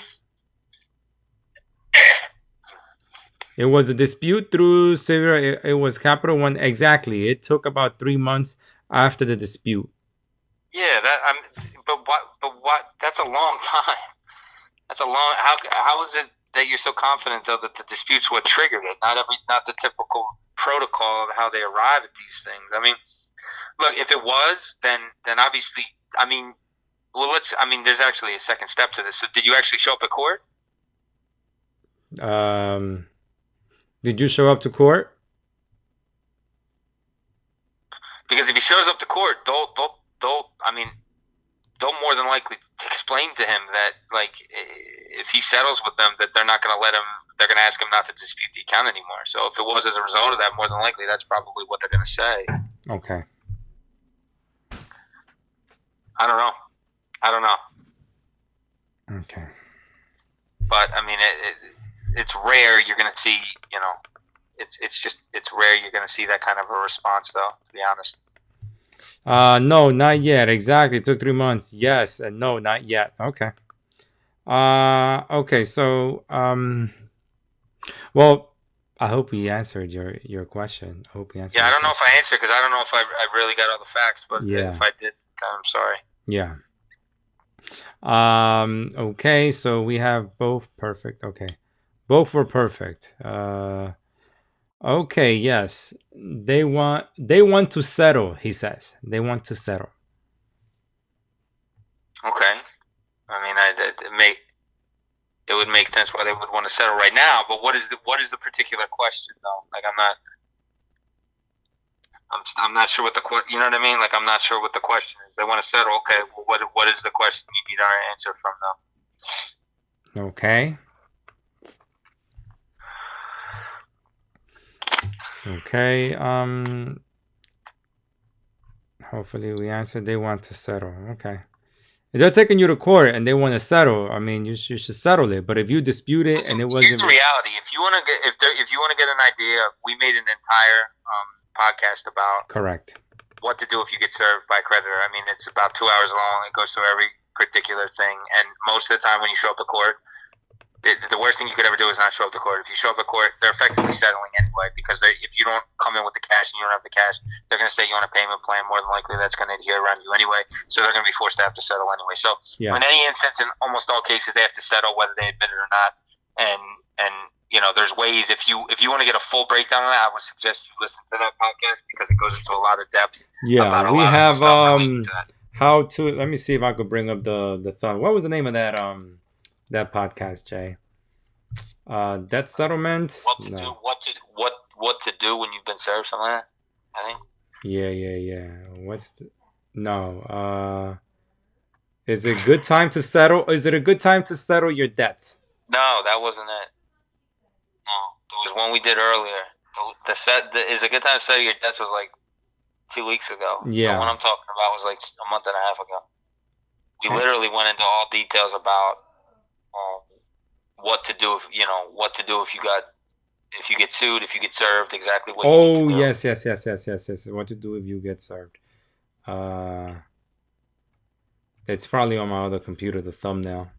It was a dispute through civil. It was Capital One. Exactly. It took about 3 months after the dispute. Yeah, but what? That's a long time. That's a long. How is it that you're so confident though that the dispute's what triggered it? Not the typical protocol of how they arrive at these things. I mean, look, if it was, then obviously, I mean, well, there's actually a second step to this. So did you actually show up at court? Did you show up to court? Because if he shows up to court, they'll more than likely explain to him that, like, if he settles with them, that they're not going to let him. They're going to ask him not to dispute the account anymore. So if it was as a result of that, more than likely, that's probably what they're going to say. Okay. I don't know. Okay. But I mean, it's rare you're going to see. You know, it's rare you're going to see that kind of a response, though. To be honest. No, not yet. Exactly. It took 3 months. Yes, and no, not yet. Okay. Okay. So, well, I hope we answered your question. I hope we answered. Yeah, I don't know question. if I answered because I don't know if I really got all the facts. But Yeah. if I did, I'm sorry. Yeah. Okay. So we have both perfect. Okay. Both were perfect. Okay. Yes. They want to settle. He says they want to settle. Okay. I mean, it would make sense why they would want to settle right now. But what is the particular question though? Like, I'm not sure what you know what I mean? Like, I'm not sure what the question is. They want to settle. Okay. Well, what is the question you need our answer from them? Okay. Okay. Hopefully we answered. They want to settle. Okay. If they're taking you to court and they want to settle, I mean, you should settle it. But if you dispute it and it wasn't, here's the reality. If you want to get an idea, we made an entire podcast about correct what to do if you get served by a creditor. I mean, it's about 2 hours long. It goes through every particular thing, and most of the time when you show up at court, the worst thing you could ever do is not show up to court. If you show up at court, they're effectively settling anyway, because if you don't come in with the cash and you don't have the cash, they're going to say you on a payment plan. More than likely, that's going to adhere around you anyway. So they're going to be forced to have to settle anyway. So yeah. in any instance, in almost all cases, they have to settle whether they admit it or not. And you know, there's ways. If you want to get a full breakdown of that, I would suggest you listen to that podcast because it goes into a lot of depth. Yeah, we have how to. Let me see if I could bring up the thought. What was the name of that podcast, Jay? Debt settlement. What to do when you've been served, something like that, I think. Yeah. Is it a good time to settle? Is it a good time to settle your debts? No, that wasn't it. No, there was one we did earlier. Is a good time to settle your debts was like 2 weeks ago. Yeah. The one I'm talking about was like a month and a half ago. We literally went into all details about what to do if you get sued, if you get served, exactly what. Oh, yes. What to do if you get served? It's probably on my other computer, the thumbnail.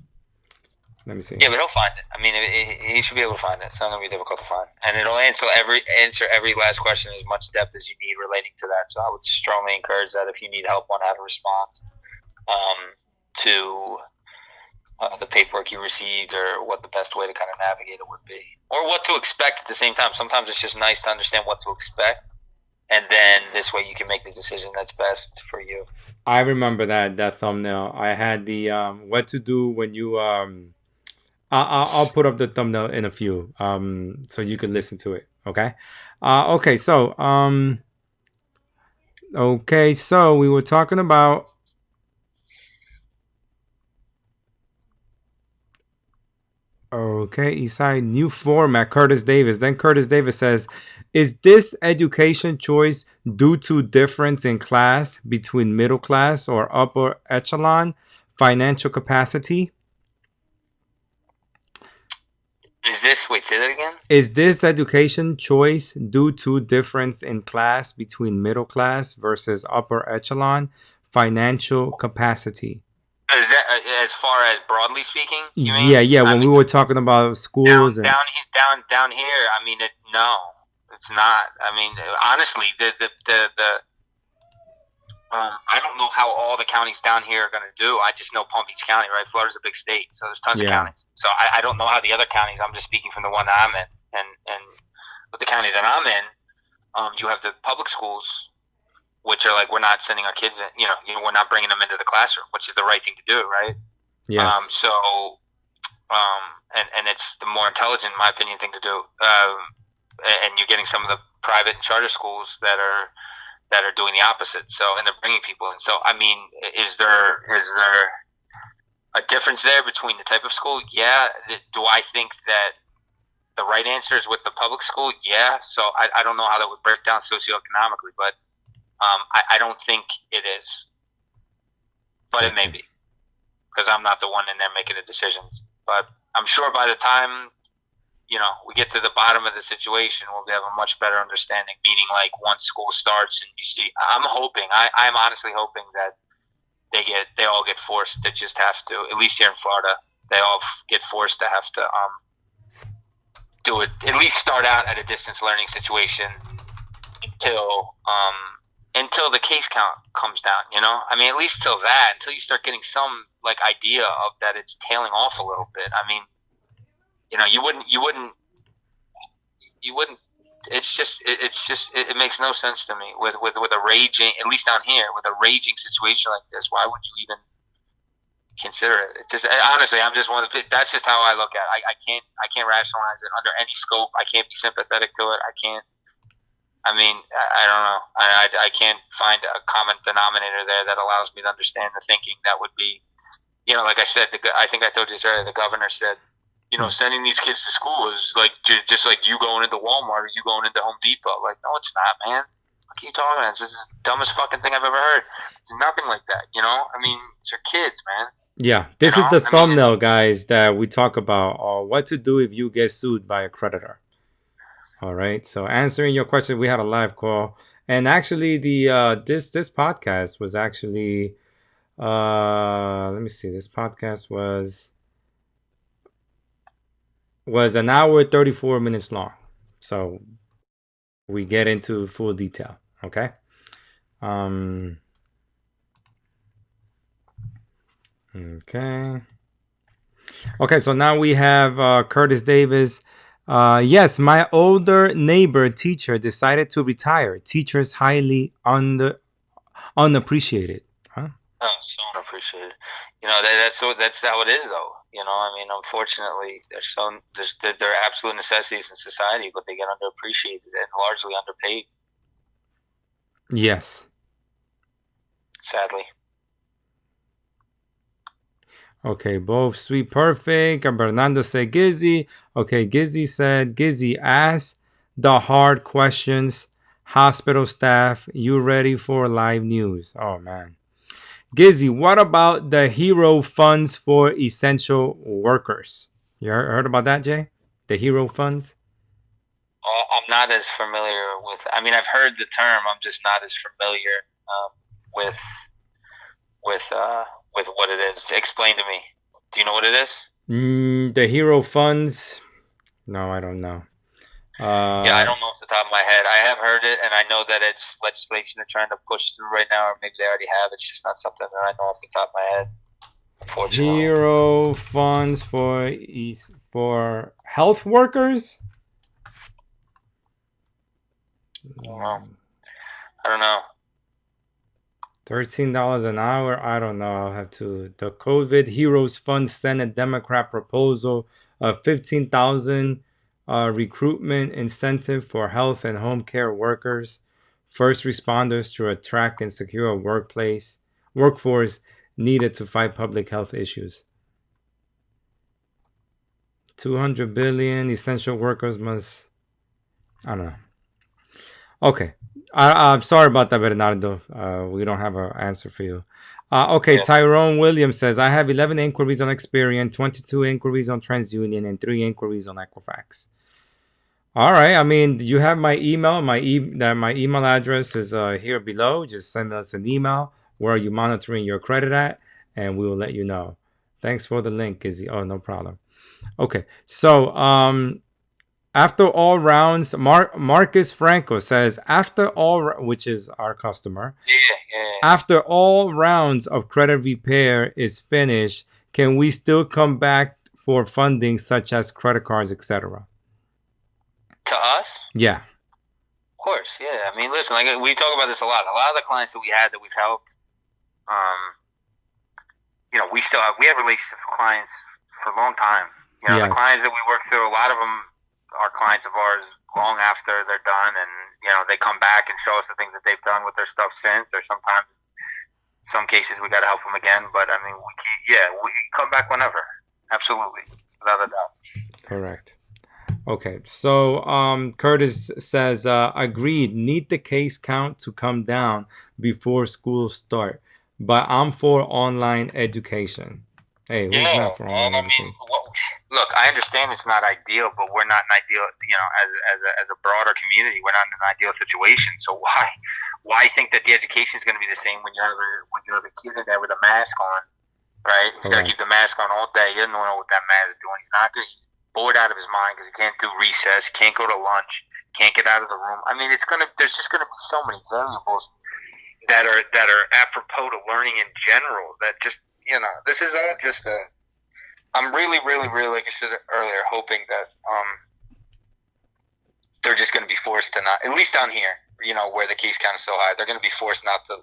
Let me see. Yeah, but he'll find it. I mean, he should be able to find it. It's not going to be difficult to find, and it'll answer every last question in as much depth as you need relating to that. So I would strongly encourage that if you need help on how to respond to the paperwork you received, or what the best way to kind of navigate it would be, or what to expect at the same time. Sometimes it's just nice to understand what to expect, and then this way you can make the decision that's best for you. I remember that thumbnail. I had the what to do when you I'll put up the thumbnail in a few so you can listen to it. Okay. So we were talking about Eastside new format. Curtis Davis. Then Curtis Davis says, "Is this education choice due to difference in class between middle class or upper echelon financial capacity?" Say that again? Is this education choice due to difference in class between middle class versus upper echelon financial capacity? Is that as far as broadly speaking? You Yeah, mean? yeah. When we were talking about schools down here, I mean, no, it's not. I mean, honestly, I don't know how all the counties down here are going to do. I just know Palm Beach County, right? Florida's a big state, so there's tons of counties. So I don't know how the other counties. I'm just speaking from the one that I'm in, and with the county that I'm in, You have the public schools, which are like, we're not sending our kids in, we're not bringing them into the classroom, which is the right thing to do, right? Yes. And it's the more intelligent, in my opinion, thing to do. And you're getting some of the private and charter schools that are doing the opposite. So, and they're bringing people in. So, I mean, is there a difference there between the type of school? Yeah. Do I think that the right answer is with the public school? Yeah. So I don't know how that would break down socioeconomically, but I don't think it is. But it may be, because I'm not the one in there making the decisions. But I'm sure by the time we get to the bottom of the situation, we'll have a much better understanding. Meaning, like, once school starts and you see, I'm honestly hoping that they all get forced to just have to, at least here in Florida, they all get forced to have to do it, at least start out at a distance learning situation until the case count comes down. I mean, at least until you start getting some like idea of that it's tailing off a little bit. I mean, you wouldn't. It makes no sense to me with a raging, at least down here, with a raging situation like this. Why would you even consider it? It just, honestly, that's just how I look at it. I can't rationalize it under any scope. I can't be sympathetic to it. I can't. I mean, I don't know. I can't find a common denominator there that allows me to understand the thinking that would be, like I said, I think I told you this earlier, the governor said, sending these kids to school is like just like you going into Walmart or you going into Home Depot. Like, no, it's not, man. What are you talking about? This is the dumbest fucking thing I've ever heard. It's nothing like that, I mean, it's your kids, man. Yeah, this is the thumbnail, guys, that we talk about what to do if you get sued by a creditor. All right, so answering your question, we had a live call, and actually the this podcast was actually let me see, this podcast was an hour 34 minutes long, so we get into full detail. Okay. Okay, so now we have Curtis Davis. Yes, my older neighbor teacher decided to retire. Teachers highly unappreciated. Huh? Oh, so unappreciated. That's how it is, though. I mean, unfortunately, they're absolute necessities in society, but they get underappreciated and largely underpaid. Yes. Sadly. Okay, both Sweet Perfect. Bernardo said Gizzy. Okay, Gizzy said, Gizzy, ask the hard questions. Hospital staff, you ready for live news? Oh, man. Gizzy, what about the hero funds for essential workers? You heard about that, Jay? The hero funds? I'm not as familiar with. I mean, I've heard the term. I'm just not as familiar with what it is. Explain to me. Do you know what it is? The hero funds? No, I don't know. Yeah, I don't know off the top of my head. I have heard it, and I know that it's legislation they're trying to push through right now, or maybe they already have. It's just not something that I know off the top of my head, unfortunately. Hero funds for health workers? I don't know. $13 an hour? I don't know. I'll have to. The COVID Heroes Fund Senate Democrat proposal of $15,000 recruitment incentive for health and home care workers, first responders to attract and secure a workforce needed to fight public health issues. $200 billion essential workers must. I don't know. Okay. I'm sorry about that, Bernardo. We don't have an answer for you. Okay, yeah. Tyrone Williams says, I have 11 inquiries on Experian, 22 inquiries on TransUnion, and 3 inquiries on Equifax. All right. I mean, you have my email. My email address is here below. Just send us an email. Where are you monitoring your credit at? And we will let you know. Thanks for the link, Gizzy. Oh, no problem. Okay. So, after all rounds, Marcus Franco says, after all, which is our customer, after all rounds of credit repair is finished, can we still come back for funding such as credit cards, etc.? To us? Yeah. course, yeah. I mean, listen, like we talk about this a lot. A lot of the clients that we had that we've helped, we still have relationships with clients for a long time. The Yes. clients that we work through, a lot of them are clients of ours long after they're done, and they come back and show us the things that they've done with their stuff since. Or sometimes, some cases, we got to help them again. But I mean, we come back whenever, absolutely, without a doubt. Correct. Okay, so Curtis says, agreed, need the case count to come down before school start, but I'm for online education. Hey, who's Yeah, not for man. online I mean, education? look, I understand it's not ideal, but we're not an ideal. As a broader community, we're not in an ideal situation. So why think that the education is going to be the same when you have a kid in there with a mask on, right? He's got to keep the mask on all day. He doesn't know what that mask is doing. He's not good. He's bored out of his mind because he can't do recess, can't go to lunch, can't get out of the room. I mean, there's just gonna be so many variables that are apropos to learning in general. That just this is all just a. I'm really, really, really, like I said earlier, hoping that they're just going to be forced to not, at least down here, where the case count is so high, they're going to be forced not to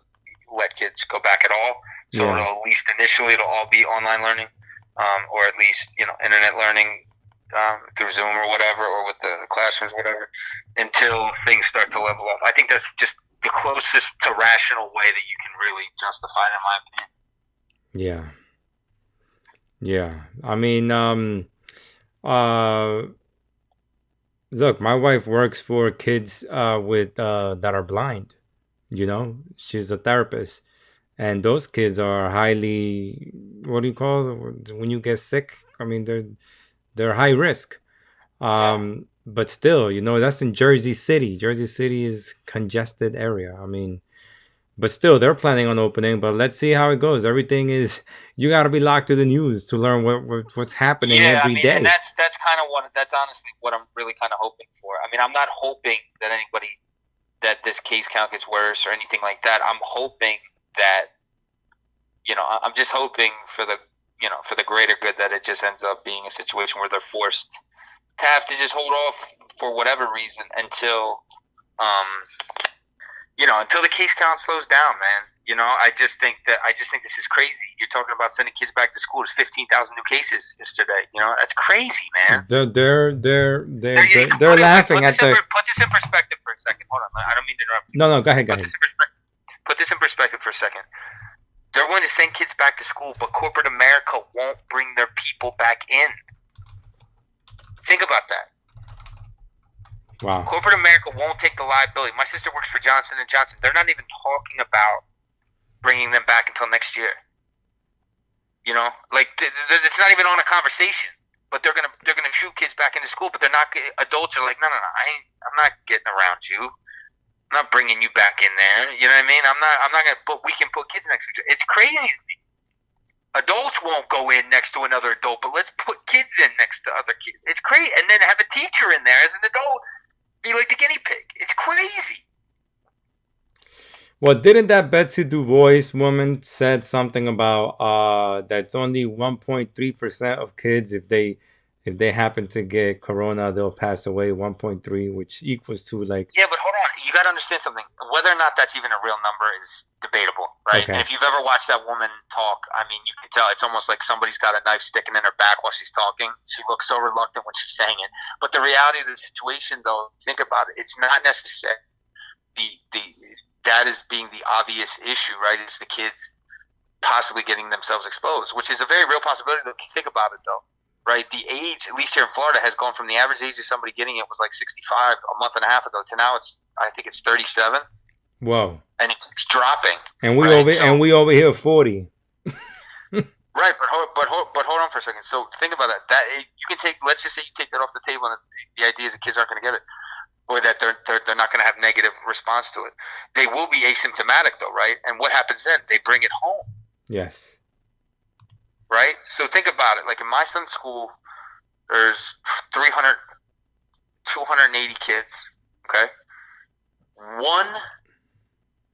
let kids go back at all. So Yeah. at least initially, it'll all be online learning, or at least internet learning through Zoom or whatever, or with the classrooms, whatever, until things start to level off. I think that's just the closest to rational way that you can really justify it, in my opinion. Yeah. Yeah. I mean, look, my wife works for kids with that are blind. She's a therapist, and those kids are highly, what do you call it? When you get sick? I mean, they're high risk. But still, that's in Jersey City. Jersey City is congested area. I mean, but still, they're planning on opening. But let's see how it goes. Everything is, you got to be locked to the news to learn what's happening Yeah, I every mean, day. and that's kind of that's honestly what I'm really kind of hoping for. I mean, I'm not hoping that this case count gets worse or anything like that. I'm hoping that, I'm just hoping for the greater good, that it just ends up being a situation where they're forced to have to just hold off for whatever reason until the case count slows down, man. I just think this is crazy. You're talking about sending kids back to school. There's 15,000 new cases yesterday. That's crazy, man. They're laughing at the. Put this in perspective for a second. Hold on, I don't mean to interrupt you. No, go ahead. Put this in perspective for a second. They're going to send kids back to school, but corporate America won't bring their people back in. Think about that. Wow. Corporate America won't take the liability. My sister works for Johnson & Johnson. They're not even talking about bringing them back until next year. It's not even on a conversation. But they're gonna shoot kids back into school. But they're not. Adults are like, no. I'm not getting around you. I'm not bringing you back in there. You know what I mean? I'm not gonna. But we can put kids next to each other. It's crazy to me. Adults won't go in next to another adult, but let's put kids in next to other kids. It's crazy. And then have a teacher in there as an adult. Be like the guinea pig. It's crazy. Well, didn't that Betsy DuBois woman said something about that's only 1.3% of kids, if they happen to get corona, they'll pass away. 1.3, which equals to like. Yeah, but hold on. You got to understand something. Whether or not that's even a real number is debatable, right? Okay. And if you've ever watched that woman talk, I mean, you can tell it's almost like somebody's got a knife sticking in her back while she's talking. She looks so reluctant when she's saying it. But the reality of the situation, though, think about it. It's not necessary. That is being the obvious issue, right? It's the kids possibly getting themselves exposed, which is a very real possibility. Think about it, though, right? The age, at least here in Florida, has gone from the average age of somebody getting it was like 65 a month and a half ago to now I think it's 37. Whoa! And it keeps dropping. And we over here 40. Right, but hold on for a second. So think about that. You can take. Let's just say you take that off the table, and the idea is that kids aren't going to get it, or that they're not going to have negative response to it. They will be asymptomatic, though, right? And what happens then? They bring it home. Yes. Right. So think about it. Like in my son's school, there's 300, 280 kids. Okay. One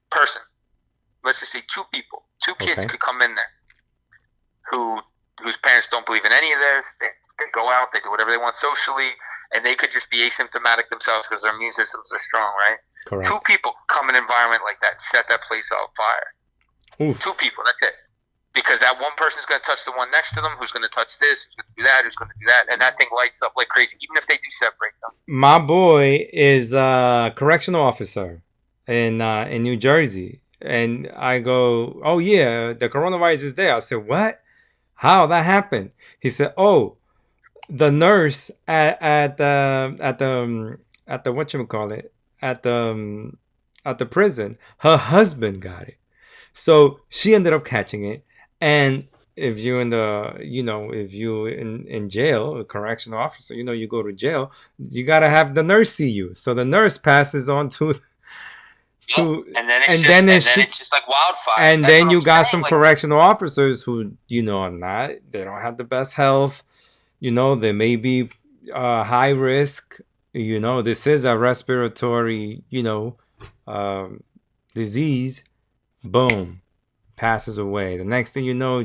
person. Let's just say two people. Two kids could come in there. Whose parents don't believe in any of this. They go out, they do whatever they want socially, and they could just be asymptomatic themselves because their immune systems are strong, right? Correct. 2 people come in an environment like that, set that place on fire. Oof. 2 people, that's it. Because that one person's going to touch the one next to them, who's going to touch this, who's going to do that, who's going to do that, and that thing lights up like crazy, even if they do separate them. My boy is a correctional officer in New Jersey, and I go, "Oh yeah, the coronavirus is there." I said, "What? How that happened?" He said, "Oh, the nurse at the whatchamacallit, at the prison, her husband got it, so she ended up catching it." And if you're if you in jail, a correctional officer, you go to jail, you gotta have the nurse see you. So the nurse passes on to and then it's just like wildfire. And then you got some correctional officers who are not, they don't have the best health. They may be high risk. This is a respiratory disease. Boom, passes away. The next thing you know,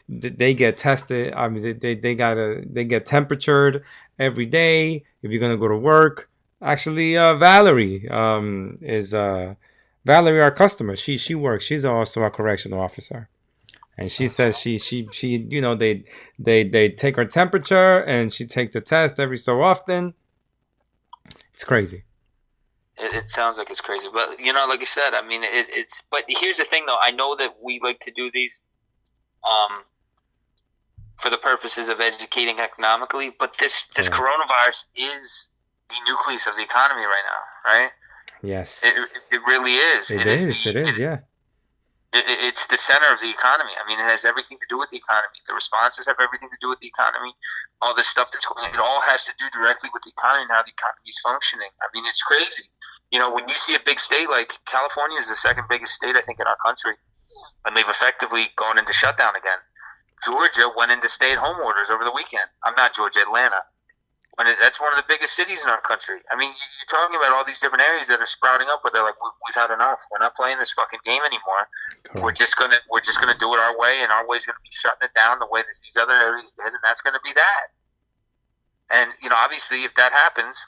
they get tested. I mean, they get temperatured every day if you're gonna go to work. Actually, Valerie is Valerie, our customer. She works. She's also a correctional officer, and she says she they take her temperature and she takes the test every so often. It's crazy. It sounds like it's crazy, but like you said, I mean, it's. But here's the thing, though. I know that we like to do these, for the purposes of educating economically. But this coronavirus is the nucleus of the economy right now, right? Yes, it really is. It is. Yeah. It's the center of the economy. I mean, it has everything to do with the economy. The responses have everything to do with the economy. All this stuff that's going on, it all has to do directly with the economy and how the economy is functioning. I mean, it's crazy. When you see a big state like California is the second biggest state, I think, in our country, and they've effectively gone into shutdown again. Georgia went into stay-at-home orders over the weekend. I'm not Georgia, Atlanta. That's one of the biggest cities in our country. I mean, you're talking about all these different areas that are sprouting up where they're like, we've had enough. We're not playing this fucking game anymore. Correct. We're just gonna do it our way, and our way's gonna be shutting it down the way that these other areas did, and that's gonna be that. And obviously, if that happens,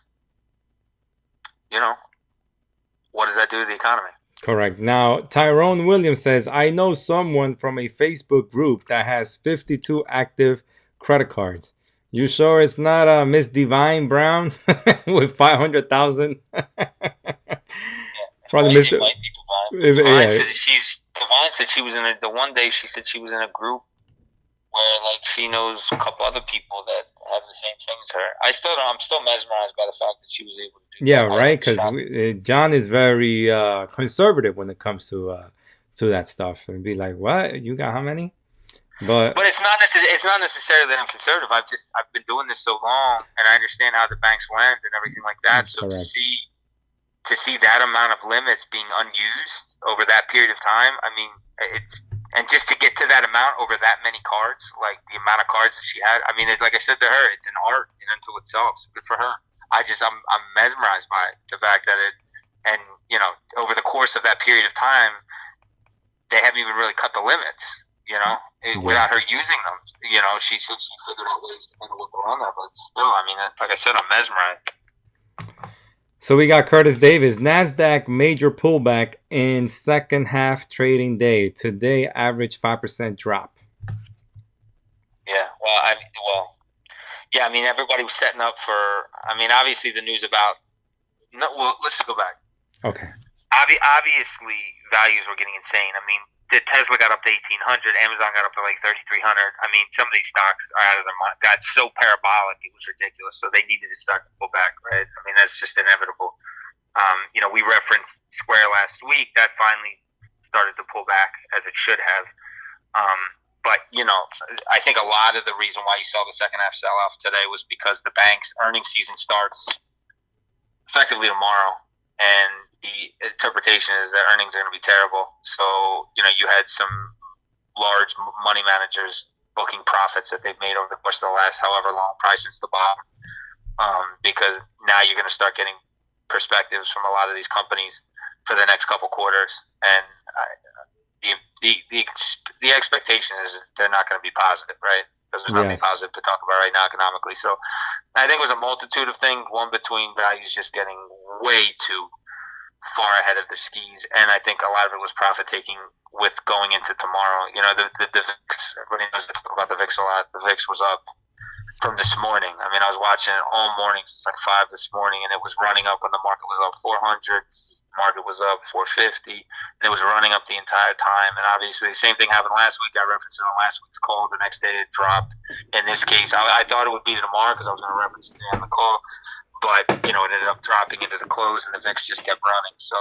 what does that do to the economy? Correct. Now, Tyrone Williams says, I know someone from a Facebook group that has 52 active credit cards. You sure it's not Miss Divine Brown with 500,000? Probably Miss. It might be Divine. Divine said she was in the one day. She said she was in a group where she knows a couple other people that have the same thing as her. I'm still mesmerized by the fact that she was able to do that. Yeah, right. Because John is very conservative when it comes to that stuff, and be like, "What? You got how many?" But it's not necessarily that I'm conservative. I've been doing this so long, and I understand how the banks lend and everything like that. So correct. to see that amount of limits being unused over that period of time, I mean, and just to get to that amount over that many cards, like the amount of cards that she had. I mean, it's like I said to her, it's an art in unto itself. So good for her. I'm mesmerized by it, the fact that over the course of that period of time, they haven't even really cut the limits. Without her using them, she figured out ways to kind of work around that. But still, I mean, like I said, I'm mesmerized. So we got Curtis Davis. NASDAQ major pullback in second half trading day. Today, average 5% drop. Yeah, I mean, everybody was setting up for. I mean, obviously, the news about. No, well, let's just go back. Okay. Obviously, values were getting insane. I mean, the Tesla got up to 1,800. Amazon got up to 3,300. I mean, some of these stocks are out of their mind. Got so parabolic, it was ridiculous. So they needed to start to pull back, right? I mean, that's just inevitable. We referenced Square last week. That finally started to pull back as it should have. But I think a lot of the reason why you saw the second half sell-off today was because the bank's earnings season starts effectively tomorrow, and the interpretation is that earnings are going to be terrible. So, you had some large money managers booking profits that they've made over the course of the last however long, probably since the bottom, because now you're going to start getting perspectives from a lot of these companies for the next couple quarters. And the expectation is they're not going to be positive, right? because there's nothing Yes. positive to talk about right now economically. So I think it was a multitude of things. One, between values just getting way too far ahead of their skis, and I think a lot of it was profit taking with going into tomorrow. You know, the VIX, everybody knows I talk about the VIX a lot. The VIX was up from this morning. I mean, I was watching it all morning since like 5 this morning, and it was running up when the market was up 400. Market was up 450, and it was running up the entire time. And obviously, the same thing happened last week. I referenced it on last week's call. The next day, it dropped. In this case, I thought it would be tomorrow because I was going to reference it on the call. But, you know, it ended up dropping into the close, and the VIX just kept running. So,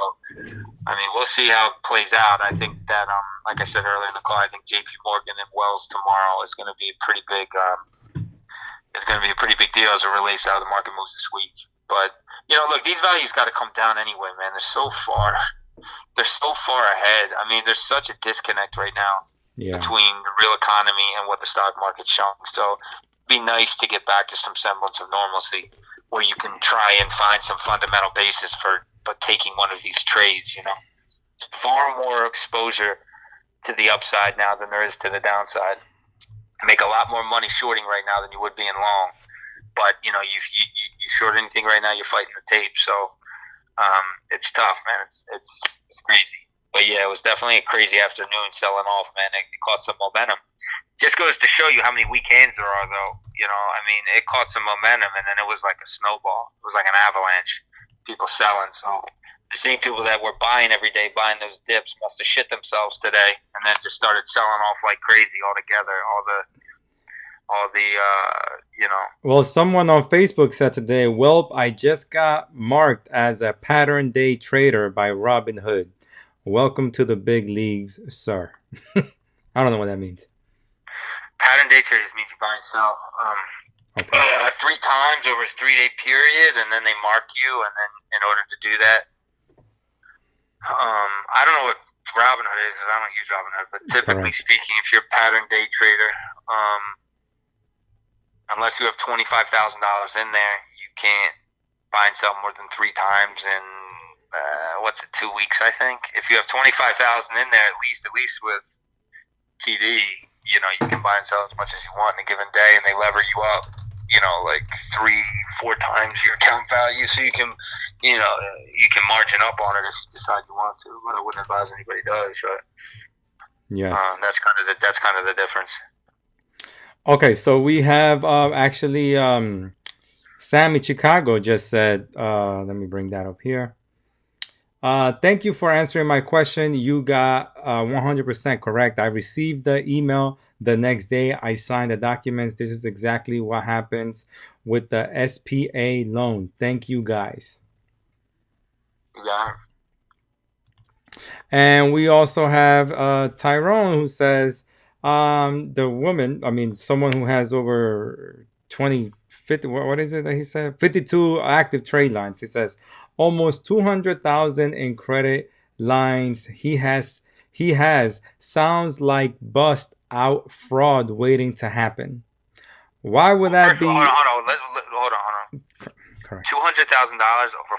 I mean, we'll see how it plays out. I think that, like I said earlier in the call, I think JP Morgan and Wells tomorrow is going to be a pretty big it's going to be a pretty big deal as it relates to how the market moves this week. But, you know, look, these values got to come down anyway, man. They're so far ahead. I mean, there's such a disconnect right now between the real economy and what the stock market's showing. So it'd be nice to get back to some semblance of normalcy, where you can try and find some fundamental basis for taking one of these trades. You know, far more exposure to the upside now than there is to the downside. You make a lot more money shorting right now than you would be in long. But you know, you short anything right now, you're fighting the tape. So it's tough, man. It's crazy. But yeah, it was definitely a crazy afternoon selling off, man. It caught some momentum. Just goes to show you how many weak hands there are, though. You know, I mean, it caught some momentum, and then it was like a snowball. It was like an avalanche. People selling. So the same people that were buying every day, buying those dips, must have shit themselves today, and then just started selling off like crazy altogether. All the you know. Well, someone on Facebook said today, "Welp, I just got marked as a pattern day trader by Robinhood. Welcome to the big leagues, sir." I don't know what that means. Pattern day traders means you buy and sell 3 times over a 3-day period, and then they mark you, and then in order to do that, I don't know what Robinhood is, because I don't use Robinhood, but typically speaking, if you're a pattern day trader, unless you have $25,000 in there, you can't buy and sell more than 3 times in 2 weeks, I think. If you have 25,000 in there, at least with TD, you know, you can buy and sell as much as you want in a given day, and they lever you up, you know, like 3-4 times your account value, so you can margin up on it if you decide you want to. But I wouldn't advise anybody does, right? Yes. That's kind of the difference. Okay, so we have actually Sammy Chicago just said, let me bring that up here. Thank you for answering my question. You got 100% correct. I received the email the next day. I signed the documents. This is exactly what happens with the SPA loan. Thank you, guys. Yeah. And we also have Tyrone, who says the woman, I mean, someone who has over 50, what is it that he said? 52 active trade lines. He says almost 200,000 in credit lines. He has sounds like bust out fraud waiting to happen. Why would that be? Hold on. Correct. $200,000 over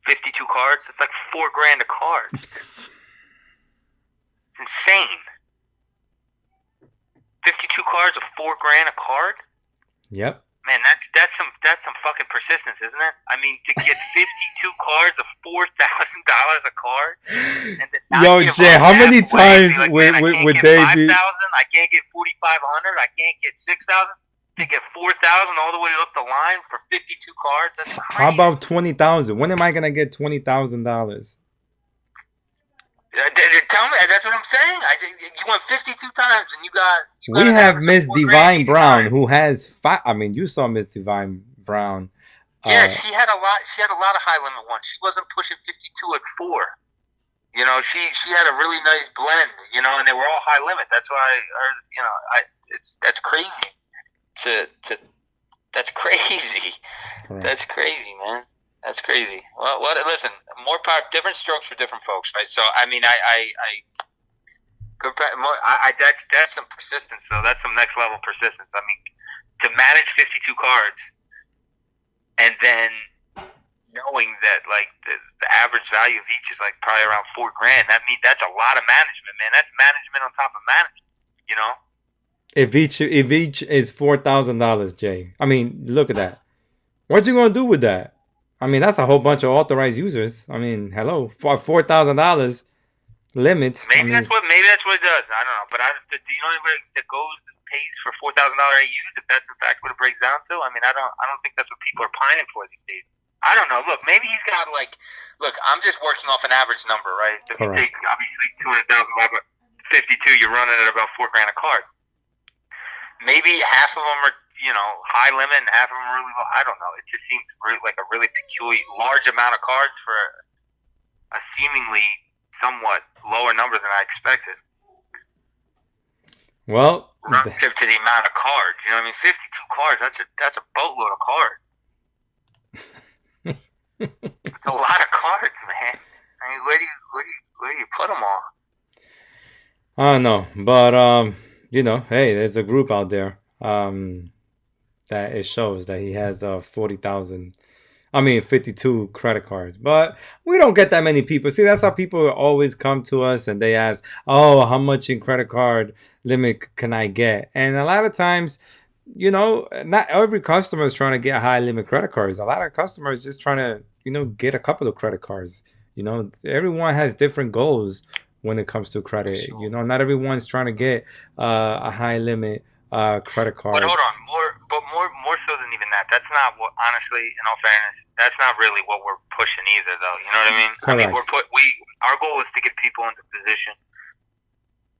52 cards. It's like $4,000 a card. It's insane. 52 cards of $4,000 a card. Yep. Man, that's some fucking persistence, isn't it? I mean, to get 52 cards of $4,000 a card. And yo, Jay, how many times like, with David? 5,000, I can't get 4,500. I can't get 6,000. To get 4,000 all the way up the line for 52 cards. That's crazy. How about 20,000? When am I gonna get $20,000? Tell me, that's what I'm saying. You went 52 times, and you got we have Miss Divine Brown, who has 5. I mean, you saw Miss Divine Brown. Yeah, she had a lot. She had a lot of high limit ones. She wasn't pushing 52 at 4. You know, she had a really nice blend. You know, and they were all high limit. That's why, that's crazy. That's crazy. Correct. That's crazy, man. That's crazy. Well, listen, more power, different strokes for different folks, right? So, I mean, that's some persistence, though. That's some next level persistence. I mean, to manage 52 cards, and then knowing that like the average value of each is like probably around $4,000. That's a lot of management, man. That's management on top of management. You know. If each is $4,000, Jay. I mean, look at that. What you gonna do with that? I mean, that's a whole bunch of authorized users. I mean, hello, for $4,000 limits. I mean, Maybe that's what it does. I don't know. But do you know anybody that goes and pays for $4,000 AUs? If that's in fact what it breaks down to, I mean, I don't think that's what people are pining for these days. I don't know. Look, maybe he's got look. I'm just working off an average number, right? So if you correct. take obviously 200,000 divided by 52, you're running at about $4,000 a card. Maybe half of them are high limit and half of them are really low. I don't know. It just seems like a really peculiar large amount of cards for a seemingly somewhat lower number than I expected. Well, relative to the amount of cards, you know what I mean? 52 cards. That's a boatload of cards. It's a lot of cards, man. I mean, where do you put them all? I don't know, but hey, there's a group out there that it shows that he has 52 credit cards. But we don't get that many people. See, that's how people always come to us and they ask, "Oh, how much in credit card limit can I get?" And a lot of times, not every customer is trying to get high limit credit cards. A lot of customers just trying to, get a couple of credit cards. Everyone has different goals when it comes to credit. Sure. Not everyone's trying to get a high limit credit card. But hold on, more so than even that. That's not what, honestly, in all fairness, that's not really what we're pushing either, though. You know what I mean? Correct. I mean, our goal is to get people into position,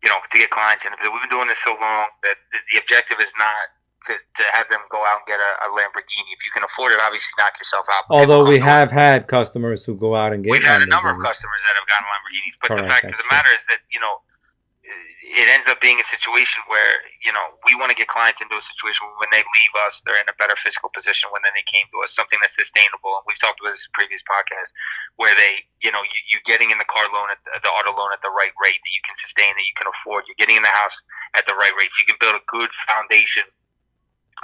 to get clients in. We've been doing this so long that the objective is not to have them go out and get a Lamborghini. If you can afford it, obviously knock yourself out. Although we have had customers who go out and get We've had a number of customers that have gotten Lamborghinis. But the fact of the matter is that, it ends up being a situation where, we want to get clients into a situation when they leave us, they're in a better fiscal position when they came to us, something that's sustainable. And we've talked about this in previous podcasts, where you're getting in the car loan, the auto loan at the right rate that you can sustain, that you can afford. You're getting in the house at the right rate. You can build a good foundation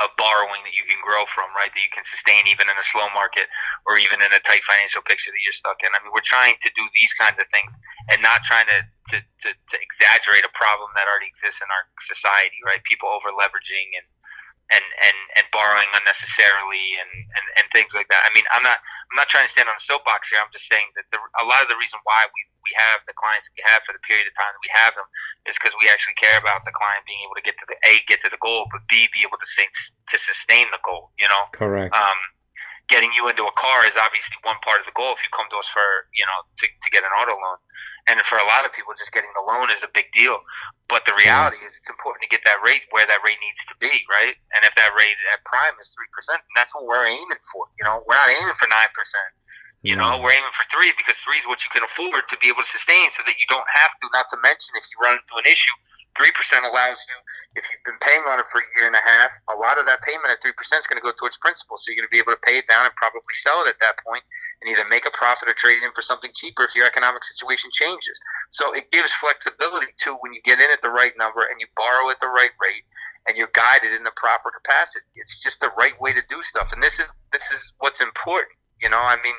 of borrowing that you can grow from, right? That you can sustain even in a slow market or even in a tight financial picture that you're stuck in. I mean, we're trying to do these kinds of things and not trying to exaggerate a problem that already exists in our society, right? People over leveraging and borrowing unnecessarily and things like that. I mean, I'm not trying to stand on a soapbox here. I'm just saying that a lot of the reason why we have the clients we have for the period of time that we have them is because we actually care about the client being able to get to the goal, but B, be able to sustain the goal. Correct. Getting you into a car is obviously one part of the goal if you come to us for to get an auto loan. And for a lot of people, just getting the loan is a big deal. But the reality is it's important to get that rate where that rate needs to be, right? And if that rate at prime is 3%, that's what we're aiming for. We're not aiming for 9%. We're aiming for 3 because 3 is what you can afford to be able to sustain so that you don't have to, not to mention if you run into an issue, 3% allows you, if you've been paying on it for a year and a half, a lot of that payment at 3% is going to go towards principal. So you're going to be able to pay it down and probably sell it at that point and either make a profit or trade it in for something cheaper if your economic situation changes. So it gives flexibility too when you get in at the right number and you borrow at the right rate and you're guided in the proper capacity. It's just the right way to do stuff. And this is what's important. I mean,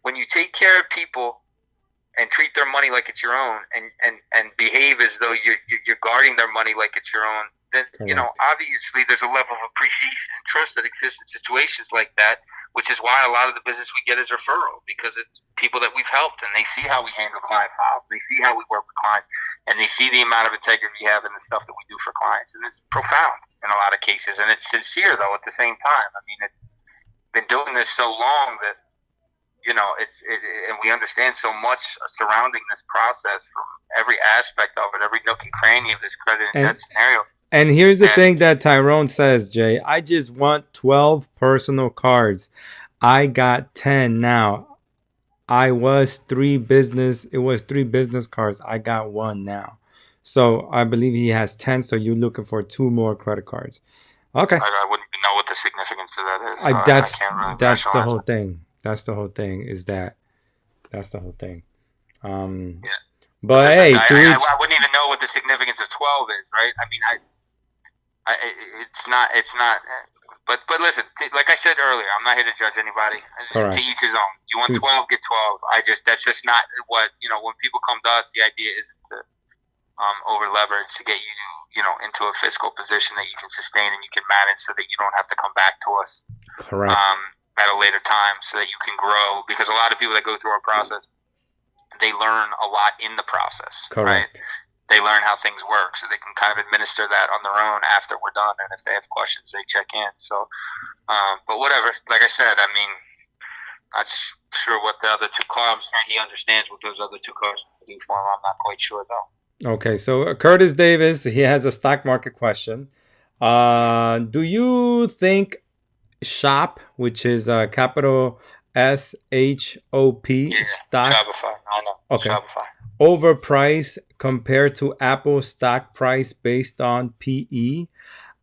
when you take care of people and treat their money like it's your own and behave as though you're guarding their money like it's your own, then, obviously there's a level of appreciation and trust that exists in situations like that, which is why a lot of the business we get is referral, because it's people that we've helped and they see how we handle client files, they see how we work with clients, and they see the amount of integrity we have in the stuff that we do for clients. And it's profound in a lot of cases, and it's sincere, though, at the same time. I mean, it's been doing this so long that, and we understand so much surrounding this process from every aspect of it, every nook and cranny of this credit and debt scenario. And here's the thing that Tyrone says, Jay. I just want 12 personal cards. I got 10 now. It was 3 business cards. I got 1 now. So I believe he has 10. So you're looking for 2 more credit cards. Okay. I wouldn't even know what the significance of that is. So that's the whole thing. That's the whole thing. That's the whole thing. Yeah. But hey, I wouldn't even know what the significance of 12 is, right? I mean, it's not. But listen, like I said earlier, I'm not here to judge anybody. Correct. To each his own. You want 12, get 12. That's just not what when people come to us. The idea isn't to over leverage to get you, into a fiscal position that you can sustain and you can manage, so that you don't have to come back to us Correct. at a later time, so that you can grow. Because a lot of people that go through our process, they learn a lot in the process, right? Correct. They learn how things work, so they can kind of administer that on their own after we're done. And if they have questions, they check in. So, but whatever. Like I said, I mean, not sure what the other two cars. I'm sure he understands what those other two cars do for him. I'm not quite sure though. Okay, so Curtis Davis, he has a stock market question. Do you think Shop, which is capital SHOP Yeah, stock, Shopify. I know. okay, Shopify. overpriced compared to Apple stock price based on PE?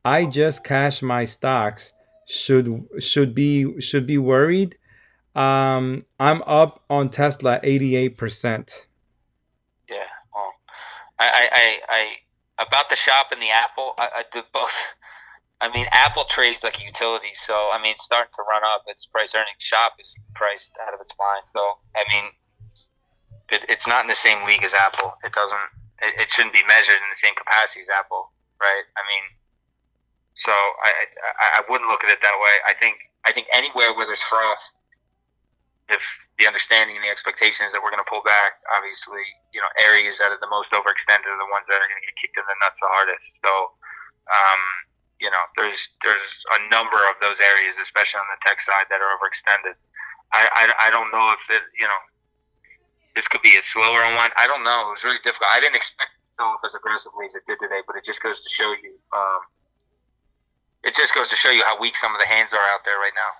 I just cashed my stocks. Should be worried. I'm up on Tesla 88%. Yeah. Well, I about the Shop and the Apple. I did both. I mean, Apple trades like a utility, so I mean, it's starting to run up. Its price earnings. Shop is priced out of its mind. So I mean, it's not in the same league as Apple. It doesn't. It shouldn't be measured in the same capacity as Apple, right? I mean, so I wouldn't look at it that way. I think anywhere where there's froth, if the understanding and the expectation is that we're going to pull back, obviously, areas that are the most overextended are the ones that are going to get kicked in the nuts the hardest. So, there's a number of those areas, especially on the tech side, that are overextended. I don't know if this could be a slower unwind. I don't know. It was really difficult. I didn't expect it to go off as aggressively as it did today, but it just goes to show you. It just goes to show you how weak some of the hands are out there right now.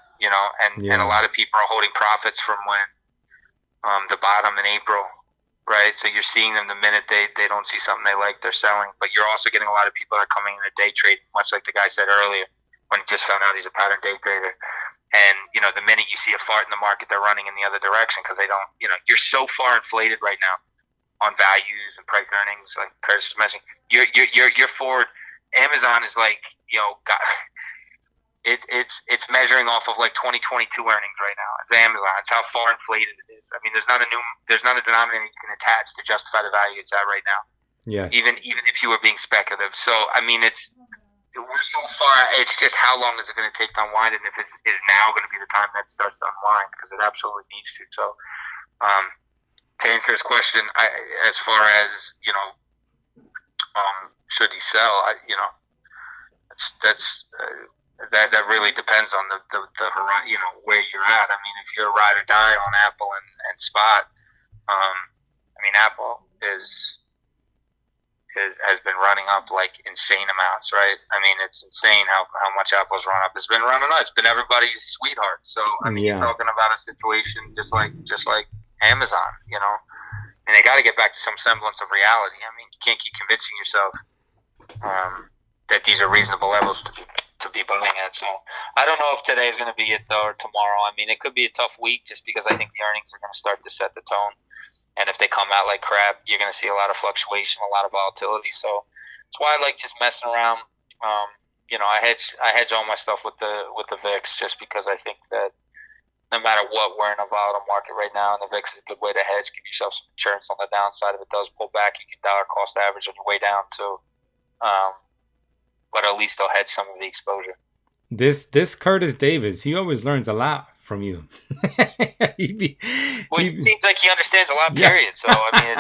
And a lot of people are holding profits from when the bottom in April, right? So you're seeing them the minute they don't see something they like, they're selling. But you're also getting a lot of people that are coming in a day trade, much like the guy said earlier when he just found out he's a pattern day trader. And, the minute you see a fart in the market, they're running in the other direction because they don't, you're so far inflated right now on values and price earnings, like Curtis was mentioning. You're forward. Amazon is like, it's measuring off of like 2022 earnings right now. It's Amazon. It's how far inflated it is. I mean, there's not a denominator you can attach to justify the value it's at right now. Yeah. Even if you were being speculative. So I mean, we're so far. It's just how long is it going to take to unwind, and if is now going to be the time that it starts to unwind, because it absolutely needs to. So, to answer his question, as far as should he sell? That really depends on the where you're at. I mean, if you're a ride or die on Apple and Spot, I mean, Apple has been running up like insane amounts, right? I mean, it's insane how much Apple's run up. It's been running up. It's been everybody's sweetheart. So I mean, You're talking about a situation just like Amazon, and they got to get back to some semblance of reality. I mean, you can't keep convincing yourself that these are reasonable levels to be buying at. So I don't know if today is going to be it though, or tomorrow. I mean, it could be a tough week just because I think the earnings are going to start to set the tone. And if they come out like crap, you're going to see a lot of fluctuation, a lot of volatility. So that's why I like just messing around. I hedge all my stuff with the VIX just because I think that no matter what, we're in a volatile market right now, and the VIX is a good way to hedge. Give yourself some insurance on the downside. If it does pull back, you can dollar cost average on your way down too. But at least they'll hedge some of the exposure. This Curtis Davis, he always learns a lot from you. He seems like he understands a lot, period. So I mean,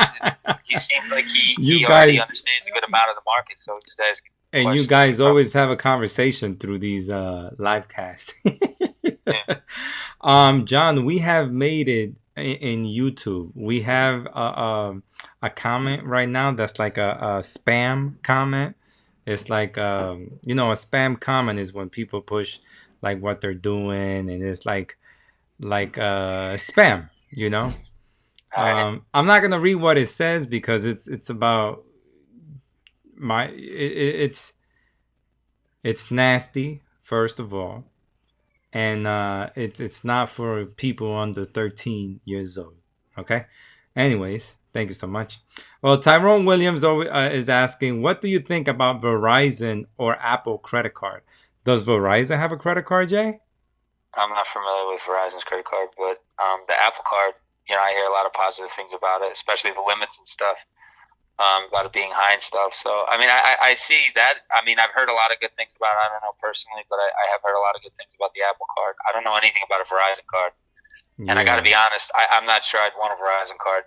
he seems like he already understands a good amount of the market. So just asking. And you guys always have a conversation through these live casts. John, we have made it in YouTube. We have a comment right now that's like a spam comment. It's like a spam comment is when people push like what they're doing, and it's like spam, I'm not gonna read what it says because it's about it's nasty, first of all, and it's not for people under 13 years old. Okay. Anyways, thank you so much. Well, Tyrone Williams is asking, what do you think about Verizon or Apple credit card? Does Verizon have a credit card, Jay? I'm not familiar with Verizon's credit card, but the Apple card, I hear a lot of positive things about it, especially the limits and stuff. about it being high and stuff. So, I mean, I see that. I mean, I've heard a lot of good things about it. I don't know personally, but I have heard a lot of good things about the Apple Card. I don't know anything about a Verizon card. And I got to Yeah. be honest, I'm not sure I'd want a Verizon card.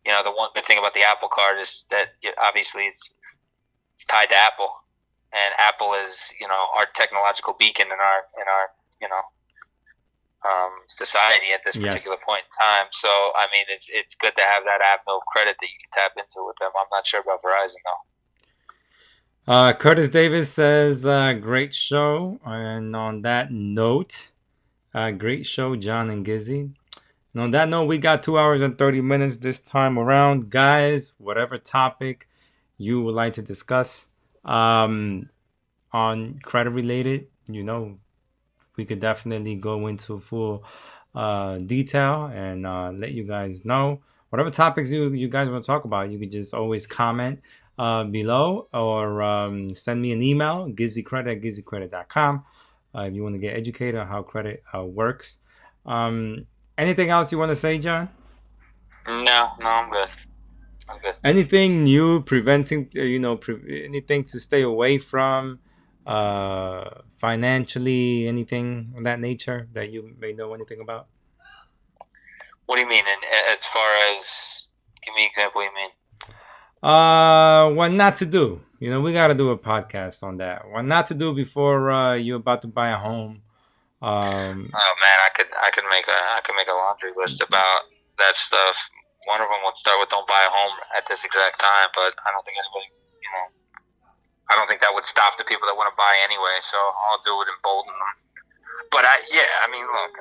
You know, the one good thing about the Apple Card is that obviously it's tied to Apple, and Apple is, you know, our technological beacon in our you know, society at this Yes. particular point in time. So, I mean, it's good to have that avenue of credit that you can tap into with them. I'm not sure about Verizon though. Curtis Davis says, great show. And on that note, great show, John and Gizzy. And on that note, we got 2 hours and 30 minutes this time around. Guys, whatever topic you would like to discuss on credit related, you know, we could definitely go into full detail and let you guys know. Whatever topics you guys want to talk about, you could just always comment below or send me an email, GizzyCredit at GizzyCredit.com, if you want to get educated on how credit works. Anything else you want to say, John? No, I'm good. I'm good. Anything new preventing, anything to stay away from financially, anything of that nature that you may know anything about? What do you mean? And as far as, give me an example. What do you mean? What not to do. You know, we got to do a podcast on that. What not to do before you're about to buy a home. Oh man, I could make a laundry list about that stuff. One of them would start with "Don't buy a home at this exact time," but I don't think anybody, you know, I don't think that would stop the people that want to buy anyway. So I'll do it, embolden them. But I mean, look,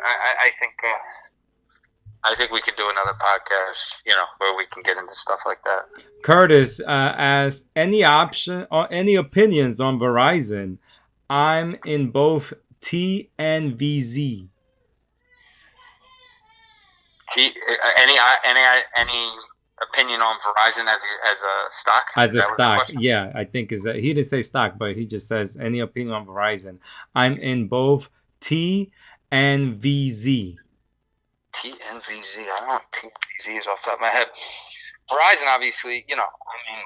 I think we could do another podcast, you know, where we can get into stuff like that. Curtis, as any option or any opinions on Verizon, I'm in both T and VZ. Any opinion on Verizon as a stock? As a That was the stock, question? yeah, I think is that he didn't say stock, but he just says any opinion on Verizon. I'm in both T and VZ. TNVZ. I don't know what TNVZ is off the top of my head. Verizon, obviously, you know, I mean,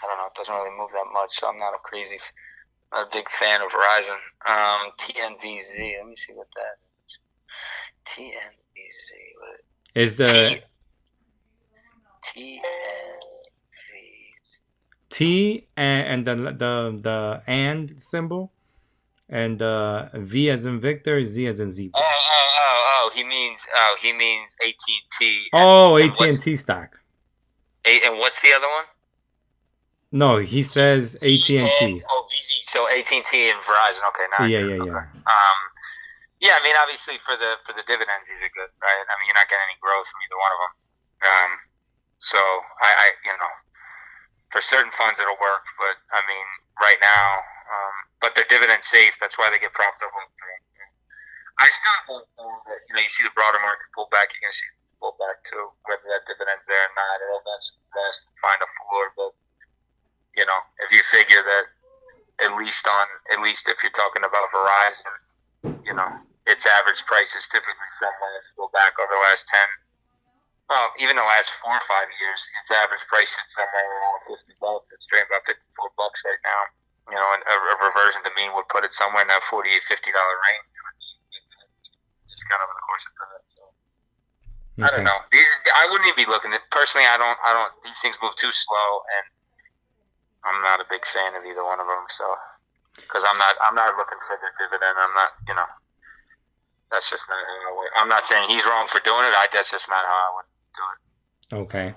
I don't know. It doesn't really move that much, so I'm not not a big fan of Verizon. TNVZ. Let me see what that is. TNVZ. What? Is the TNV. T and the and symbol, and V as in Victor, Z as in zebra. He means AT&T. Oh, AT&T stock. And what's the other one? No, he says AT&T. VZ. So AT&T and Verizon. Okay, now Yeah. yeah. I mean, obviously for the dividends, these are good, right? I mean, you're not getting any growth from either one of them. So I you know, for certain funds it'll work, but I mean, right now, but they're dividend safe. That's why they get propped up. I still think that, you know, you see the broader market pull back, you're going to see it pull back too, whether that dividend's there or not. It'll eventually find a floor, but, you know, if you figure that at least if you're talking about Verizon, you know, its average price is typically somewhere, if you go back over the last 10, well, even the last 4 or 5 years, its average price is somewhere around $50. It's trading about $54 right now. You know, and a reversion to mean would put it somewhere in that $48, $50 range. It's kind of in the course of that. So. Okay. I don't know. I wouldn't even be looking at personally. I don't. These things move too slow, and I'm not a big fan of either one of them. So, because I'm not looking for the dividend. I'm not. You know, that's just not how I would. I'm not saying he's wrong for doing it. That's just not how I would do it. Okay.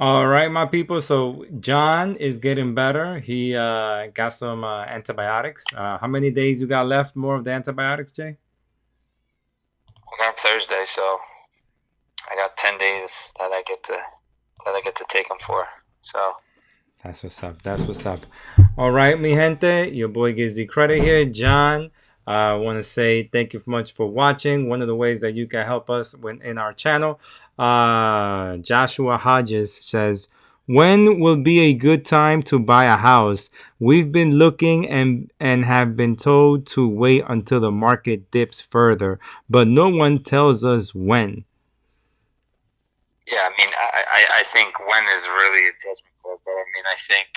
All right, my people. So John is getting better. He got some antibiotics. How many days you got left more of the antibiotics, Jay? I got Thursday, so I got 10 days that I get to take them for. So that's what's up. All right, mi gente, your boy GizzyCredit here. John, I want to say thank you much for watching. One of the ways that you can help us in our channel, Joshua Hodges says, when will be a good time to buy a house? We've been looking and have been told to wait until the market dips further, but no one tells us when. Yeah, I mean, I think when is really a judgment call, but I mean, I think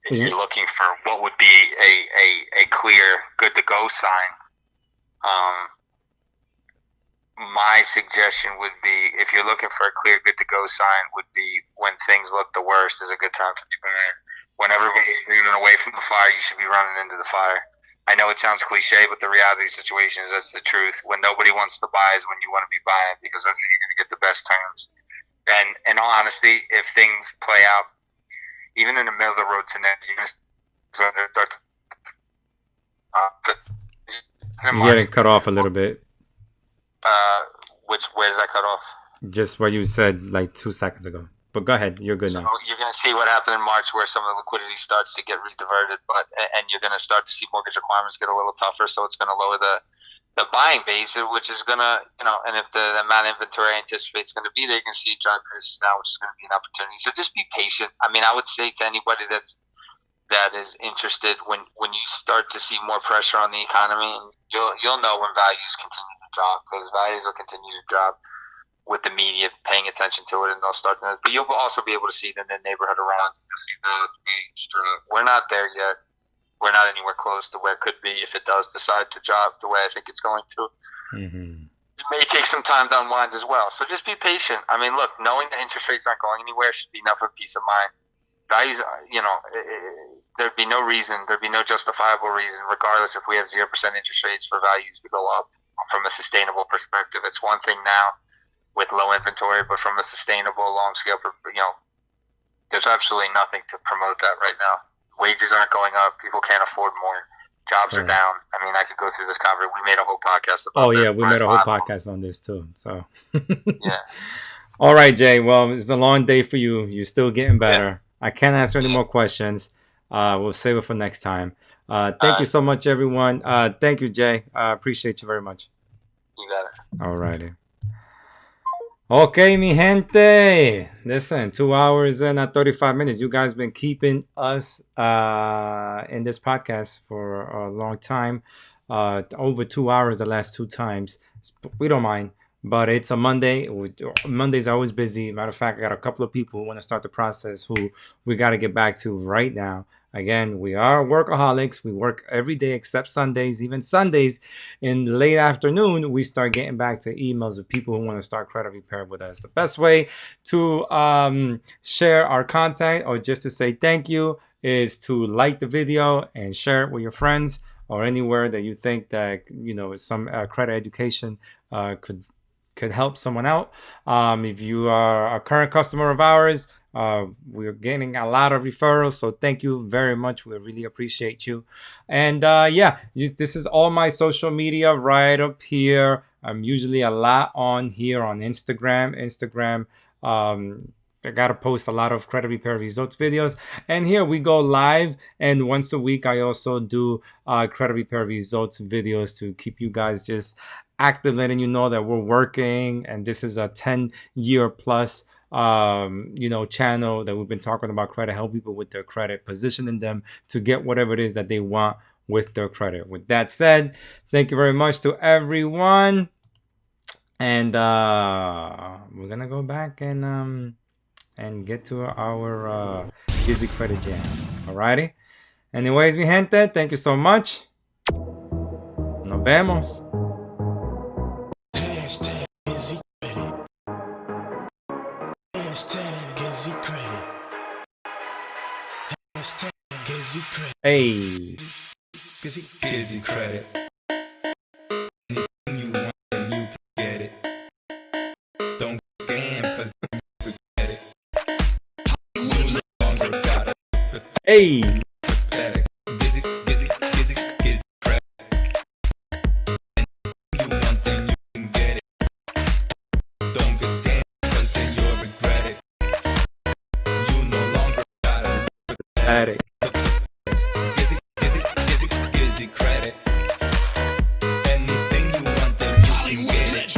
if you're looking for what would be a clear good to go sign, my suggestion would be, if you're looking for a clear good to go sign, would be when things look the worst is a good time to be buying. When everybody's running away from the fire, you should be running into the fire. I know it sounds cliche, but the reality of the situation is that's the truth. When nobody wants to buy is when you want to be buying, because that's when you're going to get the best terms. And in all honesty, if things play out, even in the middle of the road scenario, you're going to start You're getting cut off a little bit. Where did I cut off? Just what you said like 2 seconds ago. But go ahead, you're good now. You're going to see what happened in March, where some of the liquidity starts to get rediverted, and you're going to start to see mortgage requirements get a little tougher. So it's going to lower the buying base, which is going to, and if the amount of inventory I anticipate is going to be there, you can see dry prices now, which is going to be an opportunity. So just be patient. I mean, I would say to anybody that is interested, when you start to see more pressure on the economy, and you'll know when values continue to drop, because values will continue to drop with the media paying attention to it, and they'll start to. But you'll also be able to see it in the neighborhood around. You'll see the drop. We're not there yet. We're not anywhere close to where it could be if it does decide to drop the way I think it's going to. Mm-hmm. It may take some time to unwind as well. So just be patient. I mean, look, knowing that interest rates aren't going anywhere should be enough of peace of mind. Values, there'd be no reason, there'd be no justifiable reason, regardless if we have 0% interest rates, for values to go up from a sustainable perspective. It's one thing now with low inventory, but from a sustainable, long scale, there's absolutely nothing to promote that right now. Wages aren't going up. People can't afford more. Jobs are down. I mean, I could go through this conversation. We made a whole podcast about Oh, yeah, we made a whole podcast on this too. So, yeah. All right, Jay. Well, it's a long day for you. You're still getting better. Yeah. I can't answer any more questions. We'll save it for next time. Thank you so much, everyone. Thank you, Jay. I appreciate you very much. You got it. All righty. Okay, mi gente. Listen, 2 hours and 35 minutes. You guys been keeping us in this podcast for a long time. Over 2 hours the last 2 times. We don't mind. But it's a Monday. Mondays are always busy. Matter of fact, I got a couple of people who want to start the process who we got to get back to right now. Again, we are workaholics. We work every day except Sundays. Even Sundays in the late afternoon, we start getting back to emails of people who want to start credit repair with us. The best way to share our content or just to say thank you is to like the video and share it with your friends or anywhere that you think that, some credit education could help someone out. If you are a current customer of ours, we're getting a lot of referrals, so thank you very much. We really appreciate you. And this is all my social media right up here. I'm usually a lot on here on Instagram. I gotta post a lot of credit repair results videos, and here we go live, and once a week I also do credit repair results videos to keep you guys just active, letting you know that we're working, and this is a 10-year plus channel that we've been talking about credit, help people with their credit, positioning them to get whatever it is that they want with their credit. With that said, thank you very much to everyone, and we're gonna go back and get to our GizzyCredit jam. Alrighty. Anyways, mi gente, thank you so much. Nos vemos. Hashtag GizzyCredit. Hashtag GizzyCredit. Hashtag GizzyCredit. Hey. GizzyCredit. Anything you want and you can get it. Don't scam, cause you forget it. You no longer gotta Hey. pathetic. GizzyCredit. You want then you can get it. Don't get scammed, cause then you'll regret it. You no longer gotta Pathetic. GizzyCredit. Anything you want then you can get it.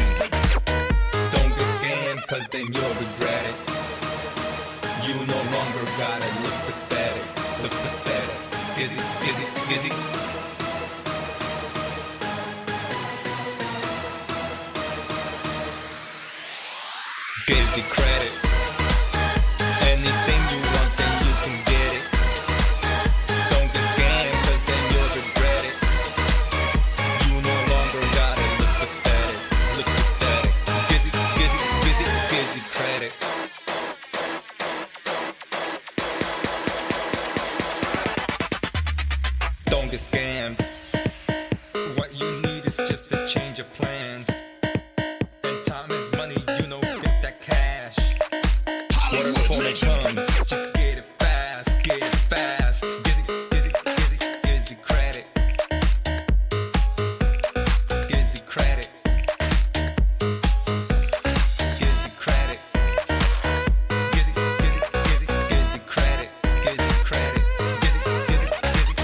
Don't get scammed, cause then you'll regret it. You no longer gotta look pathetic. Gizzy. GizzyCredit.